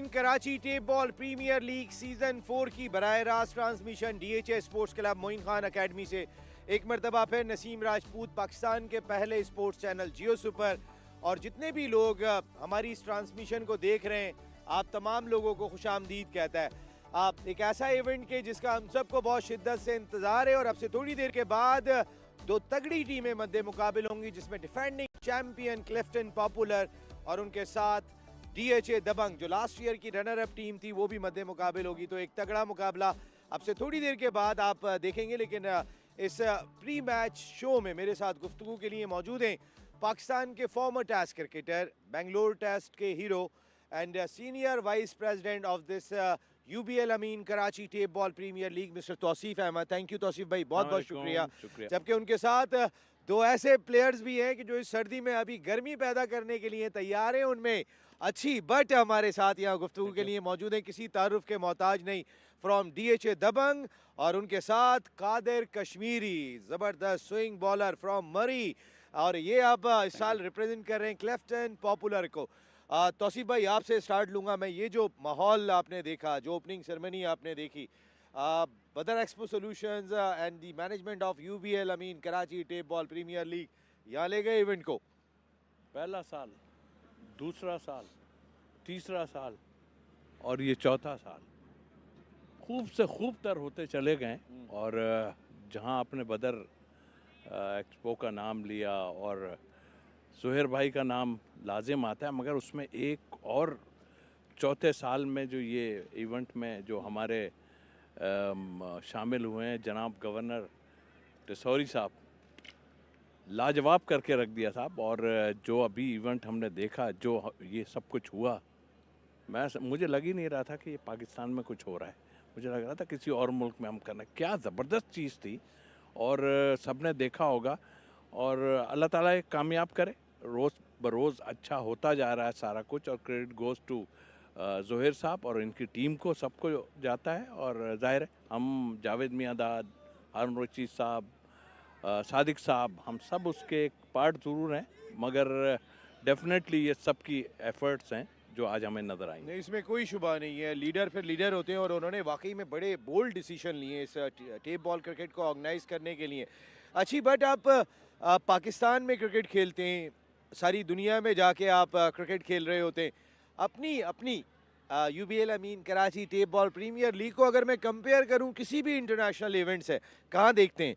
Karachi tape ball premier league season 4 की बराह रास्त transmission DHA sports club Moin Khan academy से एक मरतबा फिर नसीम राजपूत पाकिस्तान के पहले स्पोर्ट्स चैनल जियो सुपर और जितने भी लोग हमारी इस ट्रांसमिशन को देख रहे हैं, आप तमाम लोगों को खुशामदीद कहता है। आप एक ऐसा इवेंट के जिसका हम सबको बहुत शिद्दत से इंतजार है और अब से थोड़ी देर के बाद दो तगड़ी टीमें मद्दे मुकाबिल होंगी, जिसमें डिफेंडिंग चैंपियन क्लिफ्टन पॉपुलर और उनके साथ DHA दबंग जो लास्ट ईयर की रनर अप टीम थी वो भी मद्दे मुकाबिल होगी। तो एक तगड़ा मुकाबला अब से थोड़ी देर के बाद आप देखेंगे। लेकिन इस प्री मैच शो में मेरे साथ गुफ्तगू के लिए मौजूद हैं पाकिस्तान के former test cricketer, Bangalore test के hero and senior vice president of this UBL Ameen Karachi tape ball premier league mister Tauseef Ahmed. Thank you Tauseef भाई, बहुत बहुत शुक्रिया। जबकि उनके साथ दो ऐसे प्लेयर्स भी हैं कि जो इस सर्दी में अभी गर्मी पैदा करने के लिए तैयार हैं, उनमें अच्छी बट हमारे साथ यहाँ गुफ्तगू के लिए मौजूद हैं, किसी तारुफ के मोहताज नहीं, फ्रॉम DHA दबंग, और उनके साथ कादिर कश्मीरी, ज़बरदस्त स्विंग बॉलर फ्रॉम मरी, और ये अब इस साल रिप्रेजेंट कर रहे हैं क्लिफ्टन पॉपुलर को। तौसीफ भाई आपसे स्टार्ट लूँगा मैं। ये जो माहौल आपने देखा, जो ओपनिंग सेरेमनी आपने देखी, Badar expo solutions and the management of UBL Ameen Karachi tape ball premier league यहाँ ले गए इवेंट को। पहला साल, दूसरा साल, तीसरा साल और ये चौथा साल खूब से खूब तर होते चले गए। और जहां आपने बदर एक्सपो का नाम लिया और सुहेर भाई का नाम लाजिम आता है, मगर उसमें एक और चौथे साल में जो ये इवेंट में जो हमारे शामिल हुए हैं जनाब गवर्नर टिसौरी साहब, लाजवाब करके रख दिया साहब। और जो अभी इवेंट हमने देखा, जो ये सब कुछ हुआ, मुझे लग ही नहीं रहा था कि ये पाकिस्तान में कुछ हो रहा है। मुझे लग रहा था किसी और मुल्क में हम करना। क्या ज़बरदस्त चीज़ थी और सबने देखा होगा। और अल्लाह ताला ये कामयाब करे, रोज़ बरोज़ अच्छा होता जा रहा है सारा कुछ। और क्रेडिट गोज़ टू ज़ोहेर साहब और इनकी टीम को, सबको जाता है। और ज़ाहिर है हम जावेद मियांदाद, हारून रशीद साहब, सादिक साहब, हम सब उसके एक पार्ट ज़रूर हैं, मगर डेफिनेटली ये सब की एफ़र्ट्स हैं जो आज हमें नज़र आएंगे। नहीं, इसमें कोई शुबा नहीं है। लीडर फिर लीडर होते हैं और उन्होंने वाकई में बड़े बोल्ड डिसीजन लिए इस टेप बॉल क्रिकेट को ऑर्गेनाइज करने के लिए। अच्छी, बट आप पाकिस्तान में क्रिकेट खेलते हैं, सारी दुनिया में जाके आप क्रिकेट खेल रहे होते हैं। अपनी UBL Ameen Karachi tape ball premier league को अगर मैं कंपेयर करूं किसी भी इंटरनेशनल इवेंट से, कहाँ देखते हैं?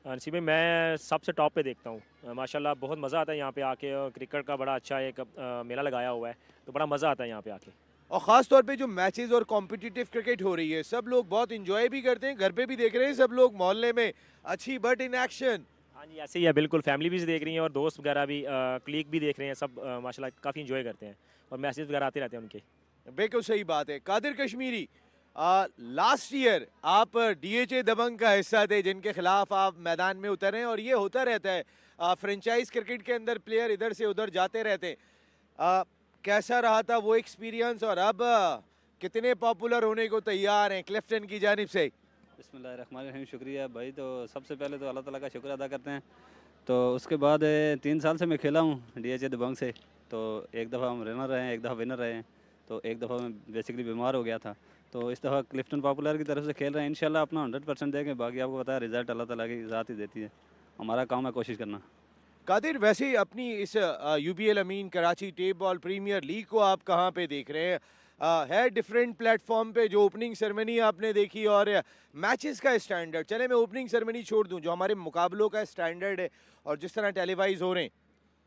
नसीब भाई, मैं सबसे टॉप पे देखता हूँ। माशाल्लाह बहुत मज़ा आता है यहाँ पे आके। और क्रिकेट का बड़ा अच्छा एक मेला लगाया हुआ है, तो बड़ा मज़ा आता है यहाँ पे आके। और ख़ास तौर पे जो मैचेस और कॉम्पिटिटिव क्रिकेट हो रही है, सब लोग बहुत इंजॉय भी करते हैं, घर पे भी देख रहे हैं सब लोग मोहल्ले में। अच्छी, बट इन एक्शन। हाँ जी, ऐसे ही है बिल्कुल। फैमिली भी देख रही है और दोस्त वगैरह भी, क्लीग भी देख रहे हैं। सब माशाल्लाह काफ़ी इंजॉय करते हैं और मैसेज वगैरह आते रहते हैं उनके। बिल्कुल सही बात है। कादिर कश्मीरी, लास्ट ईयर आप DHA दबंग का हिस्सा थे, जिनके खिलाफ आप मैदान में उतरे हैं, और ये होता रहता है फ्रेंचाइज क्रिकेट के अंदर, प्लेयर इधर से उधर जाते रहते हैं। कैसा रहा था वो एक्सपीरियंस, और अब कितने पॉपुलर होने को तैयार हैं क्लिफ्टन की जानिब से? बिस्मिल्लाहिर्रहमानिर्रहीम। शुक्रिया भाई। तो सबसे पहले तो अल्लाह ताला का शुक्र अदा करते हैं। तो उसके बाद 3 साल से मैं खेला हूँ DHA दबंग से। तो एक दफ़ा हम रनर रहे हैं, एक दफ़ा विनर रहे हैं। तो एक दफ़ा मैं बेसिकली बीमार हो गया था, तो इस दफ़ा क्लिफ्टन पॉपुलर की तरफ से खेल रहे हैं। इंशाल्लाह अपना 100% देंगे। बाकी आपको पता है रिज़ल्ट अल्लाह ताला की ज़ात ही देती है, हमारा काम है कोशिश करना। कादिर, वैसे अपनी इस UBL Ameen Karachi tape ball premier league को आप कहाँ पे देख रहे हैं? है डिफरेंट प्लेटफॉर्म पे जो ओपनिंग सेरेमनी आपने देखी और मैचेस का स्टैंडर्ड, चले मैं ओपनिंग सेरेमनी छोड़ दूं, जो हमारे मुकाबलों का स्टैंडर्ड है और जिस तरह टेलीवाइज हो रहे हैं,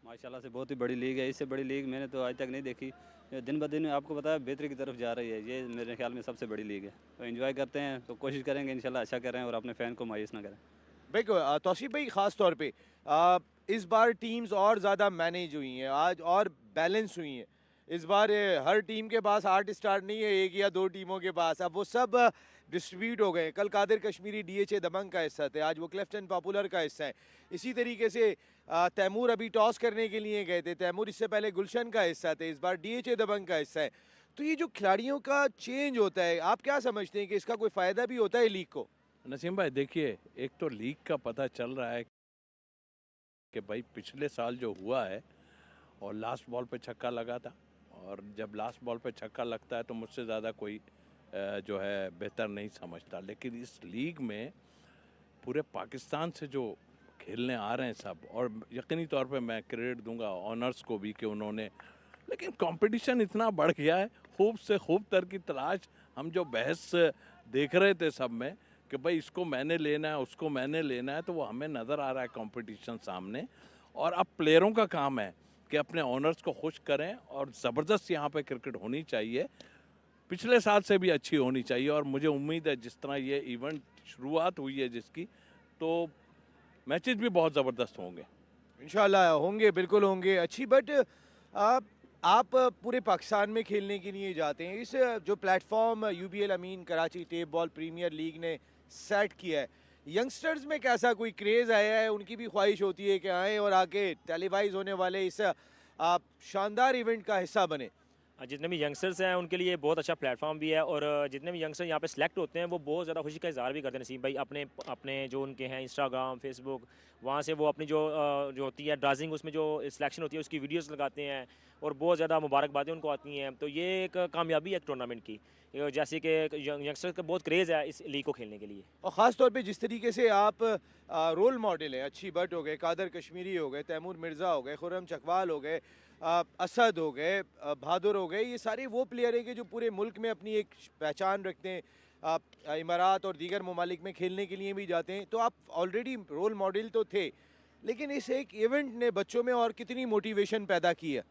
माशाल्लाह से बहुत ही बड़ी लीग है। इससे बड़ी लीग मैंने तो आज तक नहीं देखी। दिन ब दिन आपको पता है बेहतरी की तरफ जा रही है। ये मेरे ख्याल में सबसे बड़ी लीग है। तो एंजॉय करते हैं, तो कोशिश करेंगे इंशाल्लाह अच्छा करें और अपने फ़ैन को मायूस ना करें। बिल्कुल। तौसीफ भाई, ख़ास तौर पे इस बार टीम्स और ज़्यादा मैनेज हुई हैं, आज और बैलेंस हुई हैं। इस बार हर टीम के पास 8 स्टार नहीं है, 1 या 2 टीमों के पास, अब वो सब डिस्ट्रीब्यूट हो गए। कल कादिर कश्मीरी DHA दबंग का हिस्सा थे, आज वो क्लिफ्टन पॉपुलर का हिस्सा है। इसी तरीके से तैमूर अभी टॉस करने के लिए गए थे, तैमूर इससे पहले गुलशन का हिस्सा थे, इस बार DHA दबंग का हिस्सा है। तो ये जो खिलाड़ियों का चेंज होता है, आप क्या समझते हैं कि इसका कोई फ़ायदा भी होता है लीग को? नसीम भाई देखिए, एक तो लीग का पता चल रहा है कि भाई पिछले साल जो हुआ है और लास्ट बॉल पे छक्का लगा था और जब लास्ट बॉल पे छक्का लगता है तो मुझसे ज़्यादा कोई जो है बेहतर नहीं समझता। लेकिन इस लीग में पूरे पाकिस्तान से जो खेलने आ रहे हैं सब, और यकीनी तौर पे मैं क्रेडिट दूंगा ऑनर्स को भी कि उन्होंने, लेकिन कंपटीशन इतना बढ़ गया है, खूब से खूब तर की तलाश। हम जो बहस देख रहे थे सब में कि भाई इसको मैंने लेना है, उसको मैंने लेना है, तो वो हमें नज़र आ रहा है कंपटीशन सामने। और अब प्लेयरों का काम है कि अपने ऑनर्स को खुश करें, और ज़बरदस्त यहाँ पे क्रिकेट होनी चाहिए, पिछले साल से भी अच्छी होनी चाहिए। और मुझे उम्मीद है जिस तरह ये इवेंट शुरुआत हुई है जिसकी, तो मैचेस भी बहुत ज़बरदस्त होंगे। इंशाल्लाह होंगे, बिल्कुल होंगे अच्छी। बट आप पूरे पाकिस्तान में खेलने के लिए जाते हैं, इस जो platform UBL Ameen Karachi tape ball premier league ने सेट किया है, यंगस्टर्स में कैसा कोई क्रेज़ आया है? उनकी भी ख्वाहिश होती है कि आएँ और आके टेलीवाइज होने वाले इस शानदार इवेंट का हिस्सा बने? जितने भी यंगस्टर्स हैं उनके लिए बहुत अच्छा प्लेटफॉर्म भी है, और जितने भी यंगस्टर यहाँ पे सिलेक्ट होते हैं वो बहुत ज़्यादा खुशी का इज़हार भी करते हैं नसीम भाई। अपने अपने जो उनके हैं इंस्टाग्राम, फेसबुक, वहाँ से वो अपनी जो होती है ड्राजिंग, उसमें जो सिलेक्शन होती है उसकी वीडियोस लगाते हैं, और बहुत ज़्यादा मुबारकबादें उनको आती हैं। तो ये एक कामयाबी है टूर्नामेंट की, जैसे कि यंगस्टर्स का बहुत क्रेज़ है इस लीग को खेलने के लिए। और ख़ास तौर पे जिस तरीके से आप रोल मॉडल हैं, अच्छी भट्ट हो गए, कादर कश्मीरी हो गए, तैमूर मिर्ज़ा हो गए, खुर्रम चकवाल हो गए, असद हो गए, बहादुर हो गए, ये सारे वो प्लेयर हैं कि जो पूरे मुल्क में अपनी एक पहचान रखते हैं। आप इमारात और दीगर ममालिक में खेलने के लिए भी जाते हैं, तो आप ऑलरेडी रोल मॉडल तो थे, लेकिन इस एक इवेंट ने बच्चों में और कितनी मोटिवेशन पैदा की है?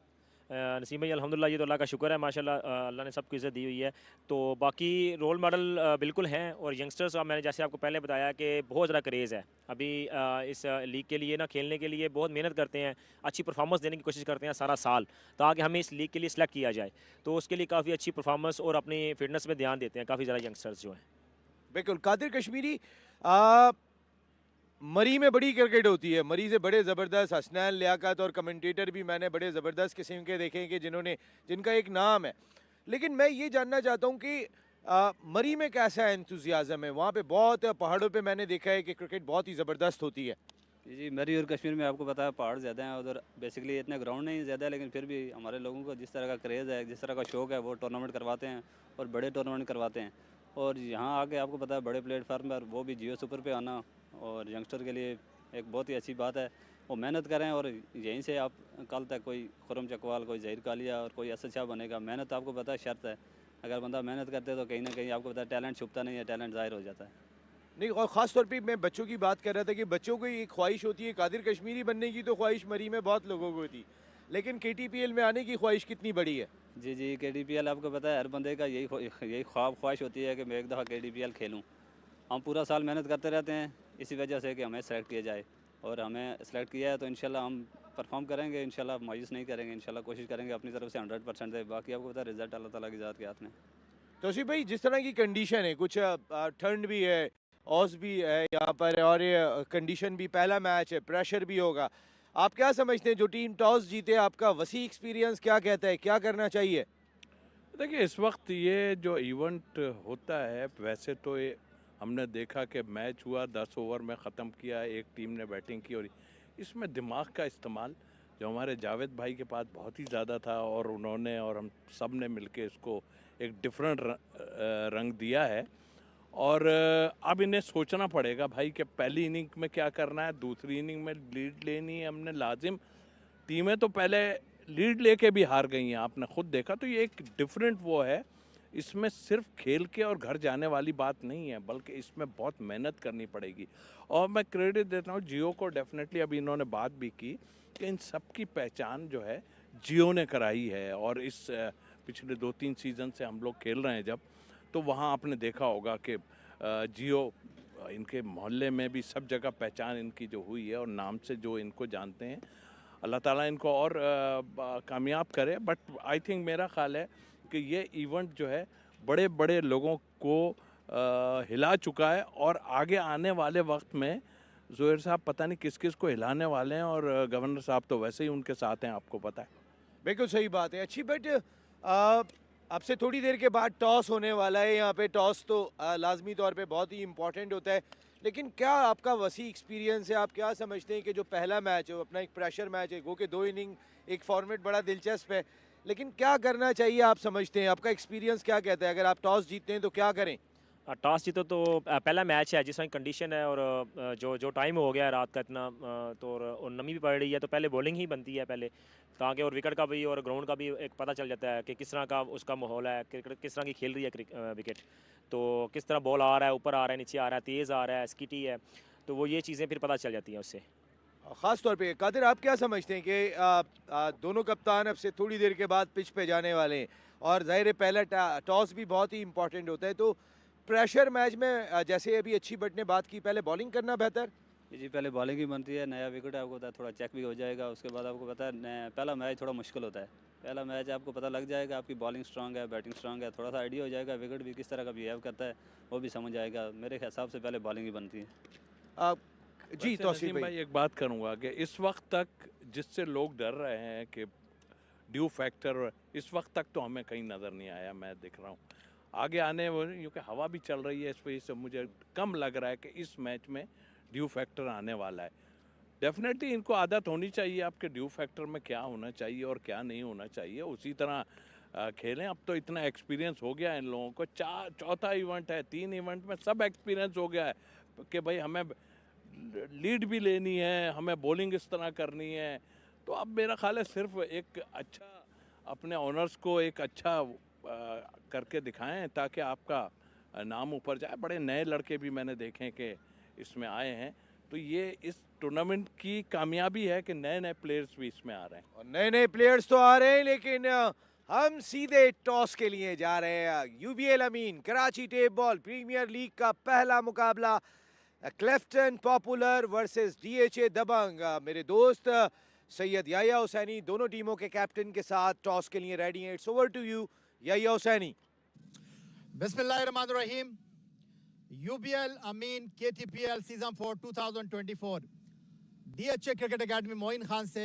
नसीम भाई अल्हम्दुलिल्लाह, ये तो अल्लाह का शुक्र है माशाल्लाह, अल्लाह ने सबको इज़्ज़त दी हुई है। तो बाकी रोल मॉडल बिल्कुल हैं, और यंगस्टर्स मैंने जैसे आपको पहले बताया कि बहुत ज़्यादा क्रेज़ है अभी इस लीग के लिए ना, खेलने के लिए बहुत मेहनत करते हैं, अच्छी परफॉर्मेंस देने की कोशिश करते हैं सारा साल, ताकि हमें इस लीग के लिए सिलेक्ट किया जाए। तो उसके लिए काफ़ी अच्छी परफॉर्मेंस और अपनी फिटनेस में ध्यान देते हैं काफ़ी ज़्यादा यंगस्टर्स जो हैं। बिल्कुल। कादिर कश्मीरी, मरी में बड़ी क्रिकेट होती है, मरी से बड़े ज़बरदस्त हसनैन लियाकत और कमेंटेटर भी मैंने बड़े ज़बरदस्त किस्म के देखे हैं कि जिनका एक नाम है। लेकिन मैं ये जानना चाहता हूँ कि मरी में कैसा एंथुजियाज़म है? वहाँ पे बहुत पहाड़ों पे मैंने देखा है कि क्रिकेट बहुत ही ज़बरदस्त होती है। जी, मरी और कश्मीर में आपको पता है पहाड़ ज़्यादा हैं, उधर बेसिकली इतने ग्राउंड नहीं ज़्यादा है, लेकिन फिर भी हमारे लोगों को जिस तरह का क्रेज़ है, जिस तरह का शौक़ है, वो टूर्नामेंट करवाते हैं और बड़े टूर्नामेंट करवाते हैं। और यहाँ आके आपको पता है बड़े प्लेटफार्म पर वो भी जियो सुपर पे आना, और यंगस्टर के लिए एक बहुत ही अच्छी बात है। वो मेहनत करें, और यहीं से आप कल तक कोई खुर्रम चकवाल, कोई ज़हीर कालिया और कोई असद शाह बनेगा। मेहनत आपको पता है शर्त है, अगर बंदा मेहनत करते तो कहीं ना कहीं आपको पता है टैलेंट छुपता नहीं है, टैलेंट ज़ाहिर हो जाता है। नहीं, और ख़ास तौर पे मैं बच्चों की बात कर रहा था कि बच्चों को एक ख्वाहिश होती है, कादिर कश्मीरी बनने की तो ख्वाहिश मरी में बहुत लोगों को थी, लेकिन केटीपीएल में आने की ख्वाहिश कितनी बड़ी है? जी जी, KTPL आपको पता है हर बंदे का यही ख्वाहिश होती है कि मैं एक दफ़ा KTPL खेलूँ। हम पूरा साल मेहनत करते रहते हैं इसी वजह से कि हमें सेलेक्ट किया जाए, और हमें सेलेक्ट किया है तो इंशाल्लाह हम परफॉर्म करेंगे, इंशाल्लाह मायूस नहीं करेंगे, इंशाल्लाह कोशिश करेंगे अपनी तरफ से 100% दे। बाकी आपको पता है रिजल्ट अल्लाह ताला की ज़ात के हाथ में। तौसीफ भाई, जिस तरह की कंडीशन है, कुछ ठंड भी है, औस भी है यहाँ पर, और ये कंडीशन भी, पहला मैच है, प्रेशर भी होगा, आप क्या समझते हैं जो टीम टॉस जीते, आपका वसी एक्सपीरियंस क्या कहता है, क्या करना चाहिए? देखिए, इस वक्त ये जो इवेंट होता है, वैसे तो ये हमने देखा कि मैच हुआ 10 ओवर में ख़त्म किया, एक टीम ने बैटिंग की, और इसमें दिमाग का इस्तेमाल जो हमारे जावेद भाई के पास बहुत ही ज़्यादा था, और उन्होंने और हम सब ने मिलके इसको एक डिफरेंट रंग दिया है। और अब इन्हें सोचना पड़ेगा भाई कि पहली इनिंग में क्या करना है, दूसरी इनिंग में लीड लेनी है हमने लाजिम। टीमें तो पहले लीड लेके भी हार गई हैं, आपने खुद देखा। तो ये एक डिफरेंट वो है, इसमें सिर्फ खेल के और घर जाने वाली बात नहीं है, बल्कि इसमें बहुत मेहनत करनी पड़ेगी। और मैं क्रेडिट देता हूँ जियो को, डेफिनेटली अभी इन्होंने बात भी की कि इन सब की पहचान जो है जियो ने कराई है। और इस पिछले 2-3 सीज़न से हम लोग खेल रहे हैं जब, तो वहाँ आपने देखा होगा कि जियो इनके मोहल्ले में भी सब जगह पहचान इनकी जो हुई है, और नाम से जो इनको जानते हैं। अल्लाह ताला इनको और कामयाब करे। बट आई थिंक, मेरा ख़्याल है कि ये इवेंट जो है बड़े बड़े लोगों को हिला चुका है, और आगे आने वाले वक्त में ज़ोहर साहब पता नहीं किस किस को हिलाने वाले हैं, और गवर्नर साहब तो वैसे ही उनके साथ हैं, आपको पता है। बिल्कुल सही बात है। अच्छी, बट अब से थोड़ी देर के बाद टॉस होने वाला है यहाँ पे। टॉस तो लाजमी तौर पे बहुत ही इम्पोर्टेंट होता है, लेकिन क्या आपका वसी एक्सपीरियंस है, आप क्या समझते हैं कि जो पहला मैच है वो अपना एक प्रेशर मैच है, गो के 2 इनिंग, एक फॉर्मेट बड़ा दिलचस्प है, लेकिन क्या करना चाहिए आप समझते हैं? आपका एक्सपीरियंस क्या कहता है? अगर आप टॉस जीतते हैं तो क्या करें? टॉस जीतो तो पहला मैच है जिसमें कंडीशन है और जो टाइम हो गया है रात का इतना तो और नमी भी पड़ रही है, तो पहले बॉलिंग ही बनती है पहले, ताकि और विकेट का भी और ग्राउंड का भी एक पता चल जाता है कि किस तरह का उसका माहौल है, क्रिकेट किस तरह की खेल रही है विकेट, तो किस तरह बॉल आ रहा है, ऊपर आ रहा है, नीचे आ रहा है, तेज़ आ रहा है, स्किटी है, तो वो ये चीज़ें फिर पता चल जाती हैं उससे। ख़ास तौर पे कादिर, आप क्या समझते हैं कि दोनों कप्तान अब से थोड़ी देर के बाद पिच पे जाने वाले हैं और ज़ाहिर है पहला टॉस भी बहुत ही इंपॉर्टेंट होता है, तो प्रेशर मैच में जैसे अभी अच्छी बट ने बात की, पहले बॉलिंग करना बेहतर? जी पहले बॉलिंग ही बनती है, नया विकेट आपको पता है, थोड़ा चेक भी हो जाएगा। उसके बाद आपको पता है पहला मैच थोड़ा मुश्किल होता है। पहला मैच आपको पता लग जाएगा आपकी बॉलिंग स्ट्रांग है, बैटिंग स्ट्रांग है, थोड़ा सा आइडिया हो जाएगा विकेट भी किस तरह का बिहेव करता है, वो भी समझ आएगा। मेरे हिसाब से पहले बॉलिंग ही बनती है। आ, जी वैसे तौसीफ नसीम भाई। भाई एक बात करूंगा कि इस वक्त तक जिससे लोग डर रहे हैं कि ड्यू फैक्टर, इस वक्त तक तो हमें कहीं नज़र नहीं आया। मैं देख रहा हूँ आगे आने, क्योंकि हवा भी चल रही है, इस वजह से मुझे कम लग रहा है कि इस मैच में ड्यू फैक्टर आने वाला है। डेफिनेटली इनको आदत होनी चाहिए आपके ड्यू फैक्टर में क्या होना चाहिए और क्या नहीं होना चाहिए, उसी तरह खेलें। अब तो इतना एक्सपीरियंस हो गया है इन लोगों को, चौथा इवेंट है, 3 इवेंट में सब एक्सपीरियंस हो गया है कि भाई हमें लीड भी लेनी है, हमें बॉलिंग इस तरह करनी है। तो अब मेरा ख्याल है सिर्फ एक अच्छा अपने ऑनर्स को एक अच्छा करके दिखाएं ताकि आपका नाम ऊपर जाए। बड़े नए लड़के भी मैंने देखे कि इसमें आए हैं, तो ये इस टूर्नामेंट की कामयाबी है कि नए नए प्लेयर्स भी इसमें आ रहे हैं। और नए नए प्लेयर्स तो आ रहे हैं, लेकिन हम सीधे टॉस के लिए जा रहे हैं। UBL Ameen Karachi tape ball premier league का पहला मुकाबला, Clifton popular versus DHA Dabang. मेरे दोस्त सैयद याया हुसैनी दोनों टीमों के कैप्टन के साथ टॉस के लिए रेडी हैं। It's over to you Yahya Hussaini. बिस्मिल्लाहिर्रहमानिर्रहीम। UBL Ameen KTPL season 4 2024 DHA cricket academy Moin Khan से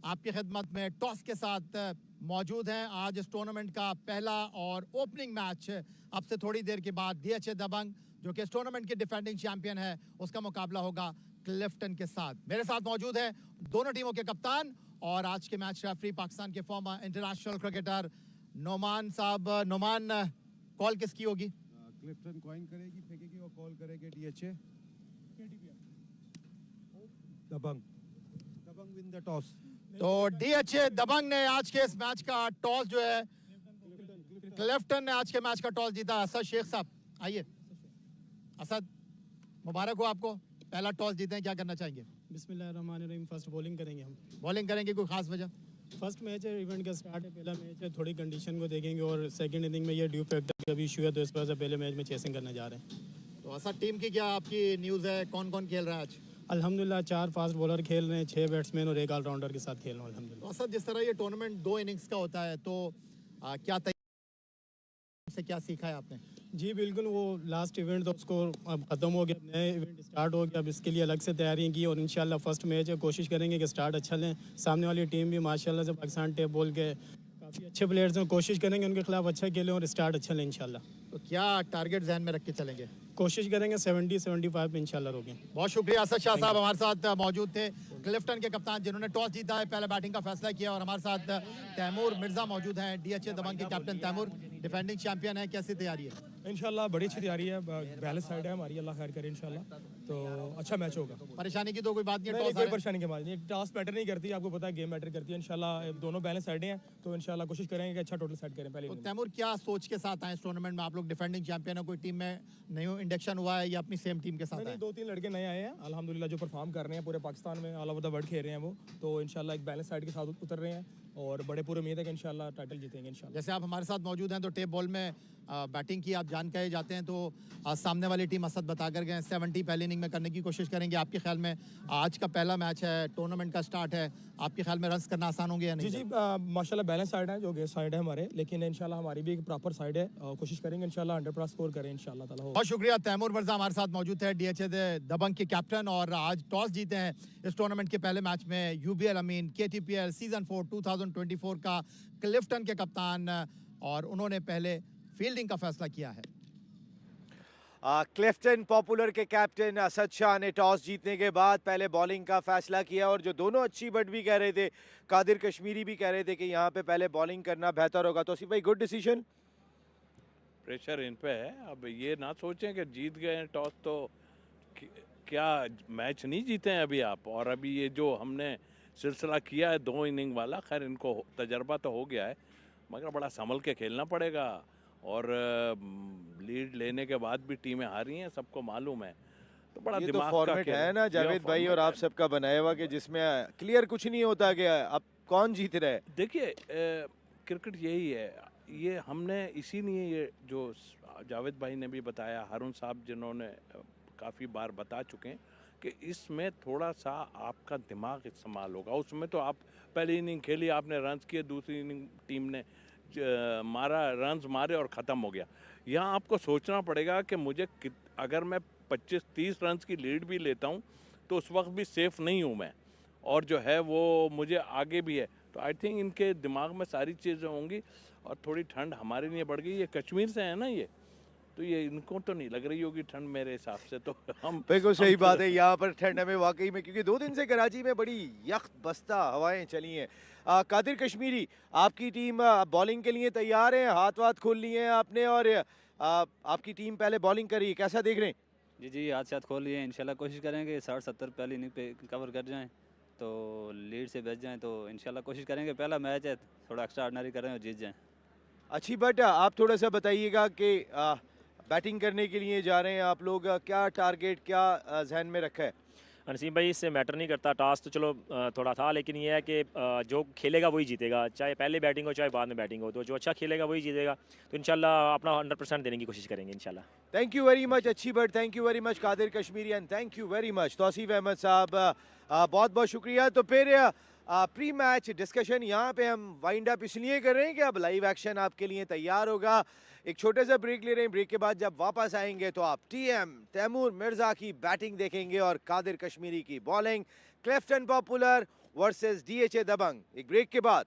आपकी खिदमत में टॉस के साथ मौजूद हैं। आज इस टूर्नामेंट का पहला और ओपनिंग मैच अब से थोड़ी देर के बाद डीएचए दबंग जो कि इस टूर्नामेंट के डिफेंडिंग चैंपियन है उसका मुकाबला होगा क्लिफ्टन के साथ। मेरे साथ मौजूद हैं दोनों टीमों के कप्तान और आज के मैच रेफरी पाकिस्तान के फॉर्मर इंटरनेशनल क्रिकेटर नोमान साहब। नोमान, कॉल किसकी होगी? क्लिफ्टन कॉइन करेगी, फेंकेगी और कॉल करेगी DHA Dabang. Dabang win the toss. तो डीएचए दबंग ने आज के इस मैच का टॉस जो है, क्लिफ्टन ने आज के मैच का टॉस जीता। असद शेख साहब आइए। असद, मुबारक हो आपको, पहला टॉस जीते हैं, क्या करना चाहेंगे? बिस्मिल्लाहिर्रहमानिर्रहीम। फर्स्ट बॉलिंग करेंगे हम। बॉलिंग करेंगे, कोई खास वजह? फर्स्ट मैच है, इवेंट का स्टार्ट है, पहला मैच है, थोड़ी कंडीशन को देखेंगे और सेकंड इनिंग में ये ड्यू फैक्टर का भी इशू है, तो इस वजह से पहले मैच में चेसिंग करने जा रहे हैं। तो असद, टीम की क्या आपकी न्यूज़ है? कौन कौन खेल रहा है आज? अल्हम्दुलिल्लाह 4 फास्ट बॉलर खेल रहे हैं, 6 बैट्समैन और 1 ऑलराउंडर के साथ खेल रहे हैं अल्हम्दुलिल्लाह। तो असद, जिस तरह ये टूर्नामेंट 2 इनिंग्स का होता है, तो क्या से क्या सीखा है आपने? जी बिल्कुल, वो लास्ट इवेंट तो उसको अब ख़त्म हो गया, नए इवेंट स्टार्ट हो गया, अब इसके लिए अलग से तैयारियां की और इंशाल्लाह फर्स्ट मैच है, कोशिश करेंगे कि स्टार्ट अच्छा लें। सामने वाली टीम भी माशाल्लाह से पाकिस्तान टेप बॉल के काफ़ी अच्छे प्लेयर्स हैं, कोशिश करेंगे उनके खिलाफ अच्छा खेलें और स्टार्ट अच्छा लें इंशाल्लाह। तो क्या टारगेट जहन में रख के चलेंगे? कोशिश करेंगे 70-75 पे इंशाल्लाह रोकें। बहुत शुक्रिया। असद शाह साहब हमारे साथ मौजूद थे, क्लिफ्टन के कप्तान जिन्होंने टॉस जीता है, पहले बैटिंग का फैसला किया। और हमारे साथ तैमूर मिर्जा मौजूद हैं, डीएचए दबंग के कैप्टन। तैमूर डिफेंडिंग चैंपियन है, कैसी तैयारी है? इंशाल्लाह बड़ी अच्छी तैयारी है, बैलेंस साइड है हमारी, अल्लाह खैर करे इंशाल्लाह, तो अच्छा मैच होगा। परेशानी की तो कोई बात नहीं है, नहीं, टॉस कोई हारे। परेशानी की बात नहीं, टॉस मैटर नहीं करती, आपको पता है गेम मैटर करती है। इंशाल्लाह दोनों बैलेंस साइडें हैं, तो इंशाल्लाह कोशिश करेंगे कि अच्छा टोटल सेट करें पहले तो इनिंग में। तैमूर, क्या सोच के साथ आए इस टूर्नामेंट में? आप लोग डिफेंडिंग चैंपियन है, कोई टीम में न्यू इंडक्शन हुआ है या अपनी सेम टीम के साथ नहीं, आए? 2-3 लड़के नए आए हैं अल्हम्दुलिल्लाह, जो परफॉर्म कर रहे हैं पूरे पाकिस्तान में, ऑल ओवर द वर्ल्ड खेल रहे हैं वो, तो इंशाल्लाह एक बैलेंस साइड के साथ उतर रहे हैं और बड़े पूरे उम्मीद है कि इंशाल्लाह टाइटल जीतेंगे इंशाल्लाह। जैसे आप हमारे साथ मौजूद हैं, तो टेप बॉल में बैटिंग की आप जान के जाते हैं, तो सामने वाली टीम असद बता कर गए 70 पहली इनिंग में करने की कोशिश करेंगे। आपके ख्याल में आज का पहला मैच है, टूर्नामेंट का स्टार्ट है, आपके ख्याल में रन्स करना आसान होंगे या नहीं? जी माशाल्लाह बैलेंस साइड है, जो गेस्ट साइड है हमारे, लेकिन इंशाल्लाह हमारी भी एक प्रॉपर साइड है, कोशिश करेंगे इंशाल्लाह 100+ स्कोर करें इंशाल्लाह ताला। बहुत शुक्रिया। तैमूर मिर्जा हमारे साथ मौजूद है, डीएचए दबंग के कैप्टन, और आज टॉस जीते हैं इस टूर्नामेंट के पहले मैच में। यूबीएल अमीन केटीपीएल सीजन 4 2024 का क्लिफ्टन के कप्तान, और उन्होंने पहले फील्डिंग का फैसला किया है। क्लिफ्टन पॉपुलर के कैप्टन असद शाह ने टॉस जीतने के बाद पहले बॉलिंग का फैसला किया और जो दोनों अच्छी बट भी कह रहे थे, कादिर कश्मीरी भी कह रहे थे कि यहाँ पे पहले बॉलिंग करना बेहतर होगा। तो भाई गुड डिसीजन। प्रेशर इन पे है। अब ये ना सोचें कि जीत गए हैं टॉस तो क्या मैच नहीं जीते हैं अभी आप। और अभी ये जो हमने सिलसिला किया है 2 इनिंग वाला, खैर इनको तजर्बा तो हो गया है, मगर बड़ा संभल के खेलना पड़ेगा। और लीड लेने के बाद भी टीमें हारी हैं, सबको मालूम है। तो बड़ा ये तो दिमाग का फॉर्मेट खेल है ना जावेद भाई और आप सबका बनाया हुआ कि जिसमें क्लियर कुछ नहीं होता कि अब कौन जीत रहा है। देखिए क्रिकेट यही है। ये हमने इसीलिए ये जो जावेद भाई ने भी बताया, हारून साहब जिन्होंने काफ़ी बार बता चुके हैं कि इसमें थोड़ा सा आपका दिमाग इस्तेमाल होगा। उसमें तो आप पहली इनिंग खेली, आपने रन्स किए, दूसरी इनिंग टीम ने मारा, रन्स मारे और ख़त्म हो गया। यहाँ आपको सोचना पड़ेगा कि मुझे अगर मैं 25-30 रन्स की लीड भी लेता हूँ तो उस वक्त भी सेफ़ नहीं हूँ मैं, और जो है वो मुझे आगे भी है। तो आई थिंक इनके दिमाग में सारी चीज़ें होंगी। और थोड़ी ठंड हमारे लिए बढ़ गई। ये कश्मीर से है ना ये, तो ये इनको तो नहीं लग रही होगी ठंड मेरे हिसाब से। तो हम बिल्कुल सही बात है, यहाँ पर ठंड हमें वाकई में, क्योंकि 2 दिन से कराची में बड़ी यख बस्ता हवाएं चली हैं। कादिर कश्मीरी, आपकी टीम बॉलिंग के लिए तैयार है, हाथ वाथ खोल लिए हैं आपने और आपकी टीम पहले बॉलिंग करी, कैसा देख रहे हैं? जी हाथ साथ खोल लिए इंशाल्लाह कोशिश करेंगे 60-70 पहली इनिंग पे कवर कर जाएं तो लीड से बच जाएं। तो इंशाल्लाह कोशिश करेंगे, पहला मैच है थोड़ा एक्स्ट्रा ऑर्डिनरी करें और जीत जाएं। अच्छी बट आप थोड़ा सा बताइएगा कि बैटिंग करने के लिए जा रहे हैं आप लोग, क्या टारगेट, क्या जहन में रखा है? नसीम भाई इससे मैटर नहीं करता, टास्क तो चलो थोड़ा था, लेकिन ये है कि जो खेलेगा वही जीतेगा, चाहे पहले बैटिंग हो चाहे बाद में बैटिंग हो। तो जो अच्छा खेलेगा वही जीतेगा। तो इंशाल्लाह अपना 100% देने की कोशिश करेंगे इंशाल्लाह। थैंक यू वेरी मच अच्छी but, thank you very much Qadir Kashmiri and thank you very much Tauseef Ahmed sahab, बहुत बहुत शुक्रिया। तो फिर प्री मैच डिस्कशन यहाँ पे हम वाइंड अप इसलिए कर रहे हैं कि अब लाइव एक्शन आपके लिए तैयार होगा। एक छोटे से ब्रेक ले रहे हैं, ब्रेक के बाद जब वापस आएंगे तो आप टीएम तैमूर मिर्जा की बैटिंग देखेंगे और कादिर कश्मीरी की bowling. Clifton popular versus DHA Dabang, एक ब्रेक के बाद।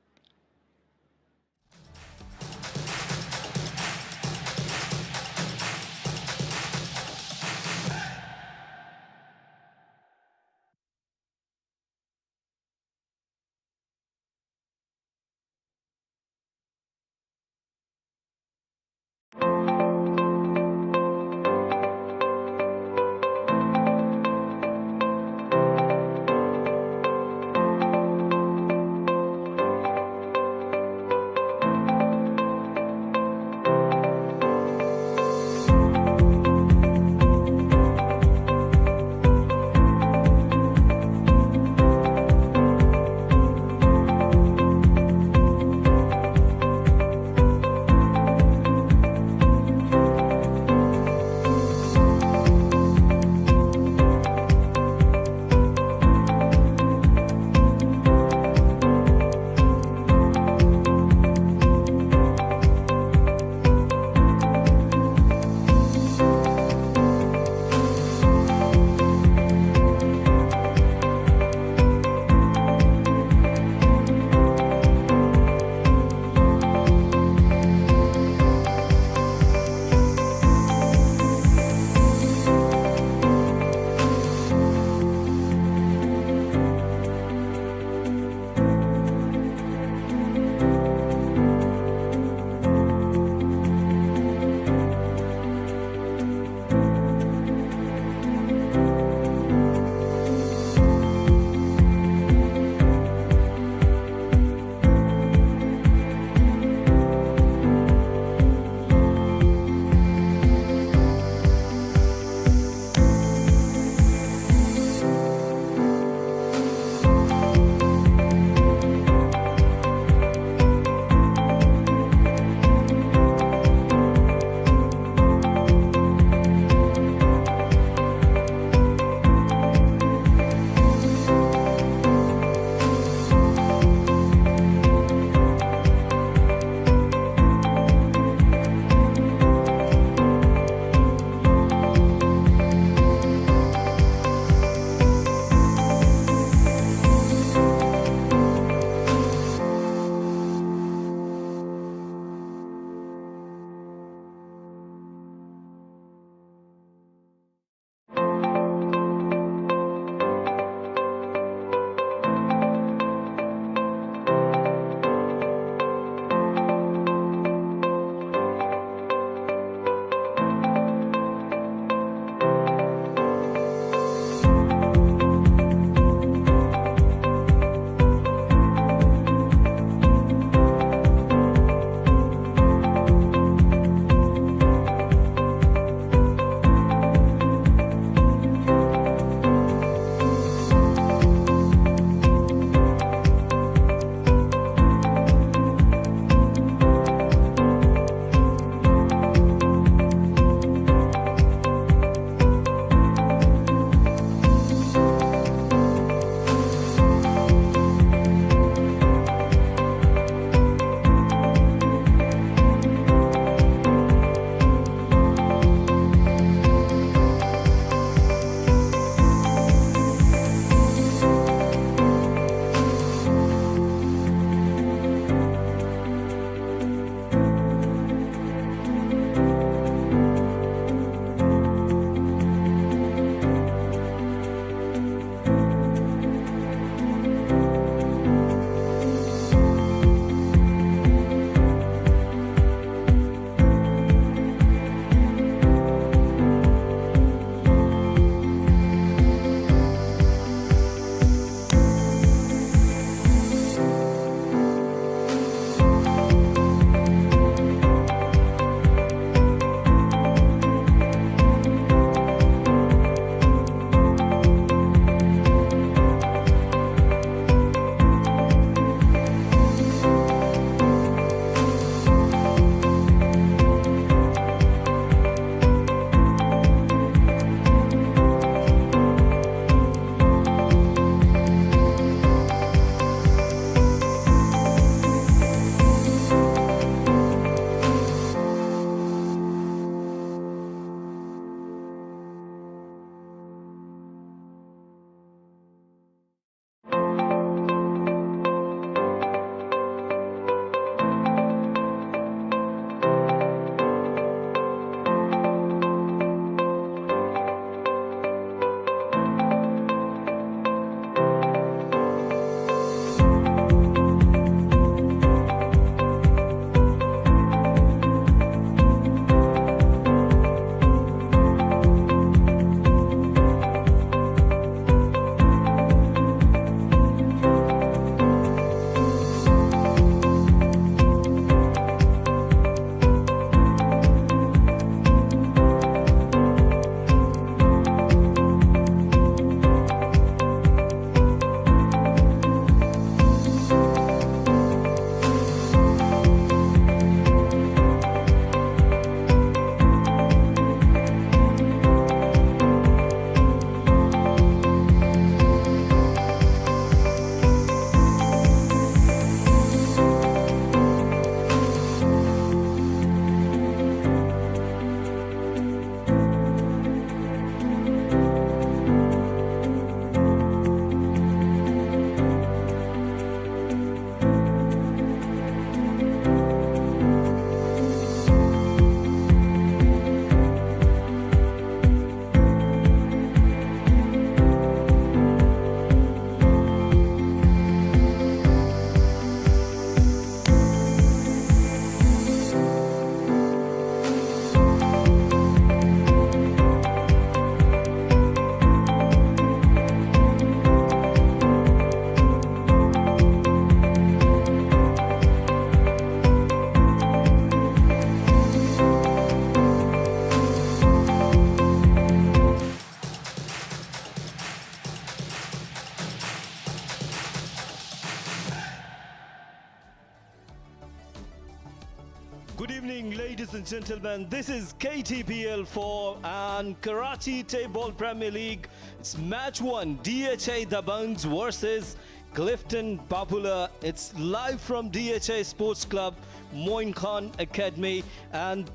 and gentlemen, this is KTPL 4 and Karachi Table Premier League. It's match 1, DHA Dabanggs versus Clifton Popular. It's live from DHA Sports Club, Moin Khan Academy, and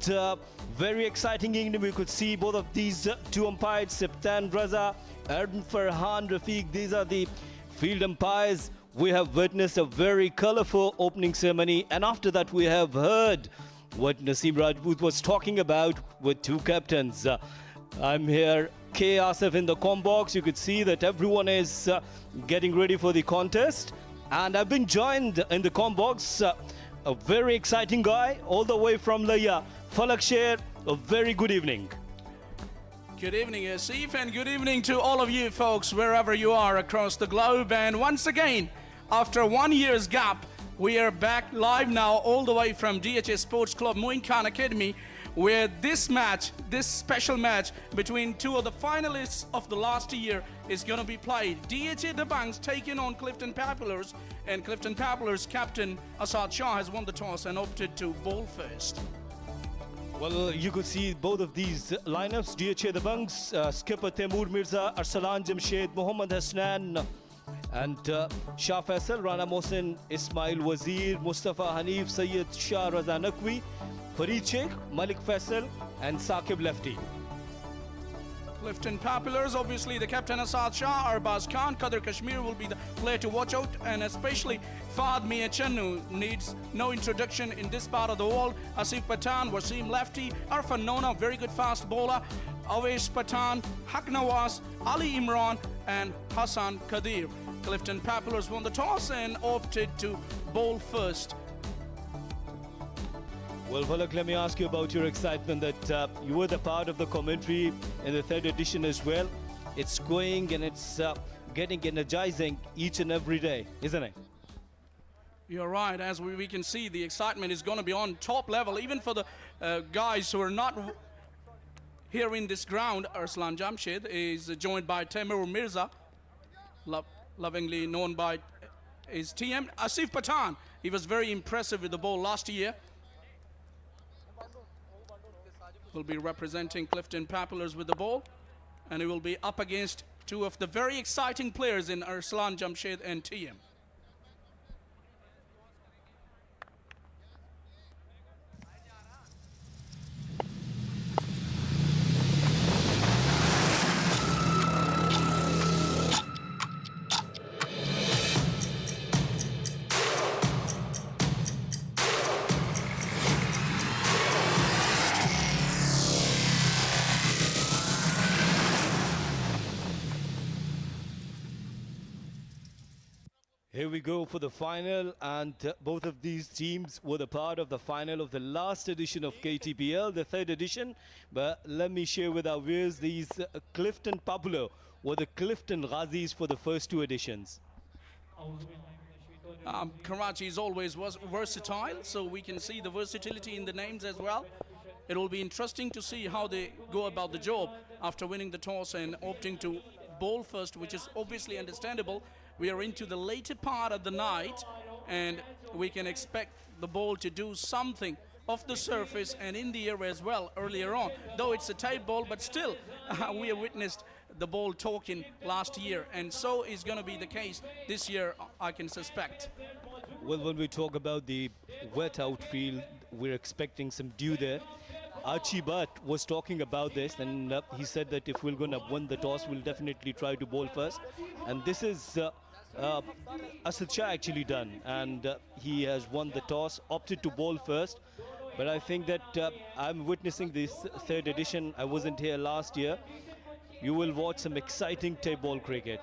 very exciting evening. We could see both of these two umpires, Septan Raza and Farhan Rafiq. These are the field umpires. We have witnessed a very colorful opening ceremony, and after that we have heard what Naseem Rajput was talking about with two captains. I'm here, K. Asif in the comm box. You could see that everyone is getting ready for the contest, and I've been joined in the comm box a very exciting guy all the way from Laya, Falak Sher. A very good evening. Good evening, Asif, and good evening to all of you folks wherever you are across the globe. And once again, after 1 year's gap, we are back live now all the way from DHA Sports Club, Moin Khan Academy, where this match, this special match between two of the finalists of the last year is going to be played. DHA Dabanggs taking on Clifton Populars, and Clifton Populars captain Asad Shah has won the toss and opted to bowl first. Well, you could see both of these lineups. DHA Dabanggs, skipper Taimur Mirza, Arsalan Jamshed, Mohammad Hasnan, and Shah Faisal, Rana Mohsin, Ismail Wazir, Mustafa Hanif, Sayyid Shah Raza Naqvi, Farid Sheikh, Malik Faisal, and Saqib Lefty. Clifton Populars, obviously the captain Asad Shah, Arbaz Khan, Qadr Kashmir will be the player to watch out, and especially Fahd Mia Channu needs no introduction in this part of the world. Asif Patan, Wasim Lefty, Arfan Nona, very good fast bowler, Awais Patan, Haq Nawaz, Ali Imran, and Hassan Qadir. Clifton Populars won the toss and opted to bowl first. Well, Falak, let me ask you about your excitement that you were the part of the commentary in the third edition as well. It's going and it's getting energizing each and every day, isn't it? You're right. As we can see, the excitement is going to be on top level, even for the guys who are not here in this ground. Arslan Jamshed is joined by Taimur Mirza, lovingly known by his TM. Asif Patan, he was very impressive with the ball last year. Will be representing Clifton Populars with the ball, and he will be up against two of the very exciting players in Arslan Jamshed and TM. Here we go for the final, and both of these teams were the part of the final of the last edition of KTPL, the third edition. But let me share with our viewers, these Clifton Popular were the Clifton Ghazis for the first two editions. Karachi is always versatile, so we can see the versatility in the names as well. It will be interesting to see how they go about the job after winning the toss and opting to bowl first, which is obviously understandable. We are into the later part of the night, and we can expect the ball to do something off the surface and in the air as well earlier on. Though it's a tight ball, but still we have witnessed the ball talking last year, and so is going to be the case this year, I can suspect. Well, when we talk about the wet outfield, we're expecting some dew there. Archie Butt was talking about this, and he said that if we're going to win the toss, we'll definitely try to bowl first. And this is Asad Shah actually done, and he has won the toss, opted to bowl first. But I think that I'm witnessing this third edition. I wasn't here last year. You will watch some exciting tape ball cricket.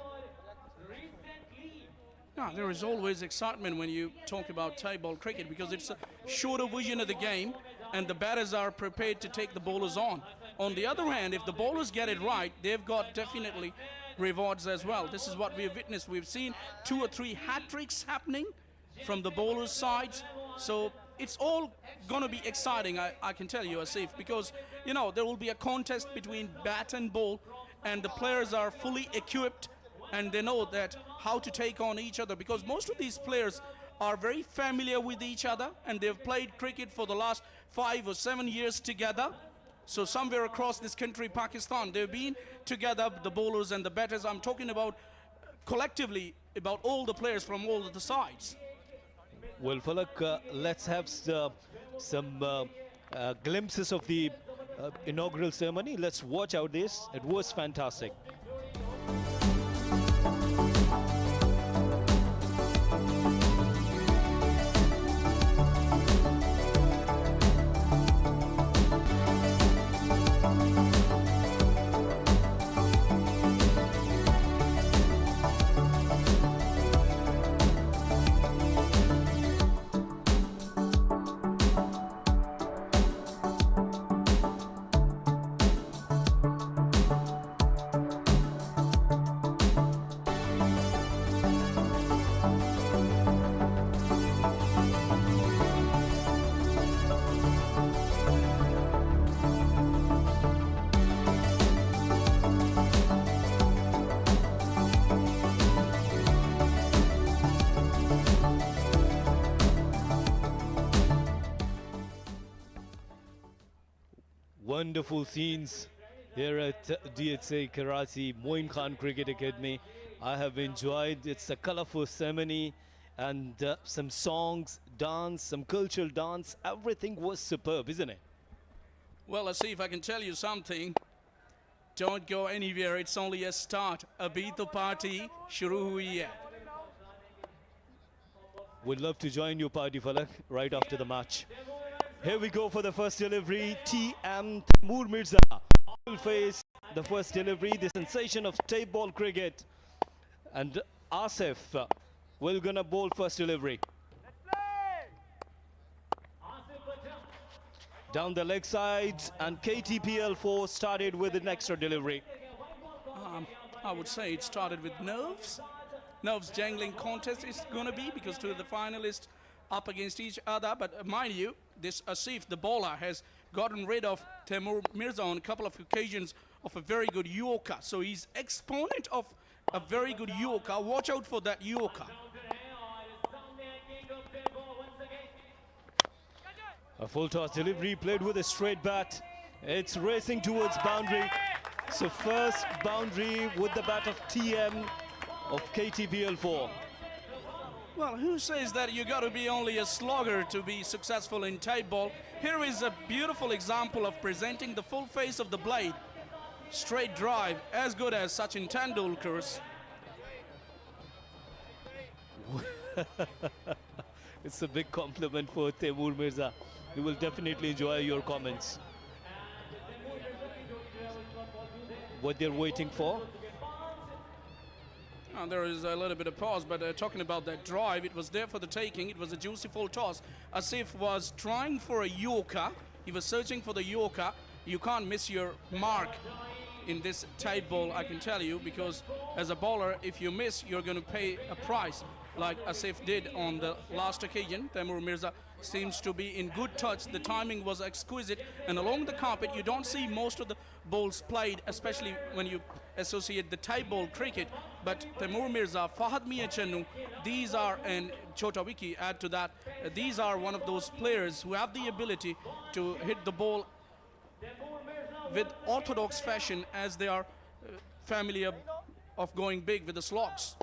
Yeah, there is always excitement when you talk about tie ball cricket, because it's a shorter vision of the game and the batters are prepared to take the bowlers on. On the other hand, if the bowlers get it right, they've got definitely rewards as well. This is what we've witnessed. We've seen 2 or 3 hat-tricks happening from the bowlers' sides. So it's all going to be exciting, I can tell you, Asif, because, you know, there will be a contest between bat and ball, and the players are fully equipped and they know that how to take on each other, because most of these players are very familiar with each other and they've played cricket for the last 5 or 7 years together. So somewhere across this country, Pakistan, they've been together, the bowlers and the batters. I'm talking about collectively, about all the players from all of the sides. Well, Falak, let's have some glimpses of the inaugural ceremony. Let's watch out this. It was fantastic. Wonderful scenes here at DHA Karachi Moin Khan Cricket Academy. I have enjoyed. It's a colorful ceremony and some songs, dance, some cultural dance. Everything was superb, isn't it? Well, let's see if I can tell you something. Don't go anywhere. It's only a start. Abhi to party shuru hui hai. Would love to join your party, Falak, right after the match. Here we go for the first delivery. TM Taimur Mirza will face the first delivery, the sensation of tape ball cricket. And Asif will gonna bowl first delivery. Down the leg sides, and KTPL 4 started with an extra delivery. I would say it started with nerves. Nerves jangling contest is going to be, because two of the finalists up against each other. But mind you, this Asif, the bowler, has gotten rid of Taimur Mirza on a couple of occasions of a very good Yorker. So he's exponent of a very good Yorker. Watch out for that Yorker. A full toss delivery played with a straight bat. It's racing towards boundary. So first boundary with the bat of TM of KTPL 4. Well, who says that you got to be only a slogger to be successful in tape ball? Here is a beautiful example of presenting the full face of the blade. Straight drive, as good as Sachin Tendulkar's. It's a big compliment for Taimur Mirza. We will definitely enjoy your comments. What they're waiting for? There is a little bit of pause, but talking about that drive, it was there for the taking. It was a juicy full toss. Asif was trying for a Yorker. He was searching for the Yorker. You can't miss your mark in this tape ball, I can tell you, because as a bowler, if you miss, you're going to pay a price, like Asif did on the last occasion. Taimur Mirza seems to be in good touch. The timing was exquisite, and along the carpet, you don't see most of the balls played, especially when you associate the tape ball cricket. But Taimur Mirza, Fahad Mia Channu, these are, and Chota Wiki add to that, these are one of those players who have the ability to hit the ball with orthodox fashion, as they are familiar of going big with the slogs.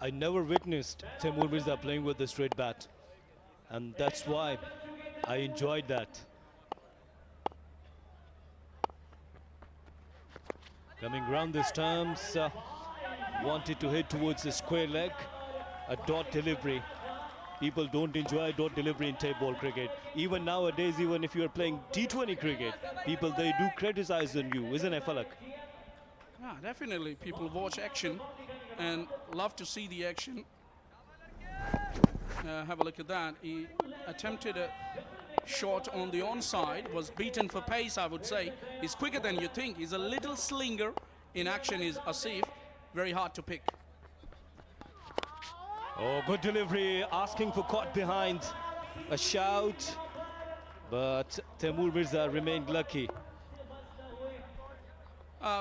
I never witnessed Taimur Mirza playing with the straight bat, and that's why I enjoyed that. Coming round the stumps, wanted to hit towards the square leg, a dot delivery. People don't enjoy dot delivery in tape ball cricket. Even nowadays, even if you're playing T20 cricket, people, they do criticize on you, isn't it, Falak? Yeah, definitely. People watch action and love to see the action. Have a look at that. He attempted a shot on the onside, was beaten for pace, I would say. He's quicker than you think. He's a little slinger. In action is Asif. Very hard to pick. Oh, good delivery, asking for caught behind. A shout, but Taimur Mirza remained lucky.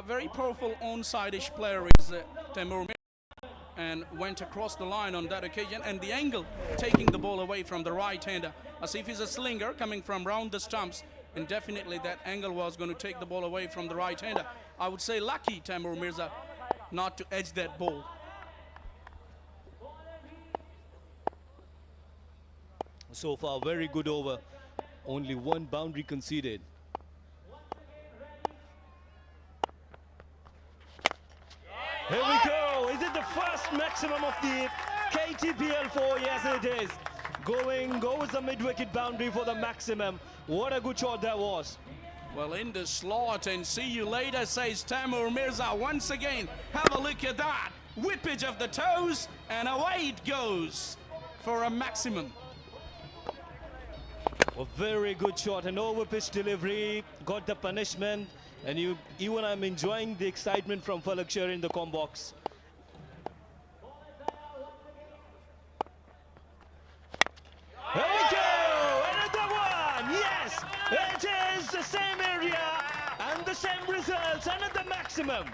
Very powerful onside-ish player is Taimur Mirza. and went across the line on that occasion, and the angle taking the ball away from the right-hander. Asif is a slinger coming from round the stumps, and definitely that angle was going to take the ball away from the right-hander. I would say lucky Taimur Mirza not to edge that ball. So far, very good over. Only one boundary conceded. Here we go. Is it the first maximum of the KTPL 4? Yes, it is. Goes the mid-wicket boundary for the maximum. What a good shot that was. Well, in the slot, and see you later, says Taimur Mirza. Once again, have a look at that. Whippage of the toes, and away it goes for a maximum. A very good shot, an over-pitch delivery, got the punishment, and even I'm enjoying the excitement from Falak Sher in the com box. Here we go! Another one! Yes! It is the same area and the same results, another maximum.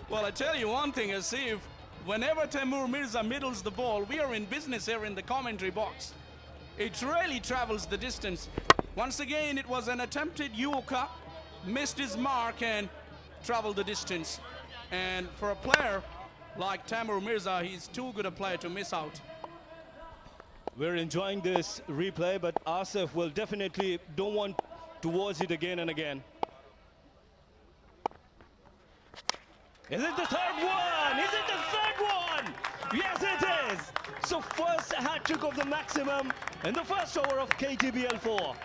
Well, I tell you one thing, Asif, whenever Taimur Mirza middles the ball, we are in business here in the commentary box. It really travels the distance. Once again, it was an attempted Yorker, missed his mark and traveled the distance. And for a player like Taimur Mirza, he's too good a player to miss out. We're enjoying this replay, but Asif will definitely don't want to watch it again and again. Is it the third one? Is it the third one? Yes, it is. So first hat-trick of the maximum in the first over of KTPL 4.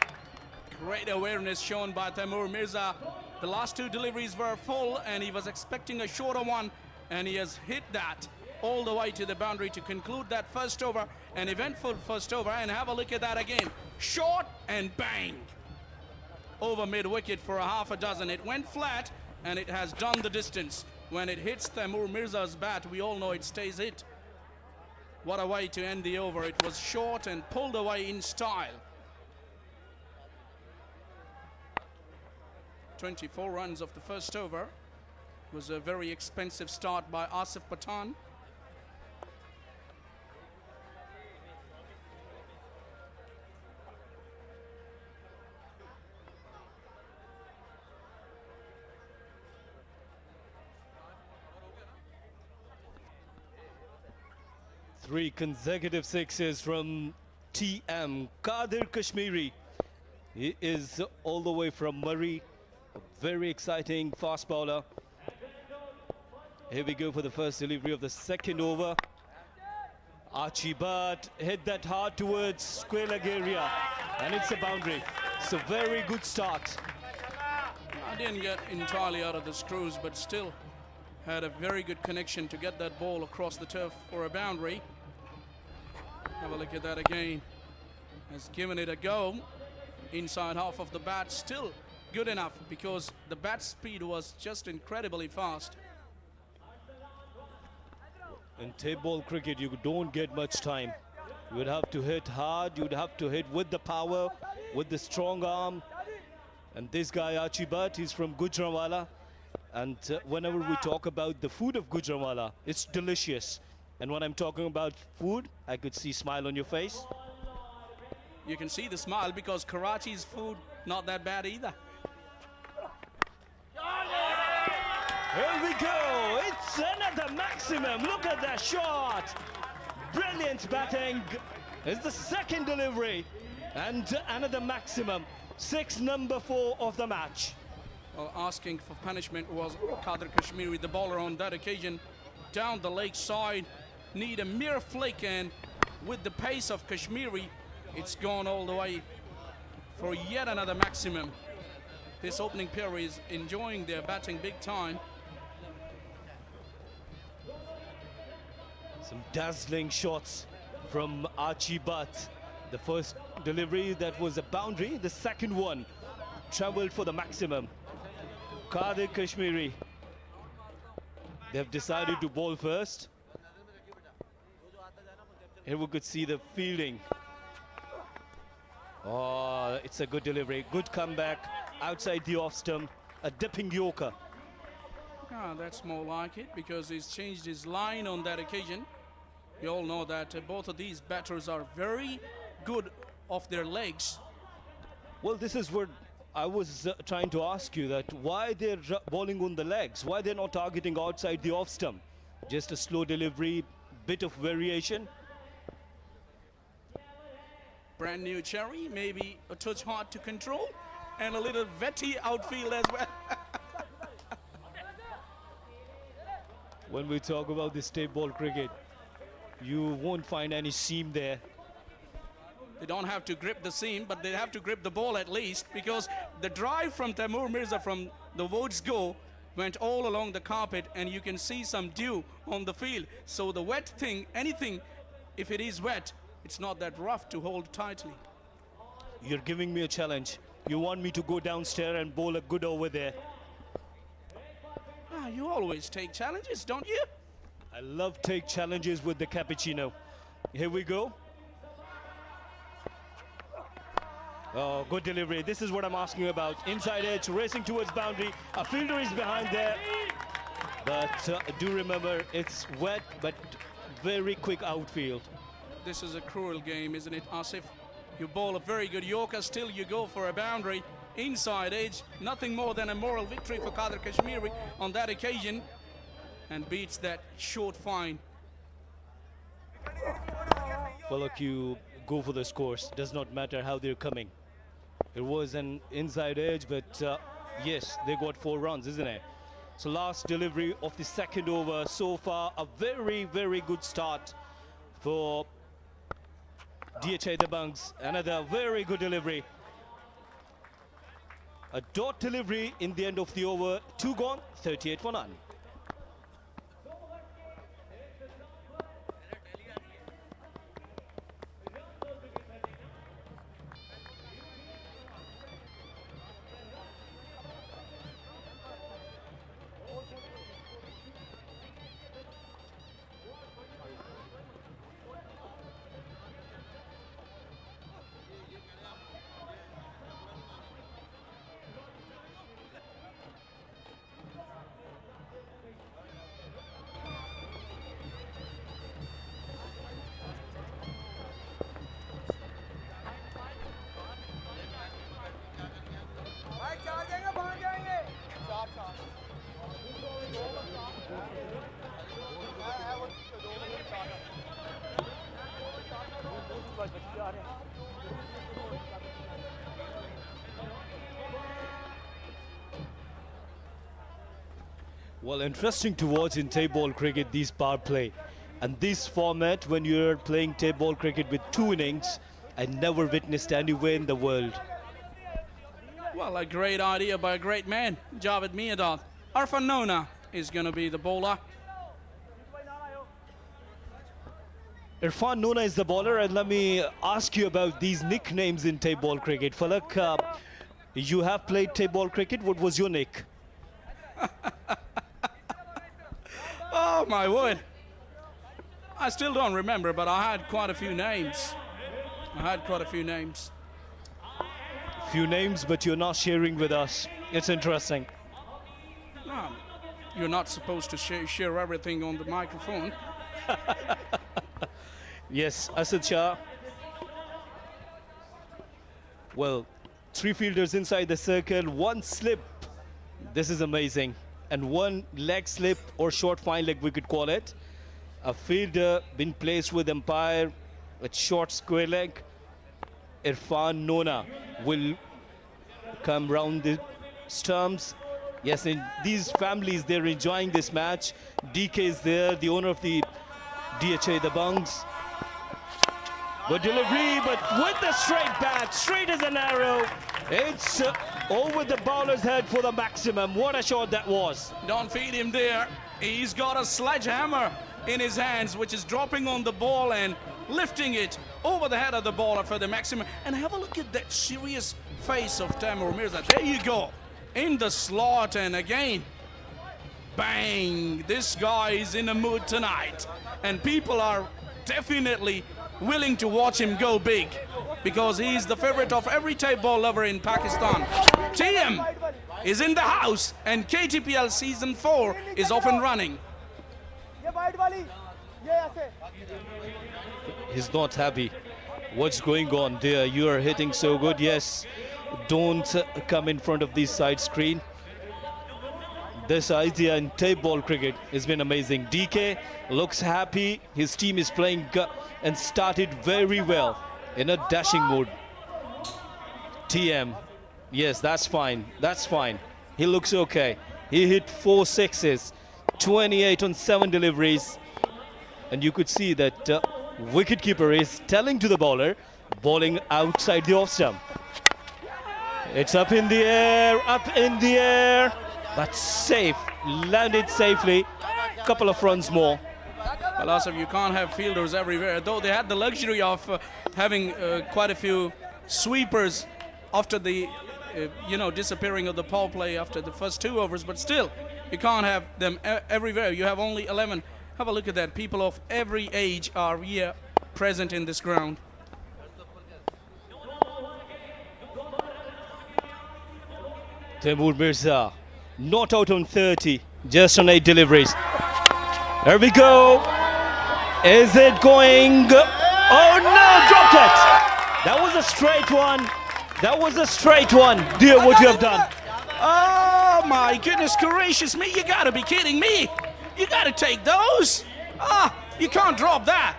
Great awareness shown by Taimur Mirza. The last two deliveries were full and he was expecting a shorter one, and he has hit that all the way to the boundary to conclude that first over, an eventful first over. And have a look at that again. Short and bang. Over mid-wicket for a half a dozen. It went flat and it has done the distance. When it hits Taimur Mirza's bat, we all know it stays hit. What a way to end the over. It was short and pulled away in style. 24 runs of the first over. It was a very expensive start by Asif Pathan. Three consecutive sixes from TM. Qadir Kashmiri. He is all the way from Murray. A very exciting fast bowler. Here we go for the first delivery of the second over. Archie Butt hit that hard towards square leg area, and it's a boundary. So very good start. I didn't get entirely out of the screws, but still had a very good connection to get that ball across the turf for a boundary. Have a look at that again. Has given it a go. Inside half of the bat, still good enough because the bat speed was just incredibly fast. In tape ball cricket, you don't get much time. You would have to hit hard, you would have to hit with the power, with the strong arm. And this guy, Archie Butt, he's from Gujranwala. And whenever we talk about the food of Gujranwala, it's delicious. And when I'm talking about food, I could see a smile on your face. You can see the smile because Karachi's food not that bad either. Here we go. It's another maximum. Look at that shot. Brilliant batting. It's the second delivery. And another maximum. Number 4 of the match. Well, asking for punishment was Qadir Kashmiri, the bowler on that occasion. Down the leg side. Need a mere flick, and with the pace of Kashmiri, it's gone all the way for yet another maximum. This opening pair is enjoying their batting big time. Some dazzling shots from Archie Butt. The first delivery, that was a boundary. The second one traveled for the maximum. Qadir Kashmiri. They've decided to bowl first. Here we could see the fielding. Oh, it's a good delivery. Good comeback outside the off stump. A dipping Yorker. Ah, that's more like it because he's changed his line on that occasion. You all know that both of these batters are very good off their legs. Well, this is what I was trying to ask you, that why they're bowling on the legs, why they're not targeting outside the off stump. Just a slow delivery, bit of variation. Brand new cherry, maybe a touch hard to control, and a little vetty outfield as well. When we talk about this tape ball cricket, you won't find any seam there. They don't have to grip the seam, but they have to grip the ball at least, because the drive from Taimur Mirza from the Woods Go went all along the carpet, and you can see some dew on the field. So the wet thing, anything, if it is wet, it's not that rough to hold tightly. You're giving me a challenge. You want me to go downstairs and bowl a good over there. Ah, you always take challenges, don't you? I love take challenges with the cappuccino. Here we go. Oh, good delivery. This is what I'm asking about. Inside edge, racing towards boundary. A fielder is behind there. But do remember, it's wet, but very quick outfield. This is a cruel game, isn't it, Asif? You bowl a very good Yorker, still you go for a boundary. Inside edge, nothing more than a moral victory for Qadir Kashmiri on that occasion, and beats that short fine. Well, look, you go for the scores. Does not matter how they're coming. It was an inside edge, but yes, they got 4 runs, isn't it? So last delivery of the second over. So far, a very, very good start for DHA Dabanggs. Another very good delivery. A dot delivery in the end of the over. 2 gone, 38 for none. Well, interesting to watch in tape ball cricket, these power play. And this format, when you're playing tape ball cricket with 2 innings, I never witnessed anywhere in the world. Well, a great idea by a great man, Javed Miadat. Arfan Nona is going to be the bowler. Irfan Nona is the bowler, and let me ask you about these nicknames in tape ball cricket. Falak, you have played tape ball cricket. What was your nick? Oh, my word. I still don't remember, but I had quite a few names. Few names, but you're not sharing with us. It's interesting. No, you're not supposed to share everything on the microphone. Yes, Asad Shah. Well, 3 fielders inside the circle, 1 slip. This is amazing. And 1 leg slip, or short fine leg we could call it. A fielder been placed with umpire, a short square leg. Irfan Nona will come round the stumps. Yes, in these families, they're enjoying this match. DK is there, the owner of the DHA Dabanggs. Good delivery, but with the straight bat, straight as an arrow. It's over the bowler's head for the maximum. What a shot that was. Don't feed him there. He's got a sledgehammer in his hands, which is dropping on the ball and lifting it over the head of the bowler for the maximum. And have a look at that serious face of Taimur Mirza. There you go, in the slot, and again, bang. This guy is in a mood tonight, and people are definitely willing to watch him go big, because he's the favorite of every tape ball lover in Pakistan. TM is in the house, and KTPL Season 4 is off and running. He's not happy. What's going on there? You are hitting so good. Yes, don't come in front of the side screen. This idea in tape ball cricket has been amazing. DK looks happy. His team is playing and started very well in a dashing mood. TM, yes, that's fine. That's fine. He looks okay. He hit 4 sixes, 28 on 7 deliveries. And you could see that wicketkeeper is telling to the bowler, bowling outside the off stump. It's up in the air, but safe, landed safely. Couple of runs more. Well, Asif, you can't have fielders everywhere, though they had the luxury of having quite a few sweepers after the disappearing of the power play after the first 2 overs, but still, you can't have them everywhere. You have only 11. Have a look at that. People of every age are here present in this ground. Taimur Mirza, not out on 30, just on 8 deliveries. There we go. Is it going? Oh no, dropped it. That was a straight one. That was a straight one. Dear, what you have done. Oh my goodness gracious me, you gotta be kidding me. You gotta take those. You can't drop that.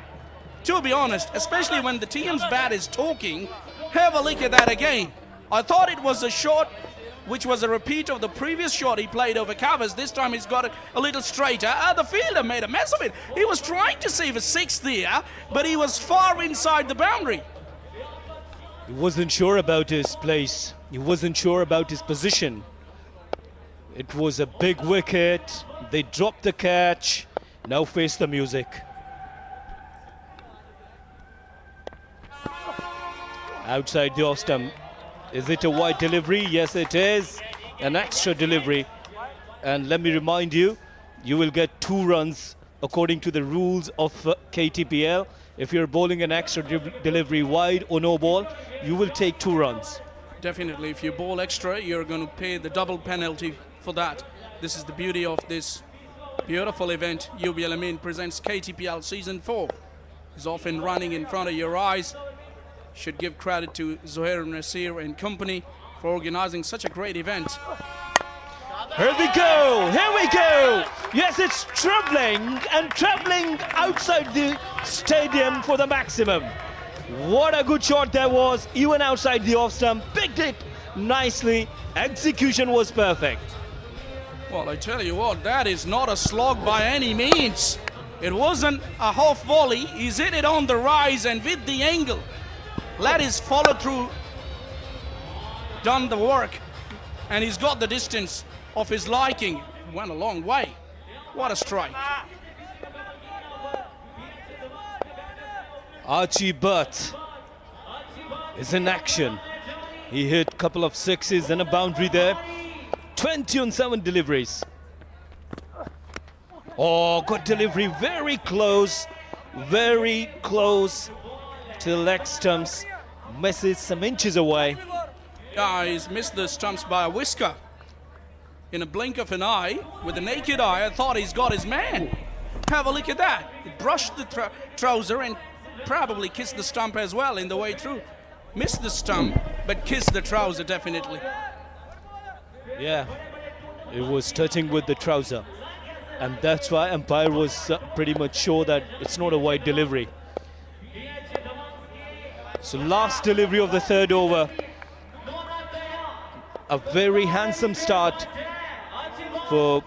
To be honest, especially when the team's bat is talking, have a look at that again. I thought it was a shot which was a repeat of the previous shot he played over covers. This time he's got it a little straighter. The fielder made a mess of it. He was trying to save a 6 there, but he was far inside the boundary. He wasn't sure about his place. He wasn't sure about his position. It was a big wicket. They dropped the catch. Now face the music. Outside the off stump. Is it a wide delivery? Yes, it is. An extra delivery. And let me remind you, you will get 2 runs according to the rules of KTPL. If you're bowling an extra delivery wide or no ball, you will take 2 runs. Definitely, if you bowl extra, you're going to pay the double penalty for that. This is the beauty of this beautiful event. UBL Amin presents KTPL Season 4. It's often running in front of your eyes. Should give credit to Zuhair Nasir and company for organizing such a great event. Here we go, here we go. Yes, it's traveling and traveling outside the stadium for the maximum. What a good shot there was, even outside the off stump. Picked it nicely, execution was perfect. Well, I tell you what, that is not a slog by any means. It wasn't a half volley. He's hit it on the rise and with the angle. Let his follow through done the work, and he's got the distance of his liking. Went a long way. What a strike. Archie Butt is in action. He hit a couple of 6s and a boundary there. 20 on 7 deliveries. Oh, good delivery, very close to leg stumps. Misses some inches away. He's missed the stumps by a whisker. In a blink of an eye, with the naked eye, I thought he's got his man. Have a look at that. He brushed the trouser and probably kissed the stump as well in the way through. Missed the stump, but kissed the trouser definitely. Yeah, it was touching with the trouser. And that's why umpire was pretty much sure that it's not a wide delivery. So last delivery of the 3rd over. A very handsome start for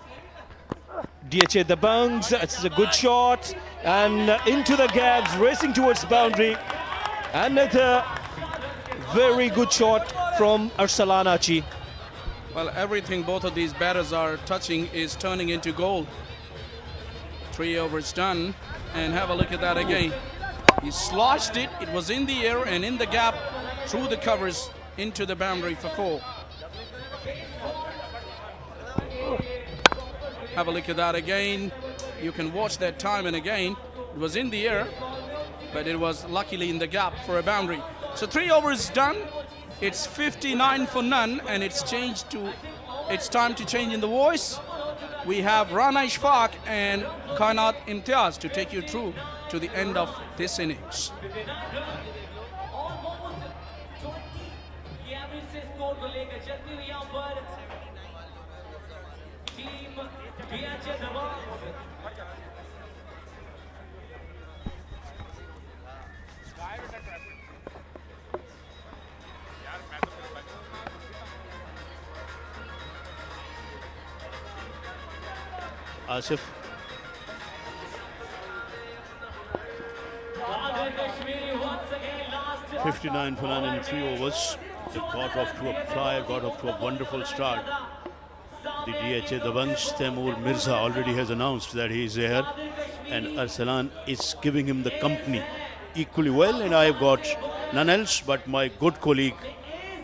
DHA Dabanggs. It's a good shot and into the gaps, racing towards boundary. Another very good shot from Arsalan Achi. Well, everything both of these batters are touching is turning into gold. 3 overs done, and have a look at that again. He sloshed it, it was in the air and in the gap, through the covers into the boundary for 4. Have a look at that again. You can watch that time and again. It was in the air, but it was luckily in the gap for a boundary. So 3 overs done. It's 59 for none, and it's time to change in the voice. we have Rana Ishfaq and Kainat Imtiaz to take you through to the end of this innings. Asif. $59 for none in 3 overs. It got off to a flyer, got off to a wonderful start. The DHA Dabanggs, Taimur Mirza, already has announced that he is there, and Arsalan is giving him the company equally well, and I've got none else but my good colleague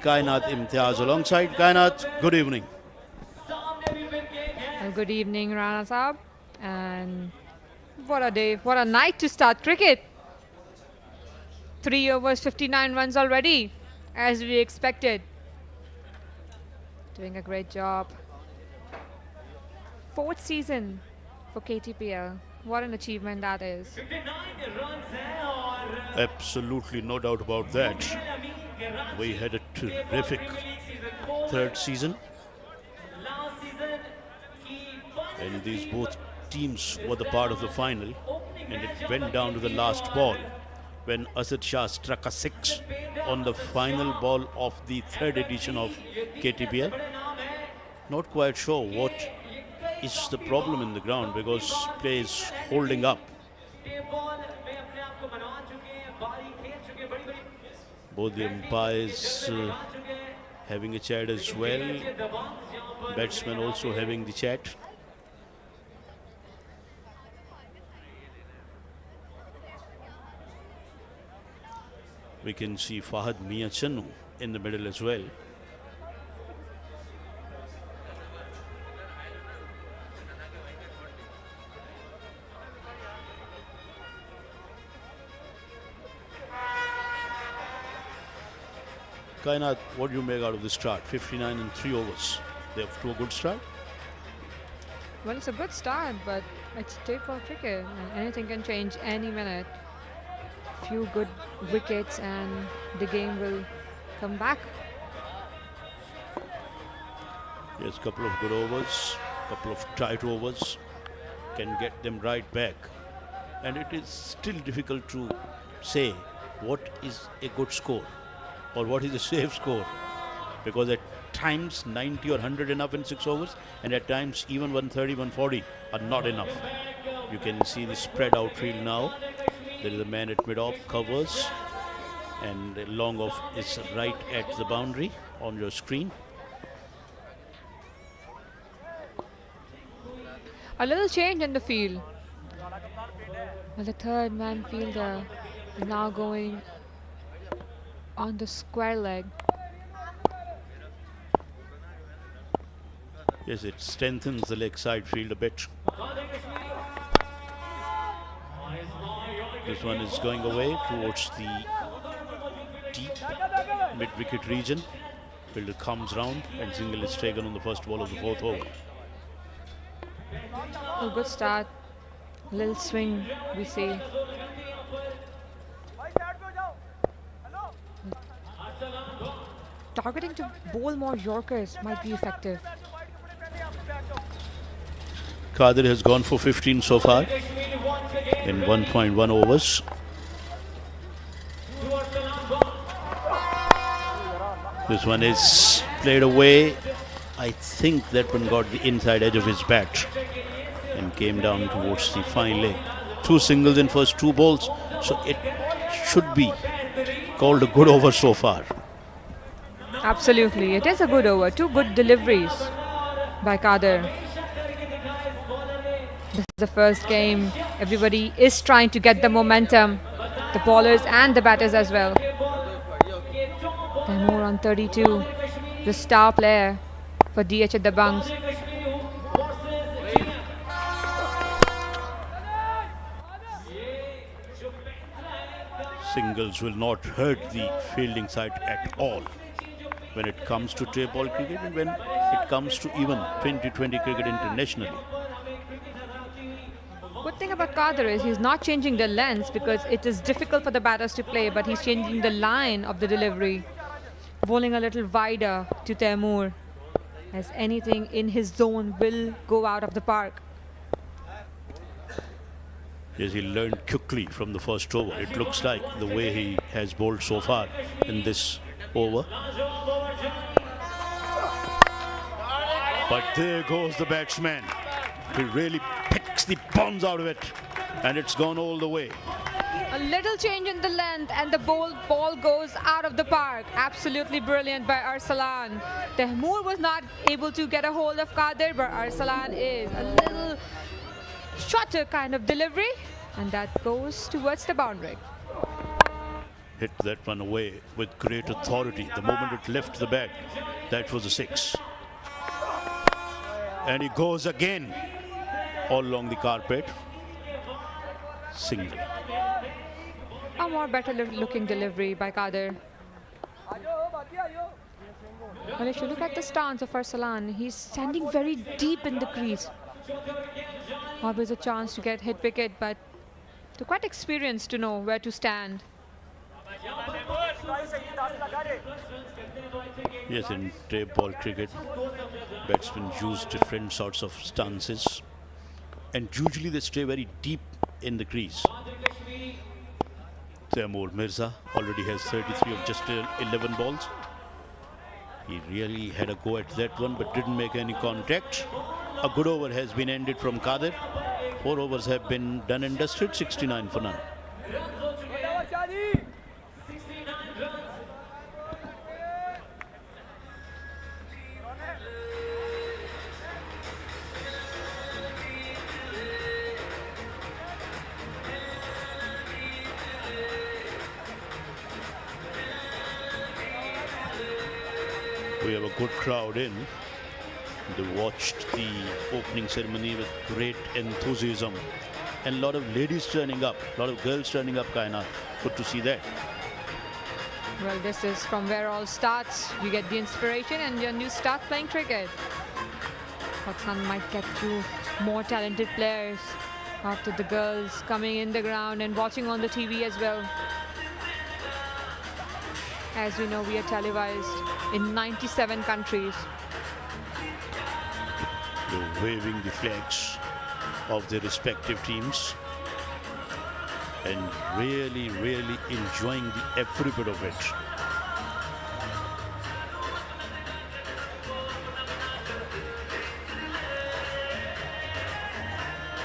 Kainat Imtiaz alongside. Kainat, good evening. Good evening, Rana Saab. And what a day, what a night to start cricket. 3 overs, 59 runs already, as we expected. Doing a great job. 4th season for KTPL. What an achievement that is. Absolutely no doubt about that. We had a terrific 3rd season. And these both teams were the part of the final, and it went down to the last ball when Asad Shah struck a 6 on the final ball of the 3rd edition of KTPL. Not quite sure what is the problem in the ground, because play is holding up. Both the umpires having a chat as well. Batsmen also having the chat. We can see Fahad Miachanu in the middle as well. Kainat, what do you make out of this start? 59 in 3 overs. They're off to a good start? Well, it's a good start, but it's table cricket, and anything can change any minute. Few good wickets and the game will come back. Yes, couple of good overs, couple of tight overs can get them right back. And it is still difficult to say what is a good score or what is a safe score, because at times 90 or 100 enough in 6 overs, and at times even 130, 140 are not enough. You can see the spread out field now. There is a man at mid-off, covers, and long off is right at the boundary on your screen. A little change in the field. Well, the 3rd man fielder is now going on the square leg. Yes, it strengthens the leg side field a bit. This one is going away towards the deep mid-wicket region. Fielder comes round and single is taken on the first ball of the 4th over. A good start. Little swing we see. Targeting to bowl more Yorkers might be effective. Qadir has gone for 15 so far in 1.1 overs. This one is played away. I think that one got the inside edge of his bat and came down towards the fine leg. 2 singles in first 2 balls, so it should be called a good over so far. Absolutely, it is a good over. 2 good deliveries by Qadir. This is the first game. Everybody is trying to get the momentum. The bowlers and the batters as well. Taimur on 32, the star player for DHA Dabanggs. Singles will not hurt the fielding side at all when it comes to tray ball cricket, and when it it comes to even 2020 cricket internationally. Good thing about Kader is he's not changing the length because it is difficult for the batters to play, but he's changing the line of the delivery, bowling a little wider to Taimur, as anything in his zone will go out of the park. Yes, he learned quickly from the first over. It looks like the way he has bowled so far in this over. But there goes the batsman. He really picks the bounce out of it, and it's gone all the way. A little change in the length and the ball goes out of the park. Absolutely brilliant by Arsalan. Taimur was not able to get a hold of Kader, but Arsalan is a little shorter kind of delivery, and that goes towards the boundary. Hit that one away with great authority. The moment it left the bat, that was a 6. And he goes again all along the carpet. Single. A more better looking delivery by Kader. Well, if you look at the stance of Arsalan, he's standing very deep in the crease. Always a chance to get hit wicket, but they're quite experienced to know where to stand. Yes, in tape ball cricket, batsmen use different sorts of stances, and usually they stay very deep in the crease. Taimur Mirza already has 33 of just 11 balls. He really had a go at that one, but didn't make any contact. A good over has been ended from Kader. 4 overs have been done and dusted, 69 for none. We have a good crowd in. They watched the opening ceremony with great enthusiasm, and a lot of ladies turning up, a lot of girls turning up, Kaina. Good to see that. Well, this is from where all starts. You get the inspiration and then you start playing cricket. Pakistan might get you more talented players after the girls coming in the ground and watching on the TV as well. As we know, we are televised in 97 countries. They're waving the flags of their respective teams and really, really enjoying every bit of it.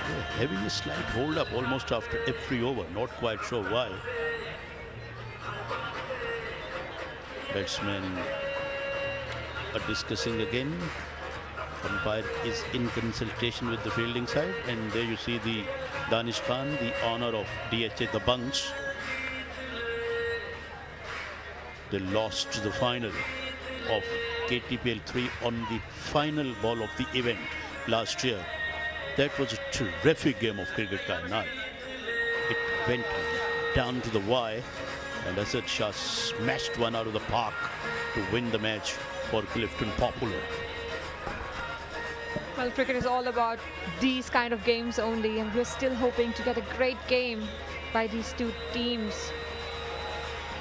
They're having a slight hold up almost after every over, not quite sure why. Batsmen are discussing again. Umpire is in consultation with the fielding side, and there you see the Danish Khan, the honor of DHA Dabanggs. They lost the final of KTPL 3 on the final ball of the event last year. That was a terrific game of cricket, Kainat. It went down to the wire, and Asad Shah smashed one out of the park to win the match for Clifton Popular. Well, cricket is all about these kind of games only, and we're still hoping to get a great game by these two teams.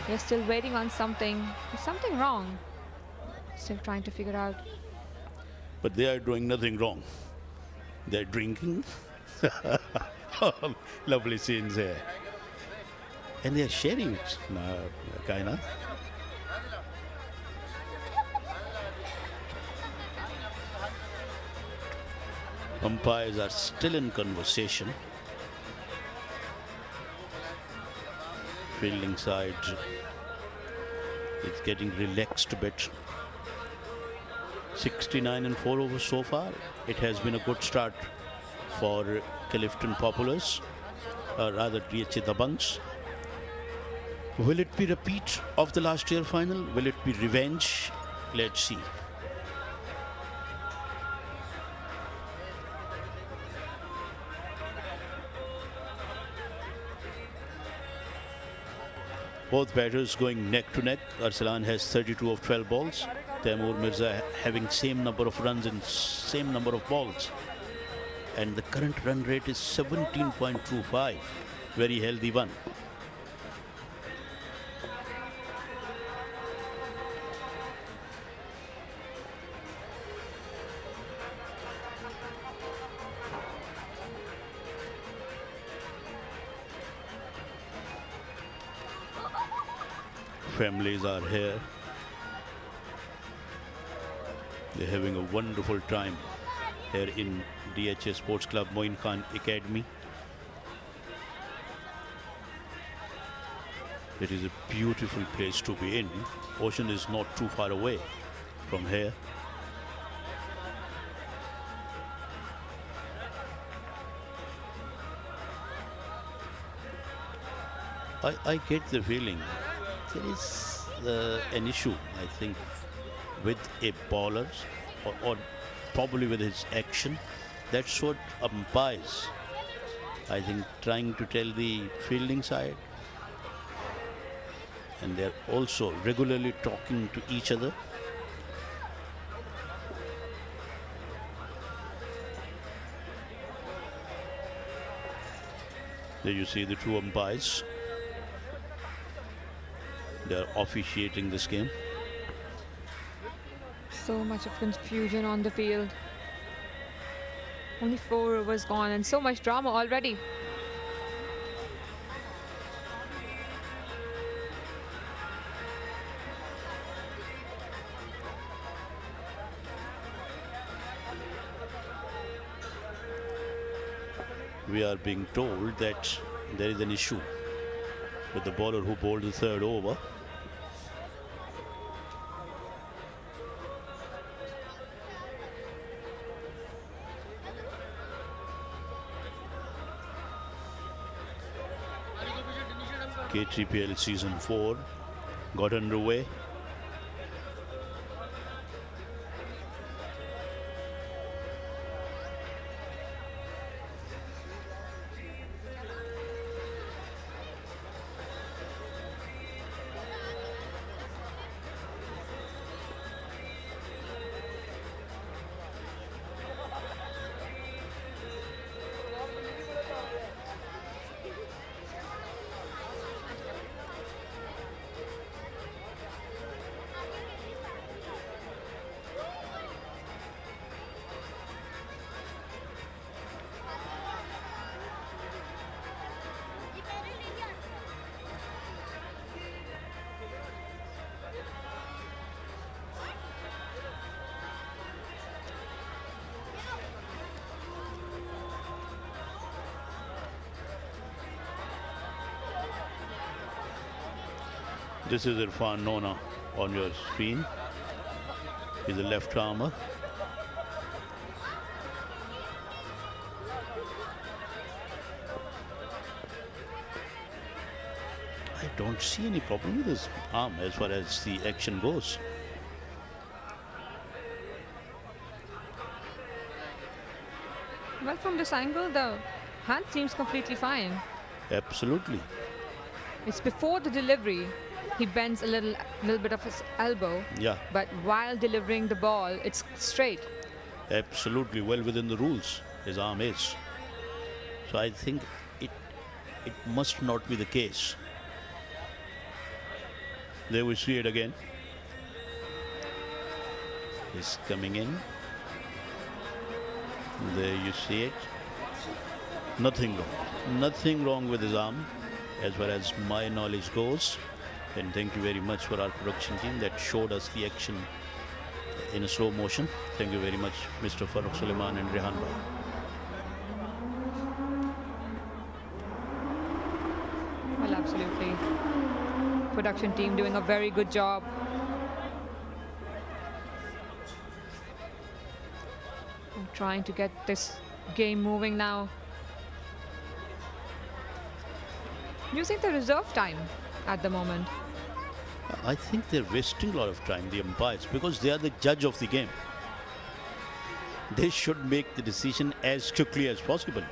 We're still waiting on something. There's something wrong. Still trying to figure out. But they are doing nothing wrong. They're drinking. Lovely scenes here. And they're sharing it, Kaina. Umpires are still in conversation. Fielding side is getting relaxed a bit. 69 and 4 overs so far. It has been a good start for Clifton Populars, rather DHA Dabanggs. Will it be repeat of the last year final? Will it be revenge? Let's see. Both batters going neck to neck. Arsalan has 32 of 12 balls. Taimur Mirza having same number of runs and same number of balls. And the current run rate is 17.25. Very healthy one. Families are here. They're having a wonderful time here in DHA Sports Club Moin Khan Academy. It is a beautiful place to be in. Ocean is not too far away from here. I get the feeling there is an issue, I think, with a bowler or probably with his action. That's what umpires, I think, trying to tell the fielding side. And they're also regularly talking to each other. There you see the two umpires. They're officiating this game. So much of confusion on the field. Only 4 overs gone and so much drama already. We are being told that there is an issue with the bowler who bowled the third over. KTPL Season 4 got underway. This is Irfan Nona on your screen. He's a left armer. I don't see any problem with his arm as far as the action goes. Well, from this angle, the hand seems completely fine. Absolutely. It's before the delivery. He bends a little bit of his elbow. Yeah. But while delivering the ball, it's straight. Absolutely, well within the rules, his arm is. So I think it must not be the case. There we see it again. He's coming in. There you see it. Nothing wrong. Nothing wrong with his arm as far as my knowledge goes. And thank you very much for our production team that showed us the action in a slow motion. Thank you very much, Mr. Farooq Suleiman and Rehan Bhai. Well, absolutely. Production team doing a very good job. I'm trying to get this game moving now. Using the reserve time at the moment. I think they're wasting a lot of time, the umpires, because they are the judge of the game. They should make the decision as quickly as possible,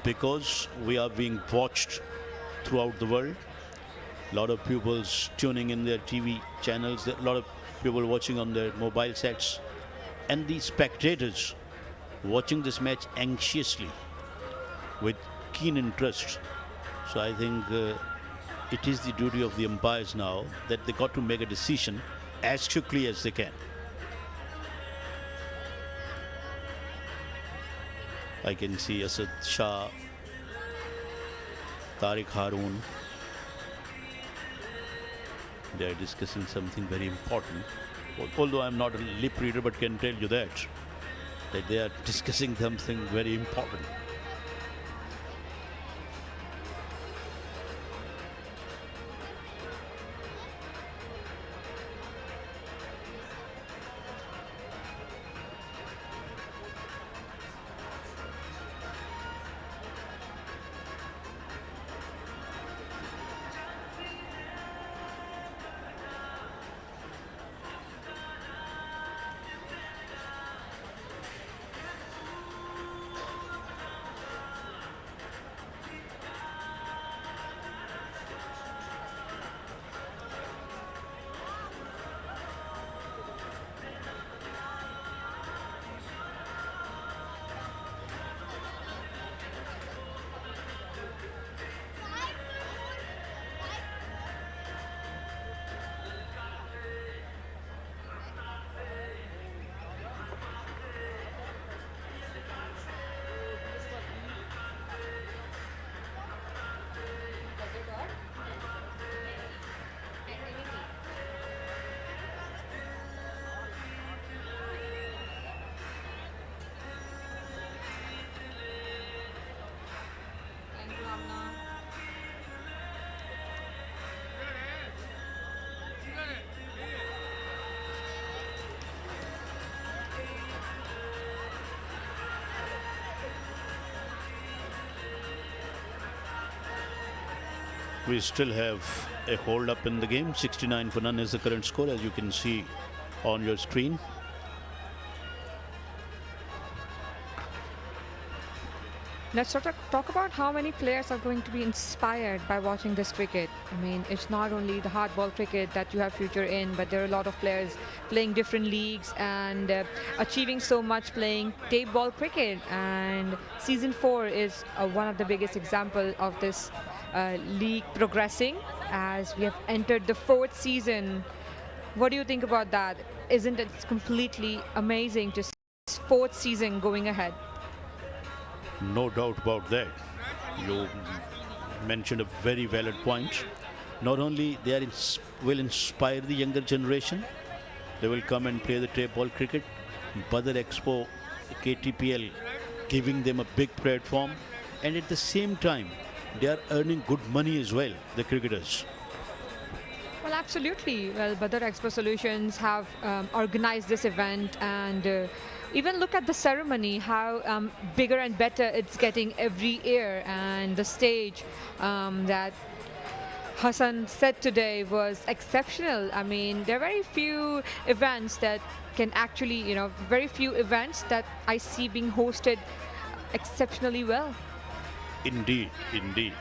because we are being watched throughout the world. A lot of pupils tuning in their TV channels, a lot of people watching on their mobile sets, and the spectators watching this match anxiously with keen interest. So I think it is the duty of the umpires now that they got to make a decision as quickly as they can. I can see Asad Shah, Tariq Haroon. They are discussing something very important. Although I'm not a lip reader, but can tell you that they are discussing something very important. We still have a hold up in the game. 69 for none is the current score, as you can see on your screen. Let's talk about how many players are going to be inspired by watching this cricket. I mean, it's not only the hardball cricket that you have future in, but there are a lot of players playing different leagues and achieving so much playing tape ball cricket. And season 4 is one of the biggest example of this league progressing as we have entered the 4th season. What do you think about that? Isn't it completely amazing to see this 4th season going ahead? No doubt about that. You mentioned a very valid point. Not only they will inspire the younger generation, they will come and play the tape ball cricket. Badar Expo, KTPL, giving them a big platform, and at the same time, they are earning good money as well, the cricketers. Well, absolutely. Well, Badar Expo Solutions have organized this event, and even look at the ceremony, how bigger and better it's getting every year, and the stage that Hassan said today was exceptional. I mean, there are very few events that can actually, very few events that I see being hosted exceptionally well. Indeed, indeed.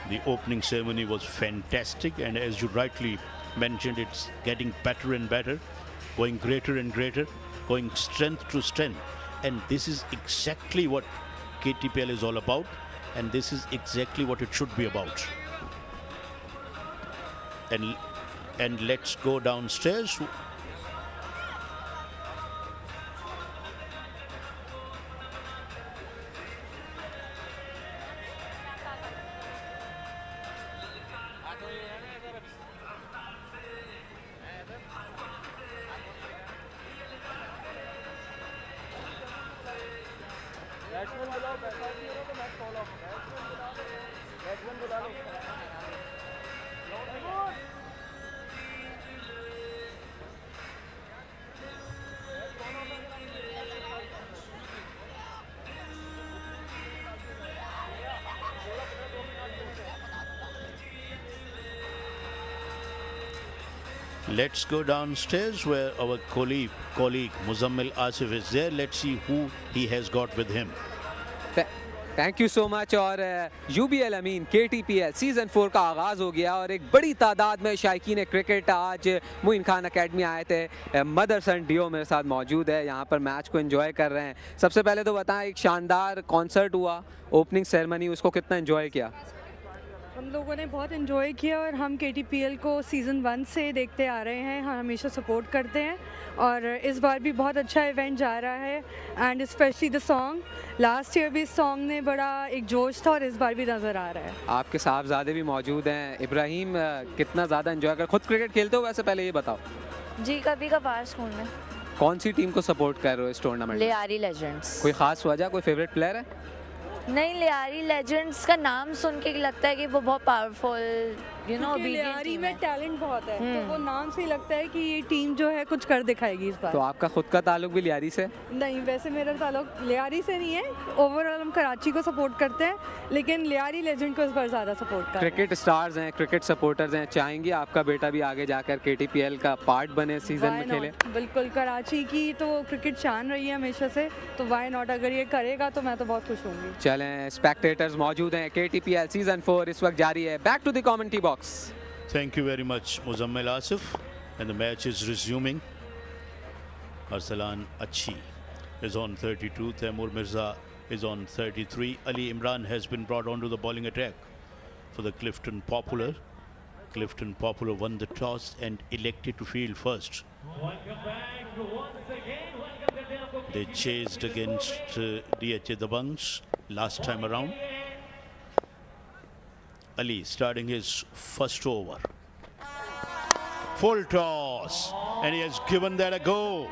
The opening ceremony was fantastic, and as you rightly mentioned, it's getting better and better, going greater and greater, going strength to strength. And this is exactly what KTPL is all about, and this is exactly what it should be about. And let's go downstairs. Let's go downstairs where our colleague Muzammil Asif is there. Let's see who he has got with him. Thank you so much. और UBL अमीन KTPL season 4 का आगाज़ हो गया और एक बड़ी तादाद में शायकीन क्रिकेट आज मोइन खान अकेडमी आए थे। मदर सन डियो मेरे साथ मौजूद है, यहाँ पर मैच को एंजॉय कर रहे हैं। सबसे पहले तो बताएं, एक शानदार कॉन्सर्ट हुआ, ओपनिंग सेरेमनी, उसको कितना एंजॉय किया? हम लोगों ने बहुत इन्जॉय किया और हम KTPL को सीज़न 1 से देखते आ रहे हैं, हम हमेशा सपोर्ट करते हैं और इस बार भी बहुत अच्छा इवेंट जा रहा है। And specially the song, last year भी इस सॉन्ग ने बड़ा एक जोश था और इस बार भी नज़र आ रहा है। आपके साहबजादे भी मौजूद हैं। इब्राहिम, कितना ज़्यादा एंजॉय कर, खुद क्रिकेट खेलते हो वैसे, पहले ये बताओ? जी कभी कभार स्कूल में। कौन सी टीम को सपोर्ट कर रहे हो इस टूर्नामेंट में? लियारी लेजेंड्स। कोई ख़ास वजह, कोई फेवरेट प्लेयर है? नहीं, लियारी लेजेंड्स का नाम सुन के लगता है कि वो बहुत पावरफुल, यू नो, लियारी में टैलेंट बहुत है, तो वो नाम से ही लगता है कि ये टीम जो है कुछ कर दिखाएगी इस बार। तो आपका खुद का ताल्लुक भी लियारी से? नहीं, वैसे मेरा ताल्लुक लियारी से नहीं है, ओवरऑल हम कराची को सपोर्ट करते हैं, लेकिन लियारी लेजेंड को इस बार ज़्यादा सपोर्ट करते हैं। क्रिकेट स्टार्स हैं, क्रिकेट सपोर्टर्स हैं, चाहेंगे आपका बेटा भी आगे जाकर KTPL का पार्ट बने, सीजन में खेले? बिल्कुल, कराची की तो क्रिकेट शान रही है हमेशा से, तो वाई नॉट, अगर ये करेगा तो मैं तो बहुत खुश होंगी। चलें, स्पेक्टेटर्स मौजूद हैं। KTPL सीजन 4 इस वक्त जारी है। Back to the commentary box. Thank you very much, Muzammil Asif. And the match is resuming. Arsalan Achi is on 32. Taimur Mirza is on 33. Ali Imran has been brought onto the bowling attack for the Clifton Popular. Clifton Popular won the toss and elected to field first. They chased against DHA Dabanggs last time around. Ali starting his first over. Full toss, and he has given that a go,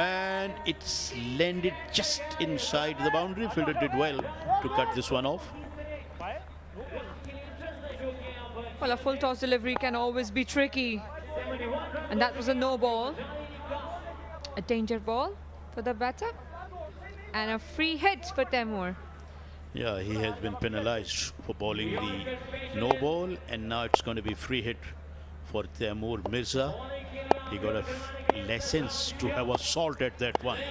and it's landed just inside the boundary. Fielder did well to cut this one off. Well, a full toss delivery can always be tricky, and that was a no ball, a danger ball for the batter, and a free hit for Taimur. Yeah, he has been penalized for bowling the no ball, and now it's going to be free hit for Taimur Mirza. He got a license to have assaulted that one.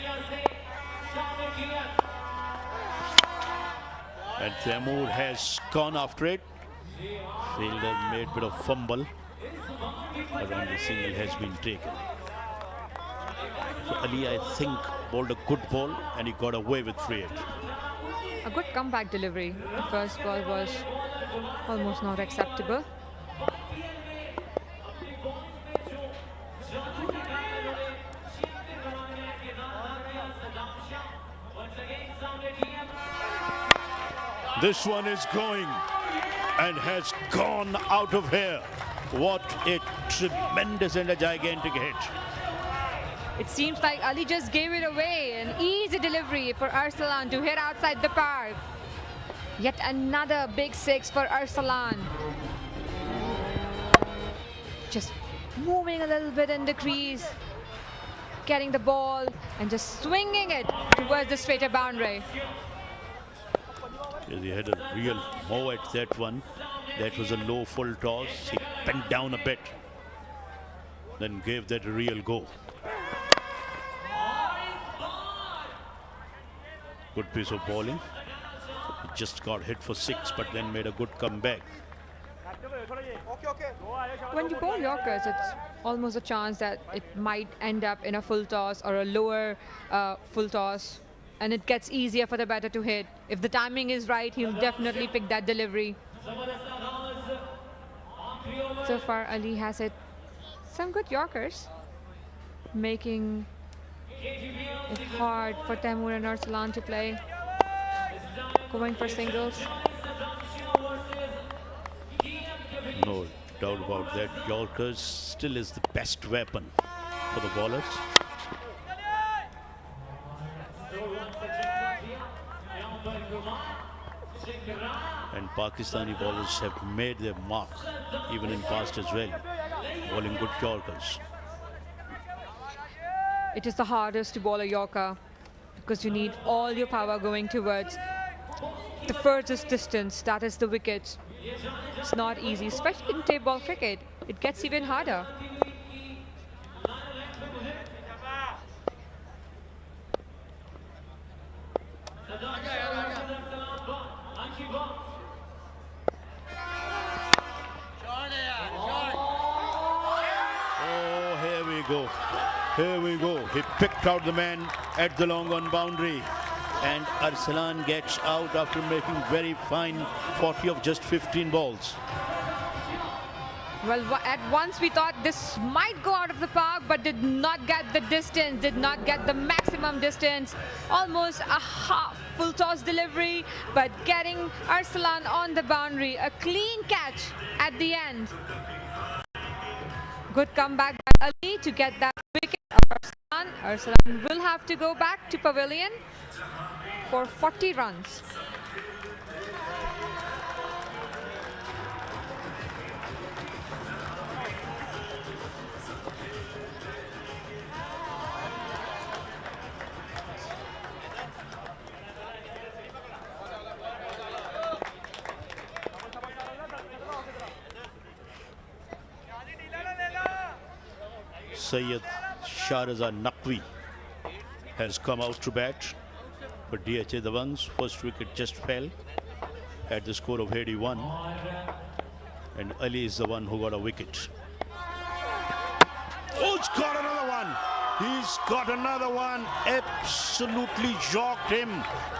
And Taimur has gone after it. Fielder made a bit of fumble, but only single has been taken. So Ali, I think, bowled a good ball, and he got away with free hit. A good comeback delivery. The first ball was almost not acceptable. This one is going and has gone out of here. What a tremendous and a gigantic hit. It seems like Ali just gave it away. An easy delivery for Arsalan to hit outside the park. Yet another big six for Arsalan. Just moving a little bit in the crease, getting the ball and just swinging it towards the straighter boundary. He had a real mow at that one. That was a low full toss. He bent down a bit, then gave that a real go. Good piece of bowling. He just got hit for 6, but then made a good comeback. When you bowl Yorkers, it's almost a chance that it might end up in a full toss or a lower full toss, and it gets easier for the batter to hit. If the timing is right, he'll definitely pick that delivery. So far, Ali has hit some good Yorkers, making it hard for Taimur and Arsalan to play, going for singles. No doubt about that. Yorkers still is the best weapon for the bowlers. And Pakistani bowlers have made their mark even in past as well, bowling good Yorkers. It is the hardest to bowl a Yorker because you need all your power going towards the furthest distance, that is the wickets. It's not easy, especially in tape ball cricket. It gets even harder. Oh, here we go. Here we go. He picked out the man at the long on boundary. And Arsalan gets out after making very fine 40 of just 15 balls. Well, at once we thought this might go out of the park, but did not get the distance, did not get the maximum distance. Almost a half full toss delivery, but getting Arsalan on the boundary. A clean catch at the end. Good comeback by Ali to get that wicket of Arsalan. Arsalan will have to go back to pavilion for 40 runs. Syed Shahraza Naqvi has come out to bat for DHA Dabanggs. First wicket just fell at the score of 81. And Ali is the one who got a wicket. Oh, he's got another one. He's got another one. Absolutely shocked him.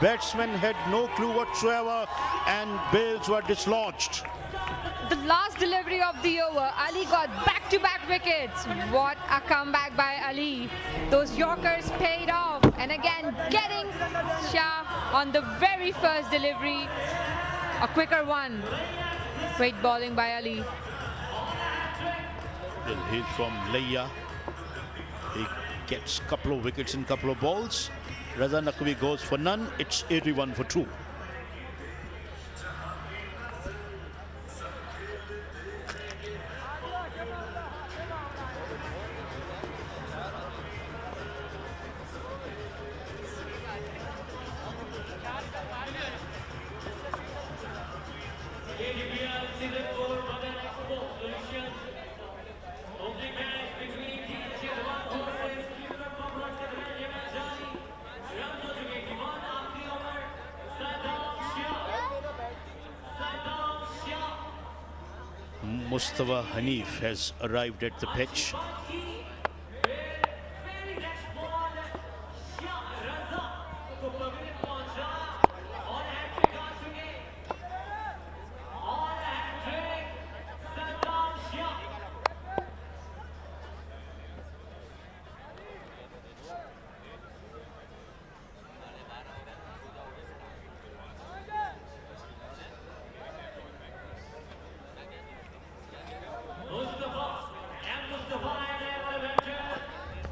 Batsman had no clue whatsoever and bails were dislodged. The last delivery of the over, Ali got back-to-back wickets. What a comeback by Ali. Those Yorkers paid off. And again, getting Shah on the very first delivery. A quicker one. Great bowling by Ali. Well, he's from Layya. He gets a couple of wickets in a couple of balls. Raza Naqvi goes for none. It's 81 for 2. Mustafa Hanif has arrived at the pitch.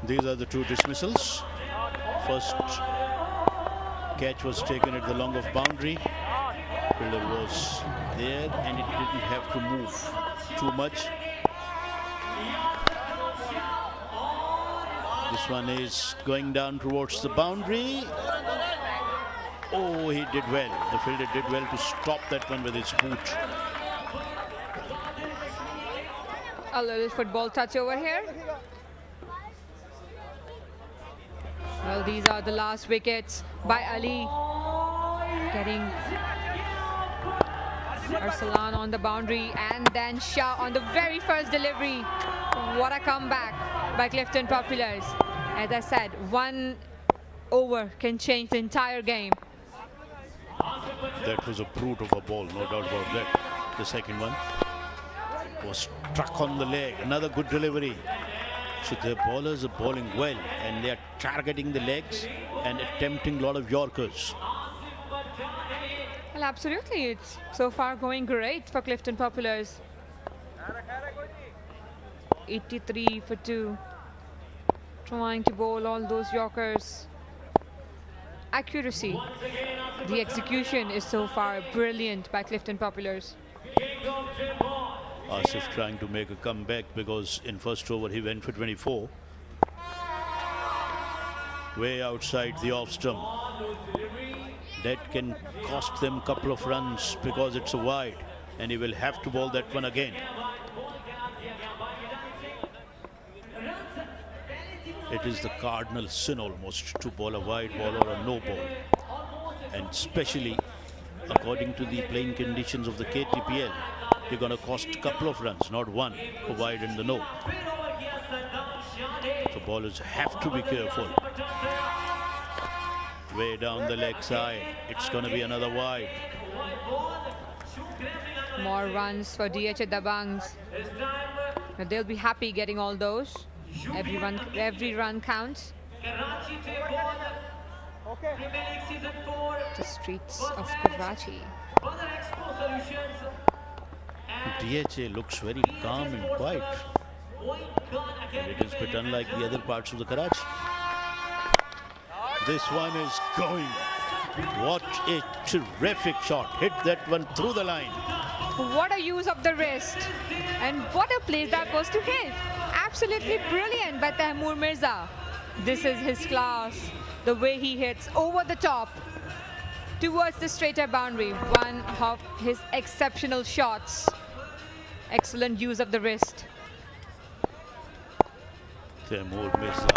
These are the two dismissals. First catch was taken at the long of boundary. Fielder was there and it didn't have to move too much. This one is going down towards the boundary. Oh, he did well. The fielder did well to stop that one with his boot. A little football touch over here. Well, these are the last wickets by Ali. Getting Arsalan on the boundary and then Shah on the very first delivery. What a comeback by Clifton Populars. As I said, one over can change the entire game. That was a brute of a ball, no doubt about that. The second one was struck on the leg. Another good delivery. So the bowlers are bowling well and they are targeting the legs and attempting a lot of Yorkers. Well, absolutely. It's so far going great for Clifton Populars. 83 for 2. Trying to bowl all those Yorkers. Accuracy. The execution is so far brilliant by Clifton Populars. Asif trying to make a comeback because in first over he went for 24. Way outside the off stump. That can cost them a couple of runs because it's a wide and he will have to bowl that one again. It is the cardinal sin almost to bowl a wide ball or a no ball. And especially according to the playing conditions of the KTPL, they're going to cost a couple of runs, not one, for wide and the no. So bowlers have to be careful. Way down the leg side, it's going to be another wide. More runs for DHA Dabanggs. But they'll be happy getting all those. Every run counts. The streets of Karachi. DHA looks very calm and quiet. And it is a bit unlike the other parts of the Karachi. This one is going. What a terrific shot. Hit that one through the line. What a use of the wrist. And what a place that was to hit. Absolutely brilliant by Taimur Mirza. This is his class. The way he hits over the top towards the straighter boundary. One of his exceptional shots. Excellent use of the wrist. Taimur Mirza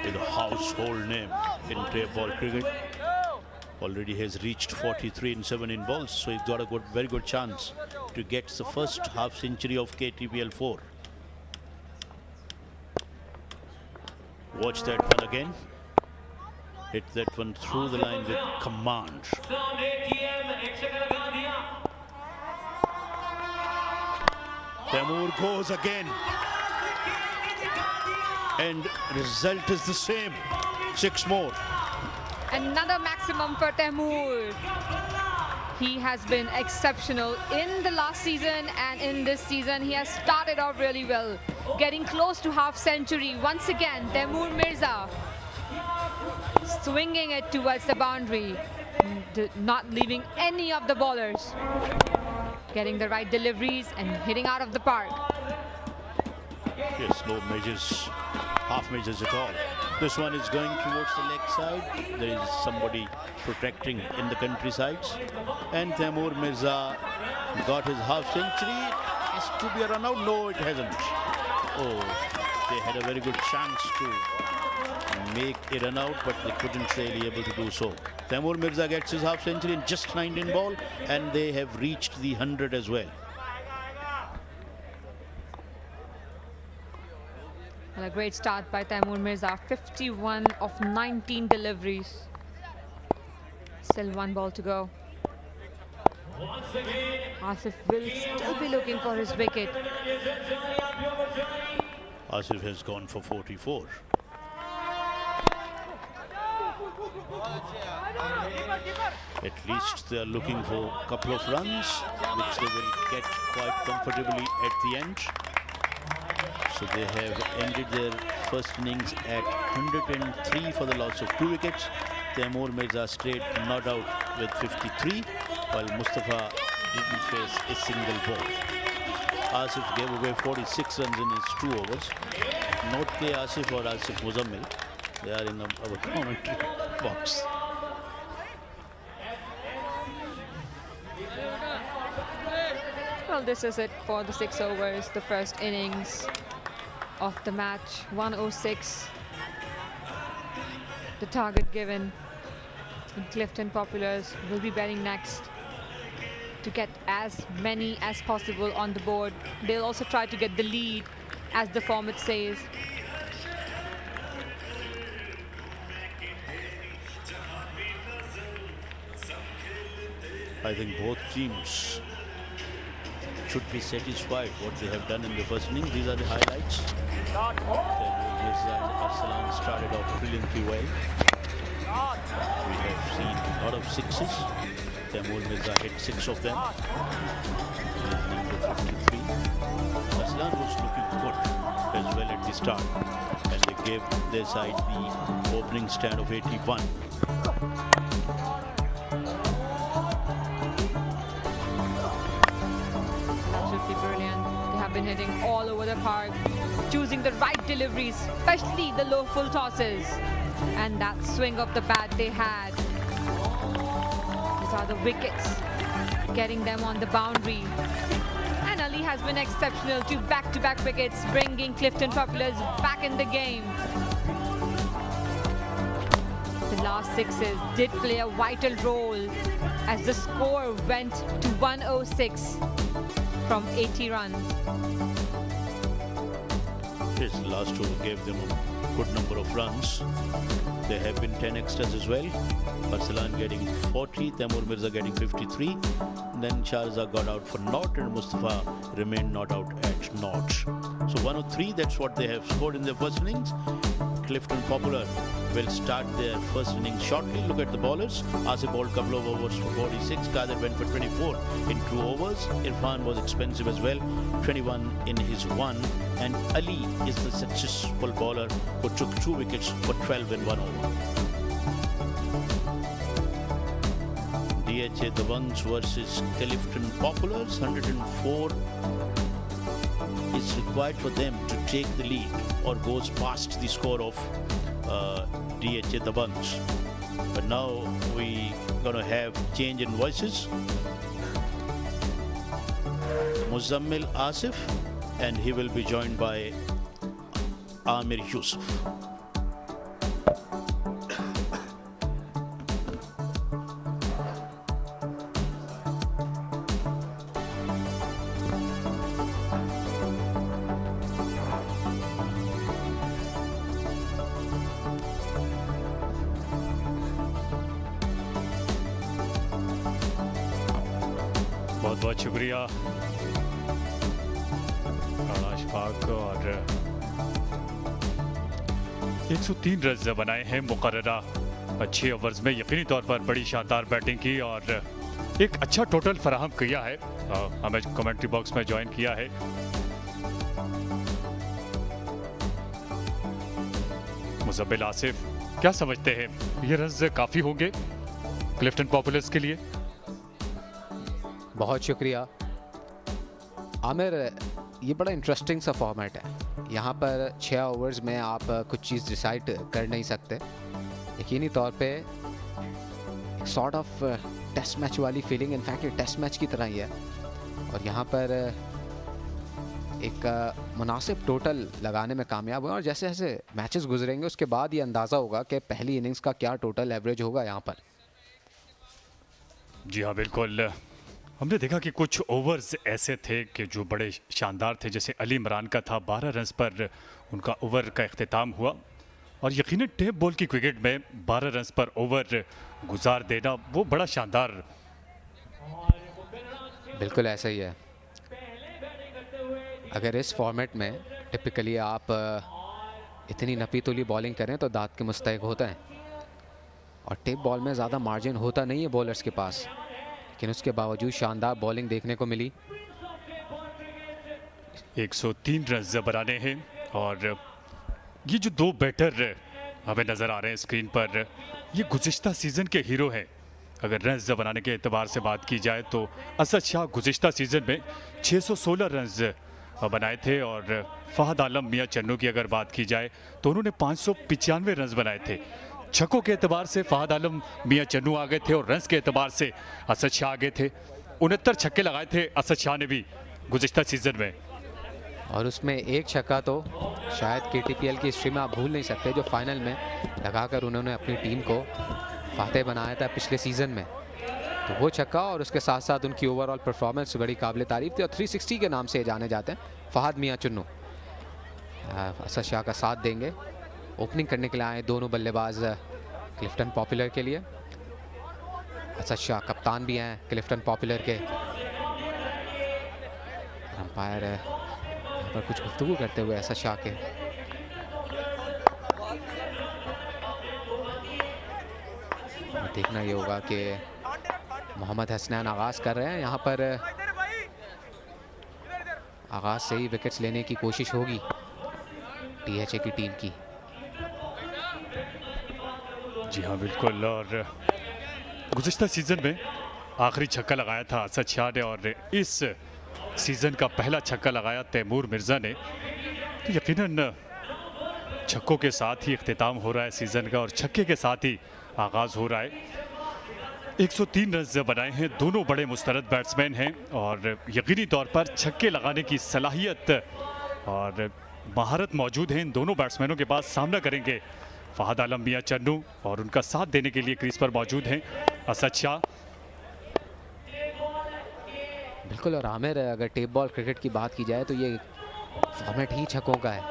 is a household name in ball cricket. Already has reached 43 and 7 in balls, so he's got a very good chance to get the first half century of KTPL 4. Watch that one again. Hit that one through the line with command. Taimur goes again. And result is the same. 6 more. Another maximum for Taimur. He has been exceptional in the last season and in this season. He has started off really well, getting close to half century. Once again, Taimur Mirza swinging it towards the boundary, not leaving any of the bowlers, getting the right deliveries and hitting out of the park. Yes, no measures, half measures at all. This one is going towards the leg side. There is somebody protecting in the countrysides. And Taimur Mirza got his half century. Has to be a run out. No, it hasn't. Oh, they had a very good chance to make a run out, but they couldn't really able to do so. Taimur Mirza gets his half century in just 19 ball, and they have reached the 100 as well. And a great start by Taimur Mirza. 51 of 19 deliveries. Still 1 ball to go. Asif will still be looking for his wicket. Asif has gone for 44. At least they are looking for a couple of runs, which they will get quite comfortably at the end. So they have ended their first innings at 103 for the loss of 2 wickets. Taimur Mirza stayed not out with 53, while Mustafa didn't face a single ball. Asif gave away 46 runs in his 2 overs. Not K. Asif or Asif Muzammil. They are in our commentary box. Well, this is it for the 6 overs, the first innings of the match. 106. The target given. And Clifton Populars will be batting next to get as many as possible on the board. They'll also try to get the lead, as the format says. I think both teams should be satisfied what they have done in the first inning. These are the highlights. Mirza and Arsalan started off brilliantly well. We have seen a lot of 6s. Taimur Mirza hit 6 of them. Number 53. Arsalan was looking good as well at the start, and they gave their side the opening stand of 81. Absolutely brilliant. They have been hitting all over the park, choosing the right deliveries, especially the low full tosses. And that swing of the bat they had. These are the wickets, getting them on the boundary. And Ali has been exceptional to back-to-back wickets, bringing Clifton Populars back in the game. The last sixes did play a vital role as the score went to 106 from 80 runs. His last two gave them a good number of runs. There have been 10 extras as well. Arsalan getting 40, Taimur Mirza getting 53. Then Shahrazad got out for naught and Mustafa remained not out at naught. So 103, that's what they have scored in their first innings. Clifton Popular will start their first innings shortly. Look at the bowlers. Asif bowled a couple of overs for 46. Qadir went for 24 in 2 overs. Irfan was expensive as well, 21 in his 1. And Ali is the successful bowler who took 2 wickets for 12 in 1 over. DHA Dabanggs versus Clifton Populars. 104 is required for them to take the lead or goes past the score of DHA Dabanggs. But now we gonna have change in voices. Muzammil Asif, and he will be joined by Amir Yusuf. बहुत बहुत शुक्रिया अशफाक। और 103 run बनाए हैं मुकर्ररा 6 overs में। यकीनी तौर पर बड़ी शानदार बैटिंग की और एक अच्छा टोटल फराहम किया है। हमें कमेंट्री बॉक्स में ज्वाइन किया है। मुज़म्मिल आसिफ, क्या समझते हैं ये रन काफ़ी होंगे क्लिफ्टन पॉपुलर्स के लिए? बहुत शुक्रिया आमिर। ये बड़ा इंटरेस्टिंग सा फॉर्मेट है। यहाँ पर 6 ओवर्स में आप कुछ चीज़ डिसाइड कर नहीं सकते। यकीनी तौर पे एक सॉर्ट ऑफ टेस्ट मैच वाली फीलिंग, इनफैक्ट ये टेस्ट मैच की तरह ही है। और यहाँ पर एक मुनासिब टोटल लगाने में कामयाब हुए और जैसे जैसे मैचेस गुजरेंगे उसके बाद ये अंदाज़ा होगा कि पहली इनिंग्स का क्या टोटल एवरेज होगा यहाँ पर। जी हाँ, बिल्कुल। हमने देखा कि कुछ ओवर्स ऐसे थे कि जो बड़े शानदार थे, जैसे अली इमरान का था। 12 रन पर उनका ओवर का इख्तिताम हुआ और यकीनन टेप बॉल की क्रिकेट में 12 रन पर ओवर गुजार देना वो बड़ा शानदार। बिल्कुल ऐसा ही है। अगर इस फॉर्मेट में टिपिकली आप इतनी नपी तुली बॉलिंग करें तो दांत के मुस्तहिक होता है और टेप बॉल में ज़्यादा मार्जिन होता नहीं है बॉलर्स के पास, लेकिन उसके बावजूद शानदार बॉलिंग देखने को मिली। 103 रन बनाने हैं और ये जो 2 बैटर हमें नज़र आ रहे हैं स्क्रीन पर, ये गुज़िश्ता सीज़न के हीरो हैं। अगर रन बनाने के एतबार से बात की जाए तो असद शाह गुज़िश्ता सीज़न में 616 रन बनाए थे और फ़हद आलम मियाँ चन्नू की अगर बात की जाए तो उन्होंने 595 रन बनाए थे। छक्कों के एतबार से फ़हद आलम मियाँ चन्नू आ गए थे और रन्स के एतबार से असद शाह आ गए थे। 69 छक्के लगाए थे असद शाह ने भी गुज़िश्ता सीज़न में, और उसमें एक छक्का तो शायद KTPL की हिस्ट्री में आप भूल नहीं सकते, जो फाइनल में लगाकर उन्होंने अपनी टीम को फातेह बनाया था पिछले सीज़न में। तो वो छक्का और उसके साथ साथ उनकी ओवरऑल परफॉर्मेंस बड़ी काबिल तारीफ़ थी और 360 के नाम से जाने जाते हैं फ़हद मियाँ चन्नू। असद शाह का साथ देंगे। ओपनिंग करने के लिए आए दोनों बल्लेबाज क्लिफ्टन पॉपुलर के लिए। असद शाह कप्तान भी हैं क्लिफ्टन पॉपुलर के। अंपायर यहाँ पर कुछ गुफ्तगू करते हुए असद शाह के। देखना ये होगा कि मोहम्मद हसनैन आगाज़ कर रहे हैं। यहाँ पर आगाज़ से ही विकेट्स लेने की कोशिश होगी DHA की टीम की। जी हाँ, बिल्कुल। और गुज़िश्ता सीज़न में आखिरी छक्का लगाया था असद शाह ने और इस सीज़न का पहला छक्का लगाया तैमूर मिर्ज़ा ने। तो यकीनन छक्कों के साथ ही इख्तिताम हो रहा है सीज़न का और छक्के के साथ ही आगाज़ हो रहा है। 103 रन बनाए हैं। दोनों बड़े मुस्तरद बैट्समैन हैं और यकीनी तौर पर छक्के लगाने की सलाहियत और महारत मौजूद है इन दोनों बैट्समैनों के पास। सामना करेंगे फहद आलम मियां चन्नू और उनका साथ देने के लिए क्रीज पर मौजूद हैं असद शाह। बिल्कुल, और आमिर अगर टेप बॉल क्रिकेट की बात की जाए तो ये फॉर्मेट ही छक्कों का है।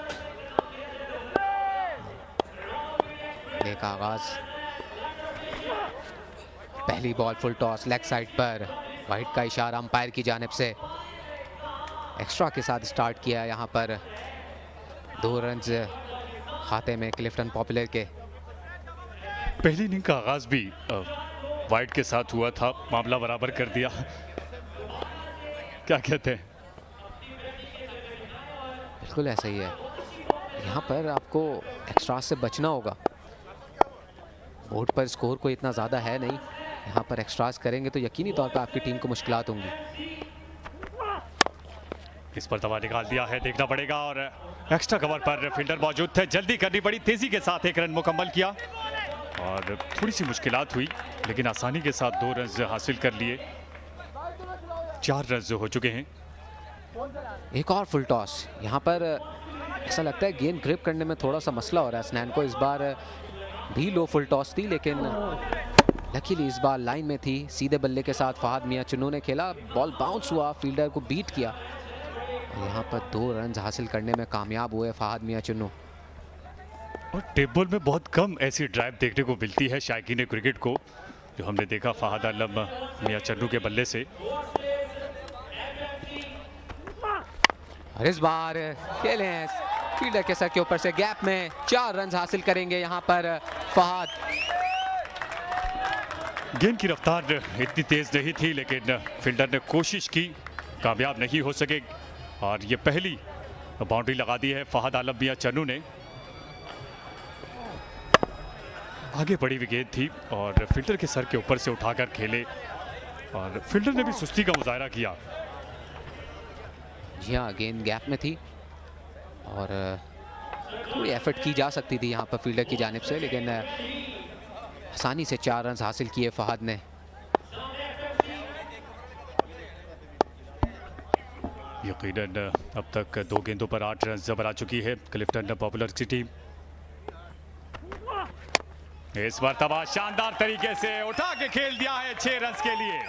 प्ले का आगाज, पहली ball full toss leg side पर, वाइड का इशारा अंपायर की जानिब से। एक्स्ट्रा के साथ स्टार्ट किया यहाँ पर, 2 रन खाते में क्लिफ्टन पॉपुलर के। पहली इनिंग का आगाज भी वाइड के साथ हुआ था, मामला बराबर कर दिया। क्या कहते हैं? बिल्कुल ऐसा ही है, यहाँ पर आपको एक्स्ट्रा से बचना होगा। बोर्ड पर स्कोर कोई इतना ज़्यादा है नहीं, यहाँ पर एक्स्ट्रास करेंगे तो यकीनी तौर पर आपकी टीम को मुश्किलात होंगी। इस पर दवा निकाल दिया है, देखना पड़ेगा। और एक्स्ट्रा कवर पर फील्डर मौजूद थे, जल्दी करनी पड़ी, तेजी के साथ 1 रन मुकम्मल किया और थोड़ी सी मुश्किलात हुई लेकिन आसानी के साथ 2 रन हासिल कर लिए। 4 रन हो चुके हैं। एक और फुल टॉस, यहाँ पर ऐसा लगता है गेंद ग्रिप करने में थोड़ा सा मसला हो रहा है स्नैन को। इस बार भी लो फुल टॉस थी लेकिन लकीली इस बार लाइन में थी। सीधे बल्ले के साथ फहद मियां चन्नू ने खेला, बॉल बाउंस हुआ, फील्डर को बीट किया। यहाँ पर 2 रन हासिल करने में कामयाब हुए फहद मियां चन्नू। और टेप बॉल में बहुत कम ऐसी ड्राइव देखने को मिलती है शायकीन क्रिकेट को, जो हमने देखा फहद आलम मियां चन्नू के बल्ले से। और इस बार खेले फील्डर के सर के ऊपर से गैप में 4 रन हासिल करेंगे यहाँ पर फहद। गेंद की रफ्तार इतनी तेज नहीं थी लेकिन फील्डर ने कोशिश की, कामयाब नहीं हो सके और ये पहली बाउंड्री लगा दी है फहद आलम मियां चन्नू ने। आगे बढ़ी हुई गेंद थी और फील्डर के सर के ऊपर से उठाकर खेले और फील्डर ने भी सुस्ती का मुजाहरा किया। जी हाँ, गेंद गैप में थी और थोड़ी एफर्ट की जा सकती थी यहाँ पर फील्डर की जानिब से, लेकिन आसानी से 4 रन हासिल किए फहद ने। यकीनन अब तक 2 गेंदों पर 8 रन बना चुकी है क्लिफ्टन पॉपुलर की टीम। इस मरतबा शानदार तरीके से उठा के खेल दिया है 6 रन के लिए।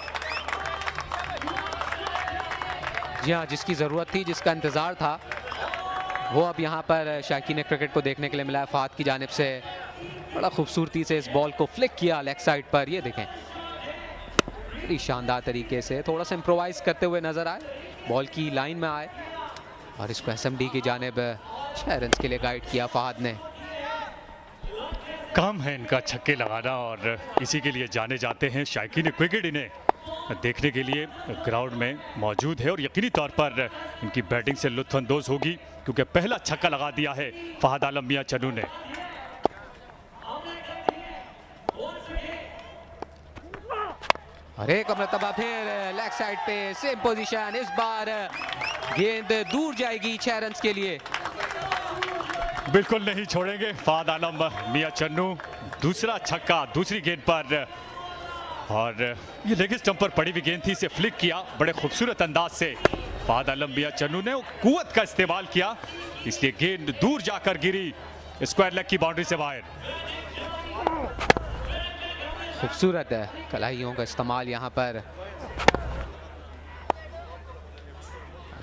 जी हाँ, जिसकी ज़रूरत थी, जिसका इंतज़ार था, वो अब यहाँ पर शायकीन क्रिकेट को देखने के लिए मिला है। फहद की जानिब से बड़ा खूबसूरती से इस बॉल को फ्लिक किया लेग साइड पर। ये देखें, बड़ी शानदार तरीके से थोड़ा सा इम्प्रोवाइज करते हुए नज़र आए, बॉल की लाइन में आए और इसको SMD की जानिब 6 रन के लिए गाइड किया फहद ने। काम है इनका छक्के लगाना और इसी के लिए जाने जाते हैं शायकीन क्रिकेट। इन्हें देखने के लिए ग्राउंड में मौजूद है और यकीनी तौर पर इनकी बैटिंग से लुत्फानंदोज होगी क्योंकि पहला छक्का लगा दिया है फहद आलम मियां चन्नू ने। और एक मरतबा फिर लेग साइड पे सेम पोजीशन, इस बार गेंद दूर जाएगी 6 रन के लिए। बिल्कुल नहीं छोड़ेंगे फहद आलम मियां चन्नू। दूसरा छक्का दूसरी गेंद पर और ये लेग स्टंप पर पड़ी हुई गेंद थी, इसे फ्लिक किया बड़े खूबसूरत अंदाज से फहद आलम मियां चन्नू ने। कुव्वत का इस्तेमाल किया, इसलिए गेंद दूर जाकर गिरी स्क्वायर लेग की बाउंड्री से बाहर। खूबसूरत है कलाइयों का इस्तेमाल यहाँ पर।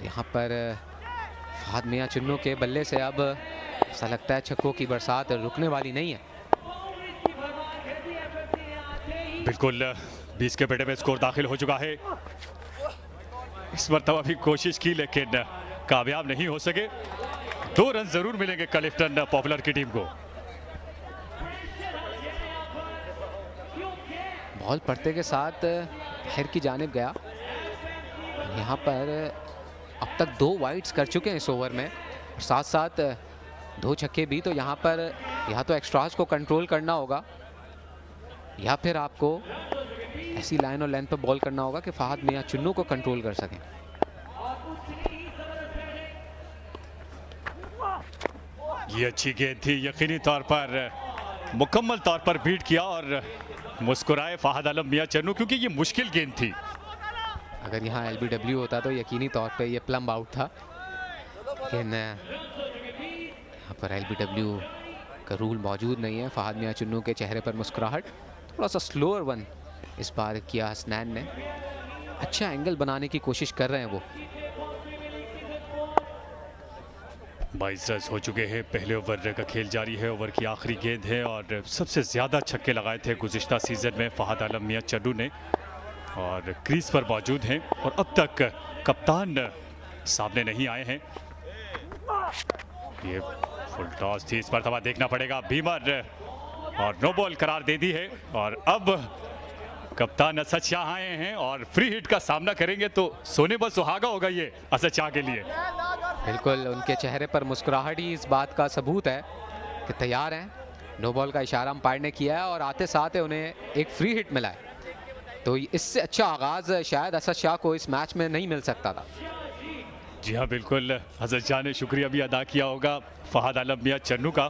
यहाँ पर फहद मियां चन्नू के बल्ले से अब ऐसा लगता है छक्कों की बरसात रुकने वाली नहीं है। बिल्कुल 20 के बेटे में स्कोर दाखिल हो चुका है। इस मरतबा भी कोशिश की लेकिन कामयाब नहीं हो सके। 2 रन जरूर मिलेंगे क्लिफ्टन पॉपुलर की टीम को। बॉल पड़ते के साथ बाहर की जानिब गया। यहाँ पर अब तक 2 वाइड्स कर चुके हैं इस ओवर में, साथ साथ 2 छक्के भी। तो यहाँ पर या तो एक्स्ट्रास को कंट्रोल करना होगा या फिर आपको ऐसी लाइन और लेंथ पर बॉल करना होगा कि फहद मियां चन्नू को कंट्रोल कर सकें। ये अच्छी गेंद थी, यकीनी तौर पर मुकम्मल तौर पर बीट किया और मुस्कुराए फहद आलम मियां चन्नू क्योंकि ये मुश्किल गेंद थी। अगर यहाँ LBW होता तो यकीनी तौर पे ये प्लम आउट था, लेकिन यहाँ पर LBW का रूल मौजूद नहीं है। फहद मियां चुन्नू के चेहरे पर मुस्कुराहट, थोड़ा सा स्लोअर वन इस बार किया हसनैन ने। अच्छा एंगल बनाने की कोशिश कर रहे हैं वो। 22 रन हो चुके हैं, पहले ओवर का खेल जारी है। ओवर की आखिरी गेंद है और सबसे ज़्यादा छक्के लगाए थे गुज़िश्ता सीज़न में फहद आलम मियां चन्नू ने और क्रीज पर मौजूद हैं और अब तक कप्तान सामने नहीं आए हैं। ये फुल टॉस थी, इस पर तवा देखना पड़ेगा। बीमर और नो बॉल करार दे दी है और अब कप्तान असद शाह आए हैं और फ्री हिट का सामना करेंगे तो सोने पर सुहागा होगा ये असद शाह के लिए। बिल्कुल, उनके चेहरे पर मुस्कुराहट ही इस बात का सबूत है कि तैयार हैं। नो बॉल का इशारा अंपायर ने किया है और आते साथ उन्हें एक फ्री हिट मिला है, तो इससे अच्छा आगाज शायद असद शाह को इस मैच में नहीं मिल सकता था। जी हाँ बिल्कुल, असद शाह ने शुक्रिया भी अदा किया होगा फहद आलम मियां चन्नू का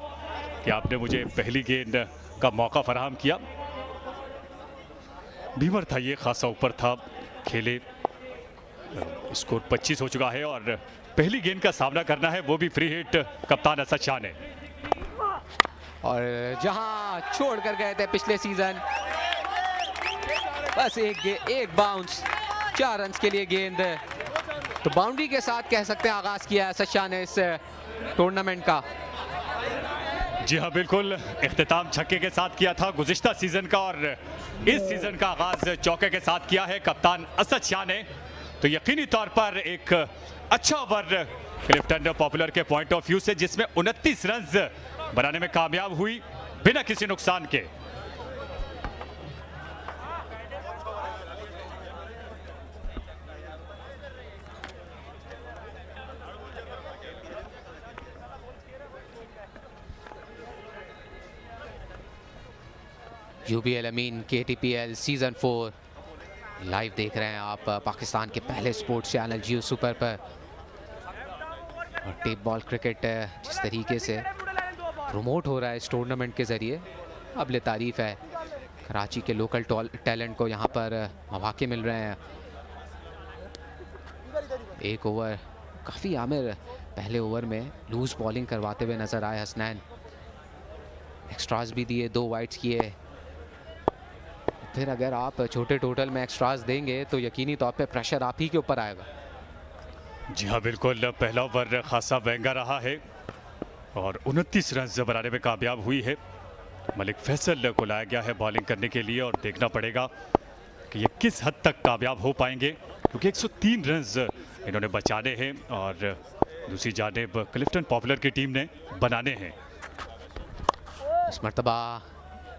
कि आपने मुझे पहली गेंद का मौका फराहम किया। बीमर था ये, खासा ऊपर था, खेले। स्कोर 25 हो चुका है और पहली गेंद का सामना करना है, वो भी फ्री हिट कप्तान असद शाह ने। और जहां छोड़ कर गए थे पिछले सीजन, बस एक बाउंस, 4 रन के लिए गेंद, तो बाउंड्री के साथ कह सकते हैं आगाज किया असद शाह ने इस टूर्नामेंट का। जी हाँ बिल्कुल, इख्तिताम छक्के के साथ किया था गुज़िश्ता सीजन का और इस सीजन का आगाज चौके के साथ किया है कप्तान असद शाह ने। तो यकीनी तौर पर एक अच्छा ओवर क्लिफ्टन पॉपुलर के पॉइंट ऑफ व्यू से, जिसमें 29 रन बनाने में कामयाब हुई बिना किसी नुकसान के। यूबीएल अमीन KTPL सीजन 4 लाइव देख रहे हैं आप पाकिस्तान के पहले स्पोर्ट्स चैनल जियो सुपर पर। और टेप बॉल क्रिकेट जिस तरीके से प्रमोट हो रहा है इस टूर्नामेंट के ज़रिए, काबिल तारीफ़ है। कराची के लोकल टैलेंट को यहाँ पर मौके मिल रहे हैं। एक ओवर काफ़ी आमिर पहले ओवर में लूज बॉलिंग करवाते हुए नज़र आए हसनैन। एक्स्ट्रास भी दिए, 2 वाइड्स किए। फिर अगर आप छोटे टोटल में एक्स्ट्रास देंगे तो यकीनी तौर पे प्रेशर आप ही के ऊपर आएगा। जी हाँ बिल्कुल, पहला ओवर खासा महंगा रहा है और 29 रन बनाने में कामयाब हुई है। मलिक फैसल को लाया गया है बॉलिंग करने के लिए और देखना पड़ेगा कि ये किस हद तक कामयाब हो पाएंगे, क्योंकि 103 रन इन्होंने बचाने हैं और दूसरी जानिब क्लिफ्टन पॉपुलर की टीम ने बनाने हैं। इस मरतबा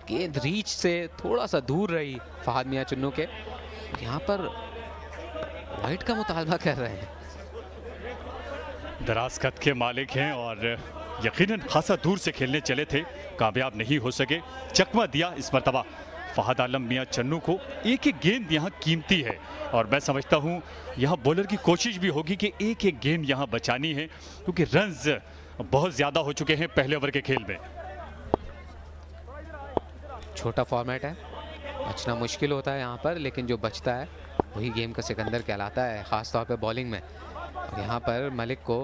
गेंद रीच से थोड़ा सा दूर रही फहद मियां चुन्नू के, यहाँ पर वाइड का मुतालबा कर रहे हैं। दराज कद के मालिक हैं और यकीनन खासा दूर से खेलने चले थे, कामयाब नहीं हो सके। चकमा दिया इस मरतबा फहद आलम मियां चन्नू को। एक एक गेंद यहाँ कीमती है और मैं समझता हूँ यहाँ बॉलर की कोशिश भी होगी कि एक एक गेंद यहाँ बचानी है, क्योंकि रन्स बहुत ज़्यादा हो चुके हैं पहले ओवर के खेल में। छोटा फॉर्मेट है, बचना मुश्किल होता है यहाँ पर, लेकिन जो बचता है वही गेम का सिकंदर कहलाता है, ख़ास तौर पे बॉलिंग में। और यहाँ पर मलिक को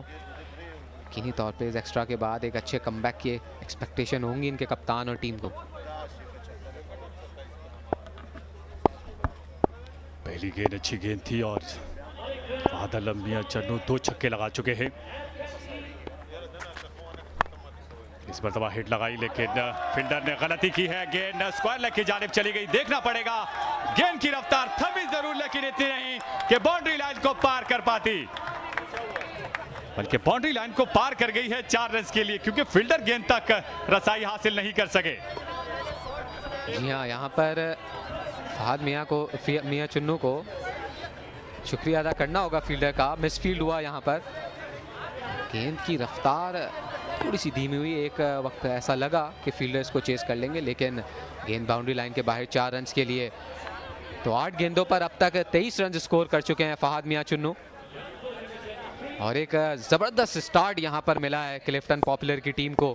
यकीनी तौर पे इस एक्स्ट्रा के बाद एक अच्छे कमबैक की एक्सपेक्टेशन होंगी इनके कप्तान और टीम को। पहली गेंद अच्छी गेंद थी और फहद आलम मियां चन्नू 2 छक्के लगा चुके हैं। इस मरतबा हिट लगाई लेकिन फील्डर ने गलती की है, गेंद स्क्वायर लेग की जानिब चली गई। देखना पड़ेगा, गेंद की रफ्तार थमी जरूर लेकिन इतनी नहीं कि बाउंड्री लाइन को पार कर पाती, बल्कि बाउंड्री लाइन को पार कर गई है 4 रन के लिए, क्योंकि फील्डर गेंद तक रसाई हासिल नहीं कर सके। जी हाँ, यहाँ पर फहद मियां चुन्नू को शुक्रिया अदा करना होगा फील्डर का। मिसफील्ड हुआ यहाँ पर, गेंद की रफ्तार थोड़ी सी धीमी हुई। एक वक्त ऐसा लगा कि फील्डर इसको चेस कर लेंगे, लेकिन गेंद बाउंड्री लाइन के बाहर 4 रन के लिए। तो 8 गेंदों पर अब तक 23 रन स्कोर कर चुके हैं फहद मियां चुन्नू और एक ज़बरदस्त स्टार्ट यहाँ पर मिला है क्लिफ्टन पॉपुलर की टीम को।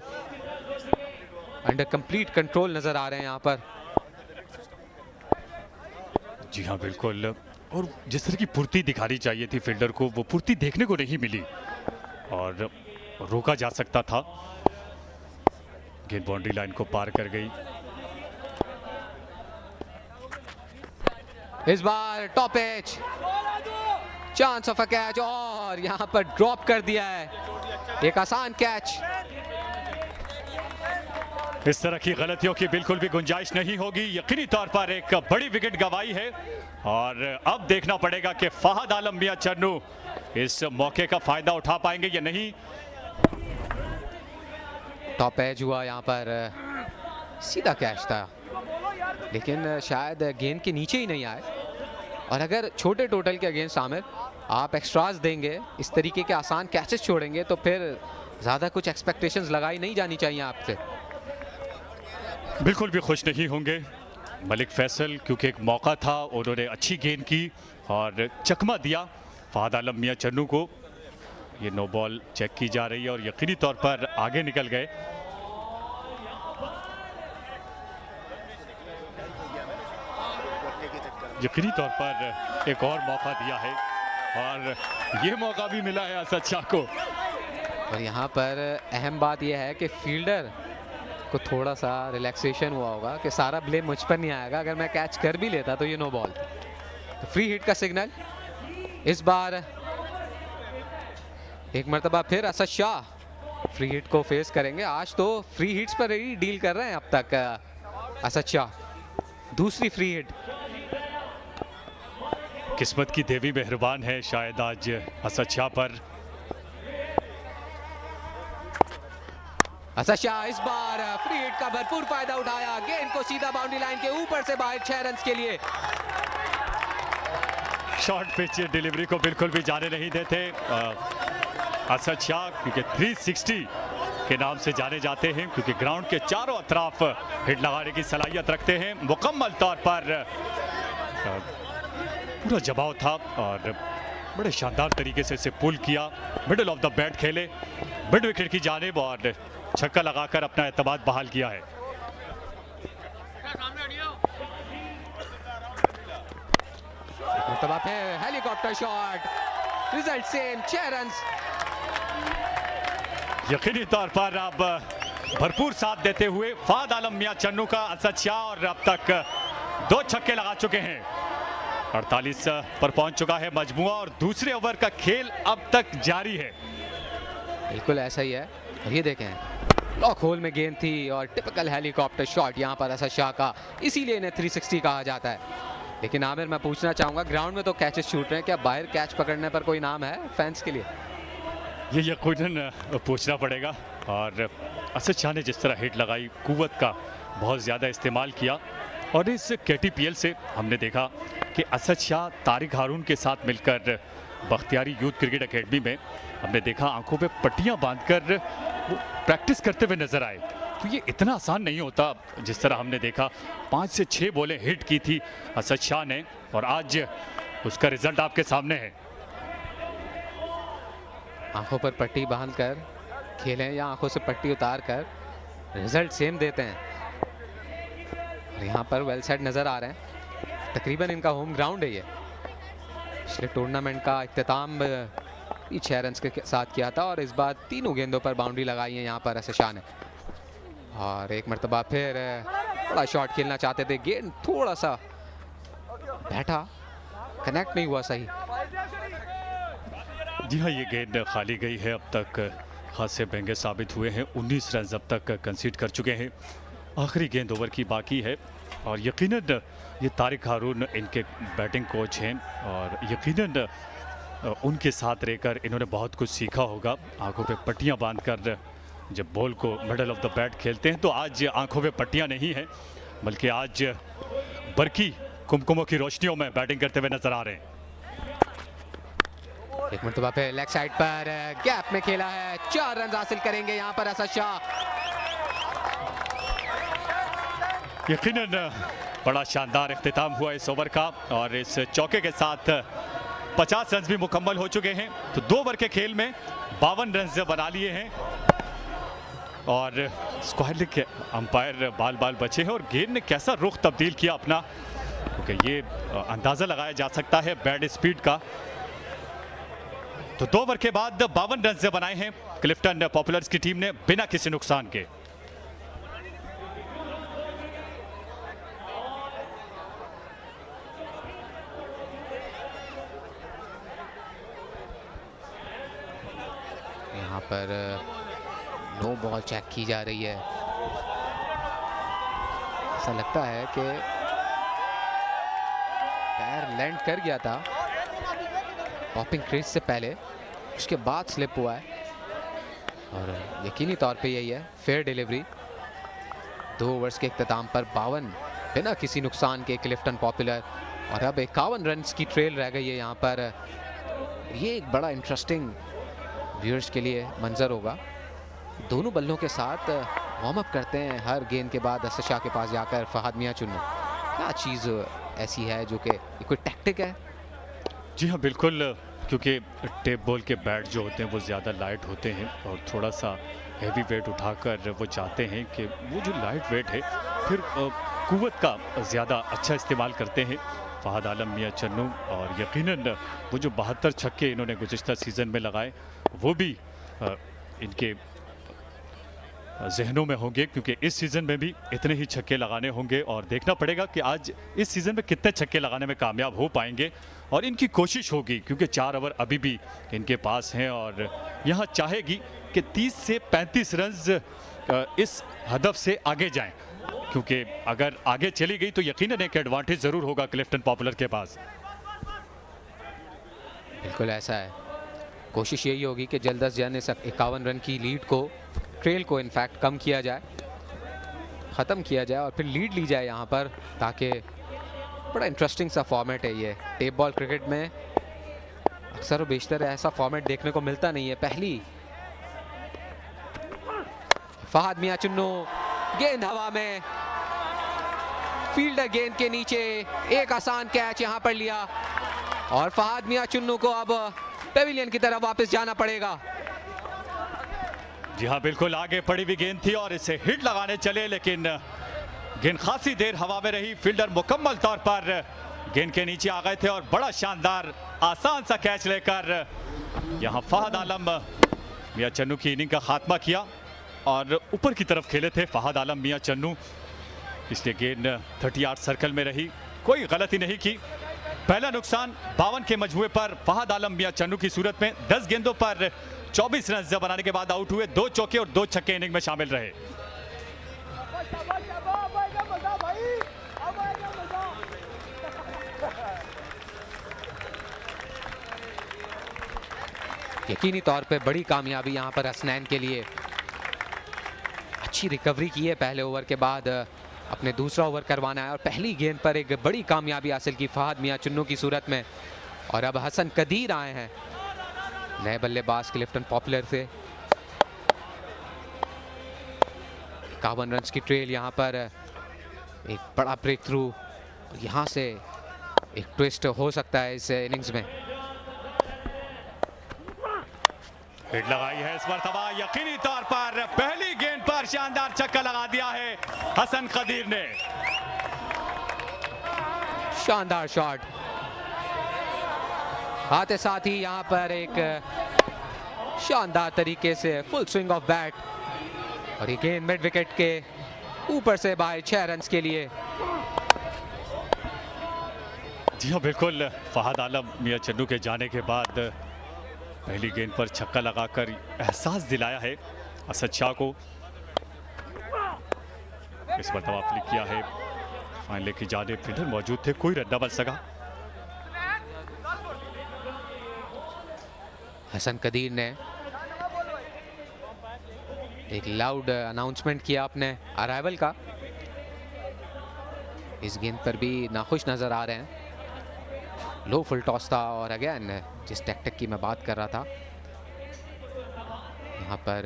अंडर कंप्लीट कंट्रोल नज़र आ रहे हैं यहाँ पर। जी हाँ बिल्कुल, और जिस तरह की फुर्ती दिखानी चाहिए थी फील्डर को, वो फुर्ती देखने को नहीं मिली और रोका जा सकता था। गेंद बाउंड्री लाइन को पार कर गई। इस बार top edge, chance of a catch और यहां पर ड्रॉप कर दिया है। एक आसान कैच। इस तरह की गलतियों की बिल्कुल भी गुंजाइश नहीं होगी। यकीनी तौर पर एक बड़ी विकेट गंवाई है और अब देखना पड़ेगा कि फहद आलम मियां चन्नू इस मौके का फायदा उठा पाएंगे या नहीं। टॉप एज हुआ यहाँ पर, सीधा कैच था लेकिन शायद गेंद के नीचे ही नहीं आए। और अगर छोटे टोटल के अगेंस्ट आमिर आप एक्स्ट्राज देंगे, इस तरीके के आसान कैचेस छोड़ेंगे तो फिर ज़्यादा कुछ एक्सपेक्टेशंस लगाई नहीं जानी चाहिए आपसे। बिल्कुल भी खुश नहीं होंगे मलिक फैसल, क्योंकि एक मौका था, उन्होंने अच्छी गेंद की और चकमा दिया फहद आलम मियां चन्नू को। ये नो बॉल चेक की जा रही है और यकीनी तौर पर आगे निकल गए। यकीनी तौर पर एक और मौका दिया है और ये मौका भी मिला है असद शाह को। और यहाँ पर अहम बात यह है कि फील्डर को थोड़ा सा रिलैक्सेशन हुआ होगा कि सारा ब्लेम मुझ पर नहीं आएगा, अगर मैं कैच कर भी लेता तो ये नो बॉल। तो फ्री हिट का सिग्नल। इस बार एक मरतबा फिर असद शाह फ्री हिट को फेस करेंगे। आज तो फ्री हिट्स पर ही डील कर रहे हैं अब तक असद शाह। दूसरी फ्री हिट। किस्मत की देवी मेहरबान है शायद आज असद शाह पर। असद शाह इस बार फ्री हिट का भरपूर फायदा उठाया, गेंद को सीधा बाउंड्री लाइन के ऊपर से बाहर 6 रन के लिए। शॉर्ट पिच डिलीवरी को बिल्कुल भी जाने नहीं देते असद शाह, क्योंकि 360 के नाम से जाने जाते हैं, क्योंकि ग्राउंड के चारों अतराफ हिट लगाने की सलाहियत रखते हैं। मुकम्मल तौर पर पूरा जवाब था और बड़े शानदार तरीके से इसे पुल किया, मिडल ऑफ द बैट खेले मिड विकेट की जानिब और छक्का लगाकर अपना एतमाद बहाल किया है। Helicopter shot, result same, 6 run. यकीनी तौर पर अब भरपूर साथ देते हुए फहद आलम मियां चन्नू का असद शाह और अब तक 2 छक्के लगा चुके हैं। 48 पर पहुंच चुका है मजमुआ और दूसरे ओवर का खेल अब तक जारी है। बिल्कुल ऐसा ही है। और ये देखें लॉक होल में गेंद थी और टिपिकल हेलीकॉप्टर शॉट यहाँ पर असद शाह का, इसीलिए इन्हें 360 कहा जाता है। लेकिन आमिर मैं पूछना चाहूँगा, ग्राउंड में तो कैचेस छूट रहे हैं, क्या बाहर कैच पकड़ने पर कोई नाम है फैंस के लिए? ये यकीनन पूछना पड़ेगा। और असद शाह ने जिस तरह हिट लगाई, कुव्वत का बहुत ज़्यादा इस्तेमाल किया। और इस KTPL से हमने देखा कि असद शाह तारिक हारून के साथ मिलकर बख्तियारी यूथ क्रिकेट एकेडमी में हमने देखा आंखों पे पट्टियां बांधकर वो प्रैक्टिस करते हुए नजर आए। तो ये इतना आसान नहीं होता। जिस तरह हमने देखा 5 से 6 बॉलें हिट की थी असद शाह ने और आज उसका रिजल्ट आपके सामने है। आंखों पर पट्टी बांधकर खेलें या आंखों से पट्टी उतार कर, रिजल्ट सेम देते हैं। यहाँ पर वेल सेट नजर आ रहे हैं। तकरीबन इनका होम ग्राउंड है ये। पिछले टूर्नामेंट का इख्तिताम 6 रन के साथ किया था और इस बार तीनों गेंदों पर बाउंड्री लगाई है यहाँ पर असद शाह ने। और एक मरतबा फिर बड़ा शॉट खेलना चाहते थे, गेंद थोड़ा सा बैठा, कनेक्ट नहीं हुआ सही। जी हाँ, ये गेंद खाली गई है। अब तक खासे महंगे साबित हुए हैं। 19 रन अब तक कंसीड कर चुके हैं। आखिरी गेंद ओवर की बाकी है और यकीनन ये तारिक हारून इनके बैटिंग कोच हैं और यकीनन उनके साथ रहकर इन्होंने बहुत कुछ सीखा होगा। आंखों पे पट्टियां बांधकर जब बॉल को मिडल ऑफ द बैट खेलते हैं तो आज आंखों पे पट्टियां नहीं हैं, बल्कि आज बरकी कुमकुमों की रोशनियों में बैटिंग करते हुए नजर आ रहे हैं। एक मरतबा पे लेग साइड पर गैप में खेला है, 4 रन हासिल करेंगे यहाँ पर असद शाह। यकीनन बड़ा शानदार इख्तिताम हुआ इस ओवर का और इस चौके के साथ 50 रन भी मुकम्मल हो चुके हैं। तो 2 ओवर के खेल में 52 रन बना लिए हैं और स्क्वायर लेग के अंपायर बाल बचे हैं और गेंद ने कैसा रुख तब्दील किया अपना, क्योंकि ये अंदाज़ा लगाया जा सकता है बैड स्पीड का। तो 2 ओवर के बाद 52 रन बनाए हैं क्लिफ्टन पॉपुलर्स की टीम ने बिना किसी नुकसान के। यहाँ पर नो बॉल चेक की जा रही है। ऐसा लगता है कि पैर लैंड कर गया था पॉपिंग क्रीज से पहले, उसके बाद स्लिप हुआ है और यकीनी तौर पे यही है फेयर डिलीवरी। 2 ओवर्स के इख्तिताम पर 52 बिना किसी नुकसान के क्लिफ्टन पॉपुलर, और अब 51 रन्स की ट्रेल रह गई है यहाँ पर। ये एक बड़ा इंटरेस्टिंग व्यूअर्स के लिए मंजर होगा। दोनों बल्लों के साथ वार्म अप करते हैं हर गेंद के बाद असद शाह के पास जाकर फहद मियां चुन्नू। क्या चीज़ ऐसी है जो कि कोई टैक्टिक है? जी हाँ बिल्कुल, क्योंकि टेप बॉल के बैट जो होते हैं वो ज़्यादा लाइट होते हैं और थोड़ा सा हैवी वेट उठाकर वो चाहते हैं कि वो जो लाइट वेट है फिर कुव्वत का ज़्यादा अच्छा इस्तेमाल करते हैं फहद आलम मियां चन्नू। और यकीनन वो जो 72 छक्के इन्होंने गुज़िश्ता सीज़न में लगाए वो भी इनके जहनों में होंगे, क्योंकि इस सीज़न में भी इतने ही छक्के लगाने होंगे और देखना पड़ेगा कि आज इस सीज़न में कितने छक्के लगाने में कामयाब हो पाएंगे। और इनकी कोशिश होगी, क्योंकि 4 ओवर अभी भी इनके पास हैं और यहाँ चाहेगी कि 30 से 35 रन इस हदफ से आगे जाएं, क्योंकि अगर आगे चली गई तो यकीनन एक एडवांटेज ज़रूर होगा क्लिफ्टन पॉपुलर के पास। बिल्कुल ऐसा है, कोशिश यही होगी कि जल्द अज जल्द इस 51 रन की लीड को, ट्रेल को इनफैक्ट कम किया जाए, ख़त्म किया जाए और फिर लीड ली जाए यहाँ पर, ताकि बड़ा इंटरेस्टिंग सा फॉर्मेट है ये। टेप बॉल क्रिकेट में अक्सर और बेशतर ऐसा फॉर्मेट देखने को मिलता नहीं है। पहली फहद मियां चुन्नू, गेंद हवा में, फील्डर गेंद के नीचे, एक आसान कैच यहाँ पर लिया और फहद मियां चुन्नू को अब पेविलियन की तरफ वापस जाना पड़ेगा। जी हाँ बिल्कुल, आगे पड़ी हुई गेंद थी और इसे हिट लगाने चले, लेकिन गेंद खासी देर हवा में रही। फील्डर मुकम्मल तौर पर गेंद के नीचे आ गए थे और बड़ा शानदार आसान सा कैच लेकर यहाँ फहद आलम मियां चन्नू की इनिंग का खात्मा किया और ऊपर की तरफ खेले थे फहद आलम मियां चन्नू, इसलिए गेंद 30 यार्ड सर्कल में रही, कोई गलती नहीं की। पहला नुकसान 52 के मजमूए पर फहद आलम मियां चन्नू की सूरत में 10 गेंदों पर 24 रन बनाने के बाद आउट हुए। 2 चौके और 2 छक्के इनिंग में शामिल रहे। यकीनी तौर पे बड़ी कामयाबी यहाँ पर हसनैन के लिए। अच्छी रिकवरी की है पहले ओवर के बाद, अपने दूसरा ओवर करवाना है और पहली गेंद पर एक बड़ी कामयाबी हासिल की फहद मियां चुन्नू की सूरत में। और अब हसन कदीर आए हैं नए बल्लेबाज क्लिफ्टन पॉपुलर से। 51 रन की ट्रेल, यहाँ पर एक बड़ा ब्रेक थ्रू, यहाँ से एक ट्विस्ट हो सकता है इस इनिंग्स में। हिट लगाई है इस मरतबा, यकीनी तौर पर पहली गेंद पर शानदार छक्का लगा दिया है हसन कदीर ने। शानदार शॉट, आते साथ ही यहाँ पर एक शानदार तरीके से फुल स्विंग ऑफ बैट और ये गेंद मिड विकेट के ऊपर से बाहर 6 रन के लिए। जी हाँ बिल्कुल, फहद आलम मियां चन्नू के जाने के बाद पहली गेंद पर छक्का लगाकर एहसास दिलाया है असद शाह को। इस मरतबा फ्लिक किया है, फाइनल की जानिब फील्डर मौजूद थे, कोई रन न बन सका। हसन कदीर ने एक लाउड अनाउंसमेंट किया अपने अराइवल का। इस गेंद पर भी नाखुश नजर आ रहे हैं। लो फुल टॉस था और अगेन जिस टैक्टिक की मैं बात कर रहा था, यहाँ पर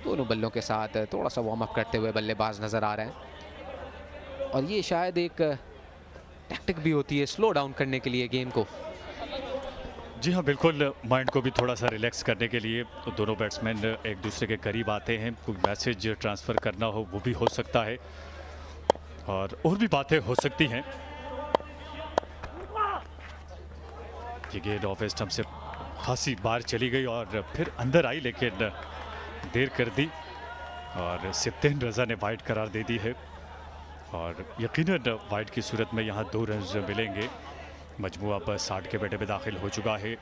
दोनों बल्लों के साथ थोड़ा सा वार्म अप करते हुए बल्लेबाज नजर आ रहे हैं और ये शायद एक टैक्टिक भी होती है स्लो डाउन करने के लिए गेम को। जी हाँ बिल्कुल, माइंड को भी थोड़ा सा रिलैक्स करने के लिए तो दोनों बैट्समैन एक दूसरे के करीब आते हैं, कोई मैसेज ट्रांसफ़र करना हो वो भी हो सकता है और भी बातें हो सकती हैं। ये गेंद ऑफ स्टंप से खासी बार चली गई और फिर अंदर आई, लेकिन देर कर दी और सिप्तेन रजा ने वाइड करार दे दी है और यकीनन वाइड की सूरत में यहाँ 2 रन मिलेंगे। मजमूआ अब 60 के बेटे में दाखिल हो चुका है,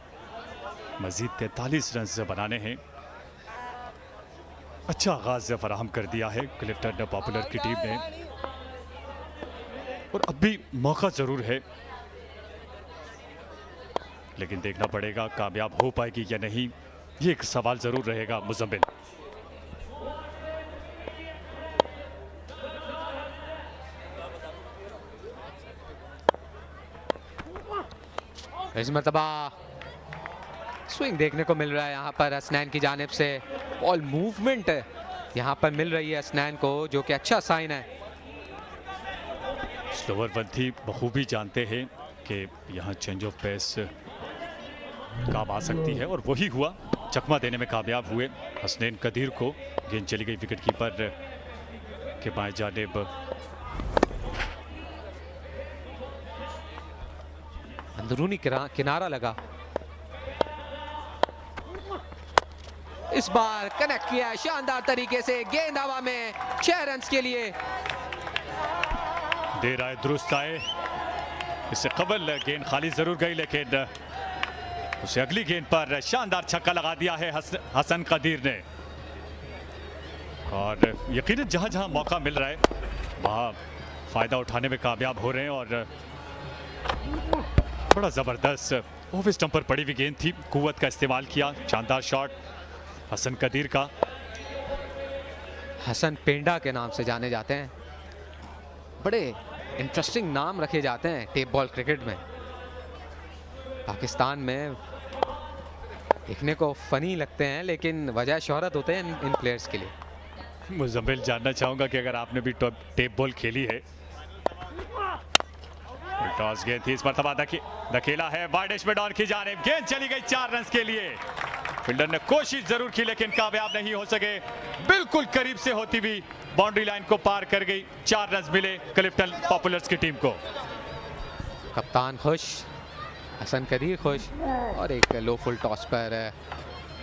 मज़ीद 43 रन बनाने हैं। अच्छा आगाज़ फराहम कर दिया है क्लिफ्टन पॉपुलर की टीम ने, और अब भी मौका ज़रूर है, लेकिन देखना पड़ेगा कामयाब हो पाएगी या नहीं, ये एक सवाल ज़रूर रहेगा मुज़म्मिल। इस मरतबा स्विंग देखने को मिल रहा है यहाँ पर हसनैन की जानिब से। बॉल मूवमेंट यहाँ पर मिल रही है हसनैन को, जो कि अच्छा साइन है। स्लोअर वन थी, बखूबी जानते हैं कि यहाँ चेंज ऑफ पेस काम आ सकती है, और वही हुआ। चकमा देने में कामयाब हुए हसनैन कदीर को। गेंद चली गई विकेट कीपर के बाएं जानिब। अंदरूनी किनारा लगा, इस बार कनेक्ट किया शानदार तरीके से, गेंद हवा में, 6 रन के लिए। देर आए दुरुस्त आए, इससे कबल गेंद खाली जरूर गई, लेकिन उसे अगली गेंद पर शानदार छक्का लगा दिया है हसन कदीर ने। और यकीनन जहां जहां मौका मिल रहा है वहां फायदा उठाने में कामयाब हो रहे हैं। और बड़ा जबरदस्त ऑफ स्टंप पर पड़ी हुई गेंद थी, कुव्वत का इस्तेमाल किया, शानदार शॉट हसन कदीर का। हसन पेंडा के नाम से जाने जाते हैं, बड़े इंटरेस्टिंग नाम रखे जाते हैं टेप बॉल क्रिकेट में। पाकिस्तान में देखने को फनी लगते हैं, लेकिन वजह शोहरत होते हैं इन प्लेयर्स के लिए। मुज़म्मिल, जानना चाहूंगा कि अगर आपने भी टेप बॉल खेली है। टॉस गेंद थी, इस मरतबा धकेला है वाइडिश में डॉन की जानिब, गेंद चली गई 4 रन के लिए। फील्डर ने कोशिश जरूर की, लेकिन कामयाब नहीं हो सके। बिल्कुल करीब से होती हुई बाउंड्री लाइन को पार कर गई। 4 रन मिले क्लिफ्टन पॉपुलर्स की टीम को। कप्तान खुश, हसन कदीर खुश, और एक लो फुल टॉस पर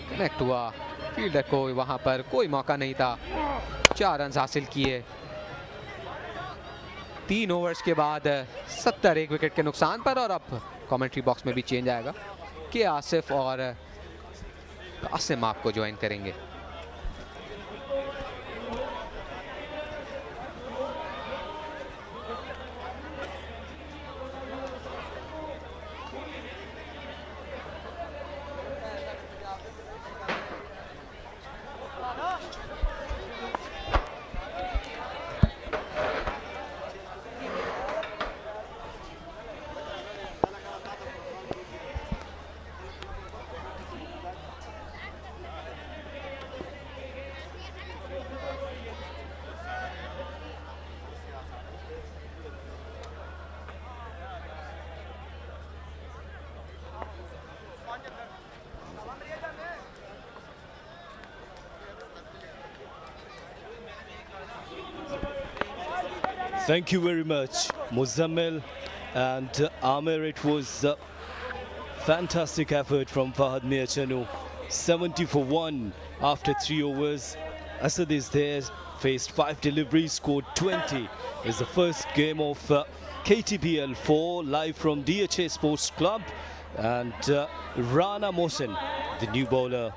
कनेक्ट हुआ। फील्डर को वहां पर कोई मौका नहीं था, 4 रन हासिल किए। 3 ओवर्स के बाद 70, 1 विकेट के नुकसान पर। और अब कमेंट्री बॉक्स में भी चेंज आएगा कि आसिफ और कासिम आपको ज्वाइन करेंगे। Thank you very much, Muzammil and Amir. It was a fantastic effort from Fahad Miachanu. 70 for 1 after 3 overs. Asad is there, faced 5 deliveries, scored 20. It's the first game of KTPL 4 live from DHA Sports Club. And Rana Mohsen, the new bowler,